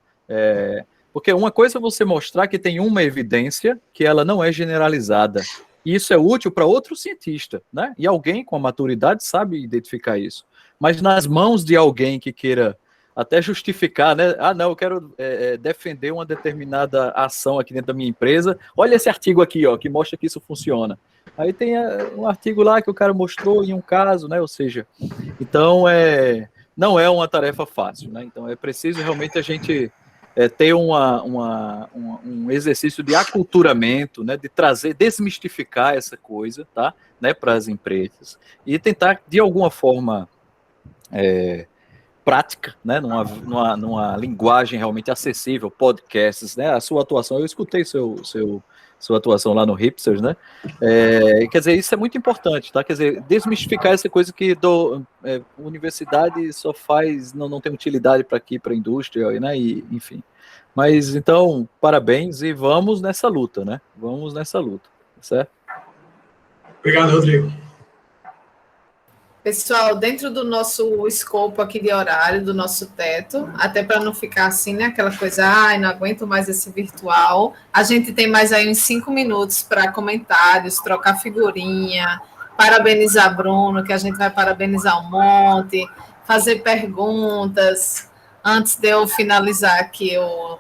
S4: porque uma coisa é você mostrar que tem uma evidência que ela não é generalizada. E isso é útil para outro cientista, né? E alguém com a maturidade sabe identificar isso. Mas nas mãos de alguém que queira até justificar, né? Não, eu quero defender uma determinada ação aqui dentro da minha empresa. Olha esse artigo aqui, ó, que mostra que isso funciona. Aí tem um artigo lá que o cara mostrou em um caso, né? Ou seja, então não é uma tarefa fácil, né? Então é preciso realmente a gente ter um exercício de aculturamento, né? De desmistificar essa coisa, tá? Né? Para as empresas e tentar de alguma forma prática, né? Numa linguagem realmente acessível, podcasts, né? A sua atuação, eu escutei sua atuação lá no Hipsters, né? Quer dizer, isso é muito importante, tá? Quer dizer, desmistificar essa coisa que universidade só faz, não tem utilidade para a indústria, né? E, enfim. Mas, então, parabéns e vamos nessa luta, né? Vamos nessa luta, certo?
S3: Obrigado, Rodrigo.
S1: Pessoal, dentro do nosso escopo aqui de horário, do nosso teto, até para não ficar assim, né, aquela coisa, não aguento mais esse virtual, a gente tem mais aí uns 5 minutos para comentários, trocar figurinha, parabenizar Bruno, que a gente vai parabenizar um monte, fazer perguntas, antes de eu finalizar aqui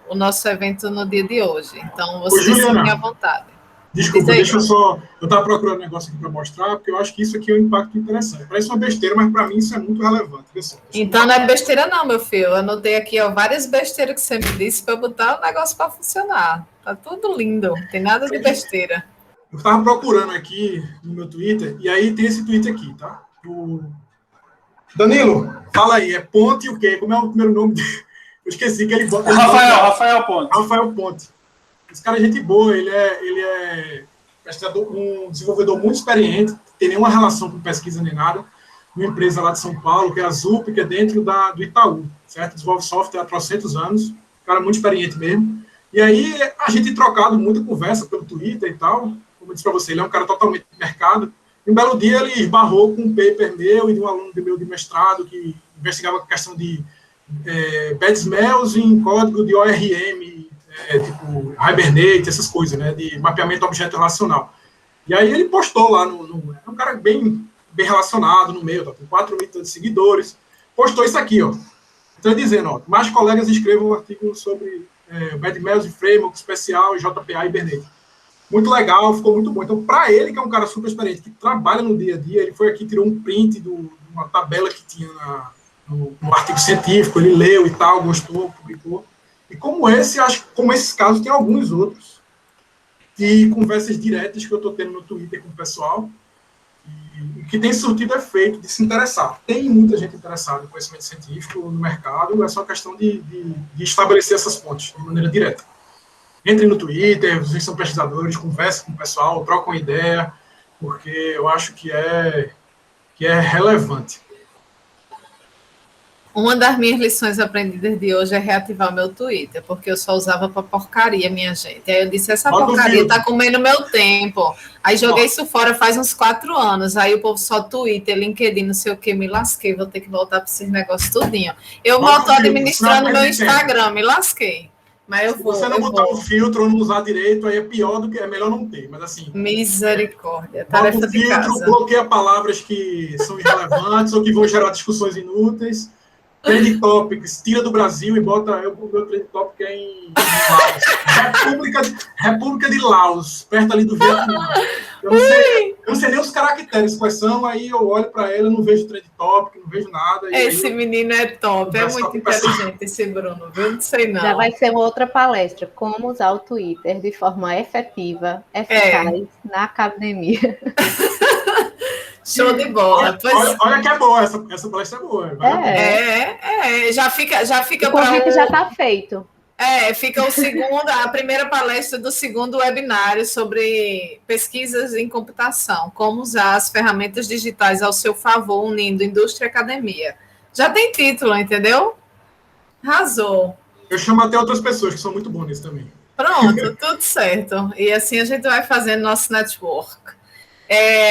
S1: o nosso evento no dia de hoje. Então, vocês fiquem à vontade.
S3: Desculpa, deixa eu só... Eu estava procurando um negócio aqui para mostrar, porque eu acho que isso aqui é um impacto interessante. Parece uma besteira, mas para mim isso é muito relevante.
S1: Então não é besteira não, meu filho. Eu anotei aqui várias besteiras que você me disse para botar o negócio para funcionar. Tá tudo lindo, não tem nada de besteira.
S3: Eu estava procurando aqui no meu Twitter, e aí tem esse tweet aqui, tá? Danilo, fala aí, é Ponte o quê? Como é o primeiro nome dele? Eu esqueci que ele bota...
S6: Rafael Ponte.
S3: Rafael Ponte. Esse cara é gente boa, ele é um desenvolvedor muito experiente, não tem nenhuma relação com pesquisa nem nada, uma empresa lá de São Paulo, que é a ZUP, que é dentro do Itaú, certo? Desenvolve software há 300 anos, cara muito experiente mesmo. E aí a gente tem trocado muita conversa pelo Twitter e tal, como eu disse para você, ele é um cara totalmente de mercado. E um belo dia ele esbarrou com um paper meu e de um aluno meu de mestrado que investigava a questão de bad smells em código de ORM, tipo Hibernate, essas coisas, né, de mapeamento objeto relacional. E aí ele postou lá é um cara bem relacionado no meio, tá com 4 mil de seguidores, postou isso aqui, ó. Então, dizendo, ó, mais colegas escrevam um artigo sobre Bad Meals e Framework especial e JPA e Hibernate. Muito legal, ficou muito bom. Então, para ele, que é um cara super experiente, que trabalha no dia a dia, ele foi aqui, tirou um print de uma tabela que tinha no artigo científico, ele leu e tal, gostou, publicou. E como esse, acho que como esses casos, tem alguns outros. E conversas diretas que eu estou tendo no Twitter com o pessoal, e que tem surtido efeito de se interessar. Tem muita gente interessada em conhecimento científico no mercado, é só questão de estabelecer essas pontes de maneira direta. Entre no Twitter, vocês são pesquisadores, conversem com o pessoal, trocam ideia, porque eu acho que é relevante.
S1: Uma das minhas lições aprendidas de hoje é reativar o meu Twitter, porque eu só usava para porcaria, minha gente. Aí eu disse, essa porcaria tá comendo meu tempo. Aí joguei isso fora faz uns 4 anos. Aí o povo só Twitter, LinkedIn, não sei o que, me lasquei. Vou ter que voltar para esses negócios tudinho. Eu mal estou administrando meu Instagram, me lasquei. Mas eu vou.
S3: Se você não botar um filtro ou não usar direito, aí é pior do que é melhor não ter. Mas assim.
S1: Misericórdia. Tarefa
S3: bota um filtro, bloqueia palavras que são irrelevantes ou que vão gerar discussões inúteis. Trend Topics, tira do Brasil e bota. O meu Trend Topic é em Laos. República de Laos, perto ali do Vietnã. Eu não sei nem os caracteres quais são, aí eu olho para ele, não vejo Trend Topic, não vejo nada.
S1: Esse menino é top, é muito inteligente esse Bruno, viu? Não sei não.
S2: Já vai ser uma outra palestra, como usar o Twitter de forma efetiva, eficaz na academia.
S1: Show de bola.
S3: Olha que é boa, essa palestra é boa.
S1: Já fica
S2: o convite já está feito.
S1: Fica a primeira palestra do segundo webinário sobre pesquisas em computação, como usar as ferramentas digitais ao seu favor, unindo indústria e academia. Já tem título, entendeu? Arrasou.
S3: Eu chamo até outras pessoas que são muito boas nisso também.
S1: Pronto, tudo certo. E assim a gente vai fazendo nosso network.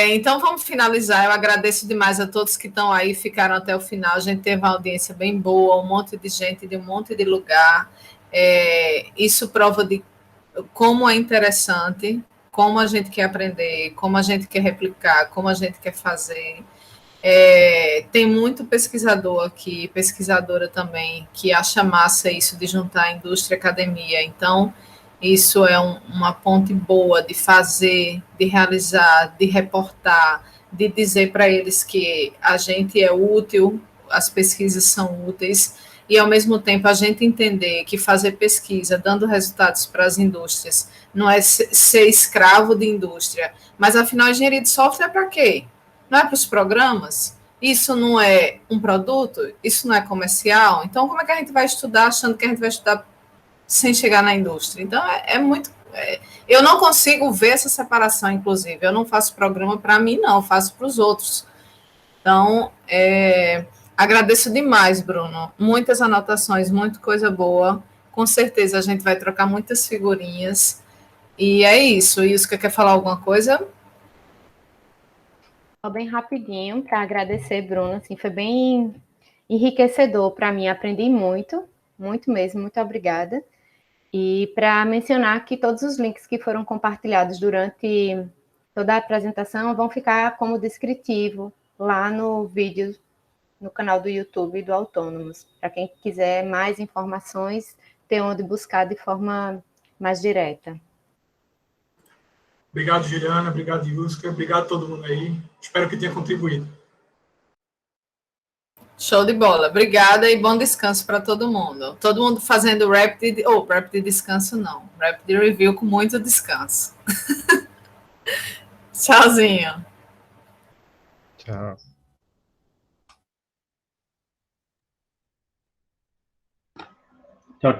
S1: Então, vamos finalizar. Eu agradeço demais a todos que estão aí, ficaram até o final. A gente teve uma audiência bem boa, um monte de gente de um monte de lugar. Isso prova de como é interessante, como a gente quer aprender, como a gente quer replicar, como a gente quer fazer. Tem muito pesquisador aqui, pesquisadora também, que acha massa isso de juntar indústria e academia. Então, isso é uma ponte boa de fazer, de realizar, de reportar, de dizer para eles que a gente é útil, as pesquisas são úteis, e, ao mesmo tempo, a gente entender que fazer pesquisa, dando resultados para as indústrias, não é ser escravo de indústria, mas, afinal, a engenharia de software é para quê? Não é para os programas? Isso não é um produto? Isso não é comercial? Então, como é que a gente vai estudar achando que a gente vai estudar sem chegar na indústria? Então, eu não consigo ver essa separação, inclusive. Eu não faço programa para mim, não, eu faço para os outros. Então, agradeço demais, Bruno. Muitas anotações, muita coisa boa. Com certeza a gente vai trocar muitas figurinhas. E é isso. Ilska, quer falar alguma coisa?
S2: Só bem rapidinho para agradecer, Bruno. Assim, foi bem enriquecedor para mim. Aprendi muito mesmo. Muito obrigada. E para mencionar que todos os links que foram compartilhados durante toda a apresentação vão ficar como descritivo lá no vídeo, no canal do YouTube do Autônomos. Para quem quiser mais informações, ter onde buscar de forma mais direta.
S3: Obrigado, Juliana. Obrigado, Ilska. Obrigado a todo mundo aí. Espero que tenha contribuído.
S1: Show de bola. Obrigada e bom descanso para todo mundo. Todo mundo fazendo rapid descanso não. Rapid review com muito descanso. Tchauzinho.
S5: Tchau.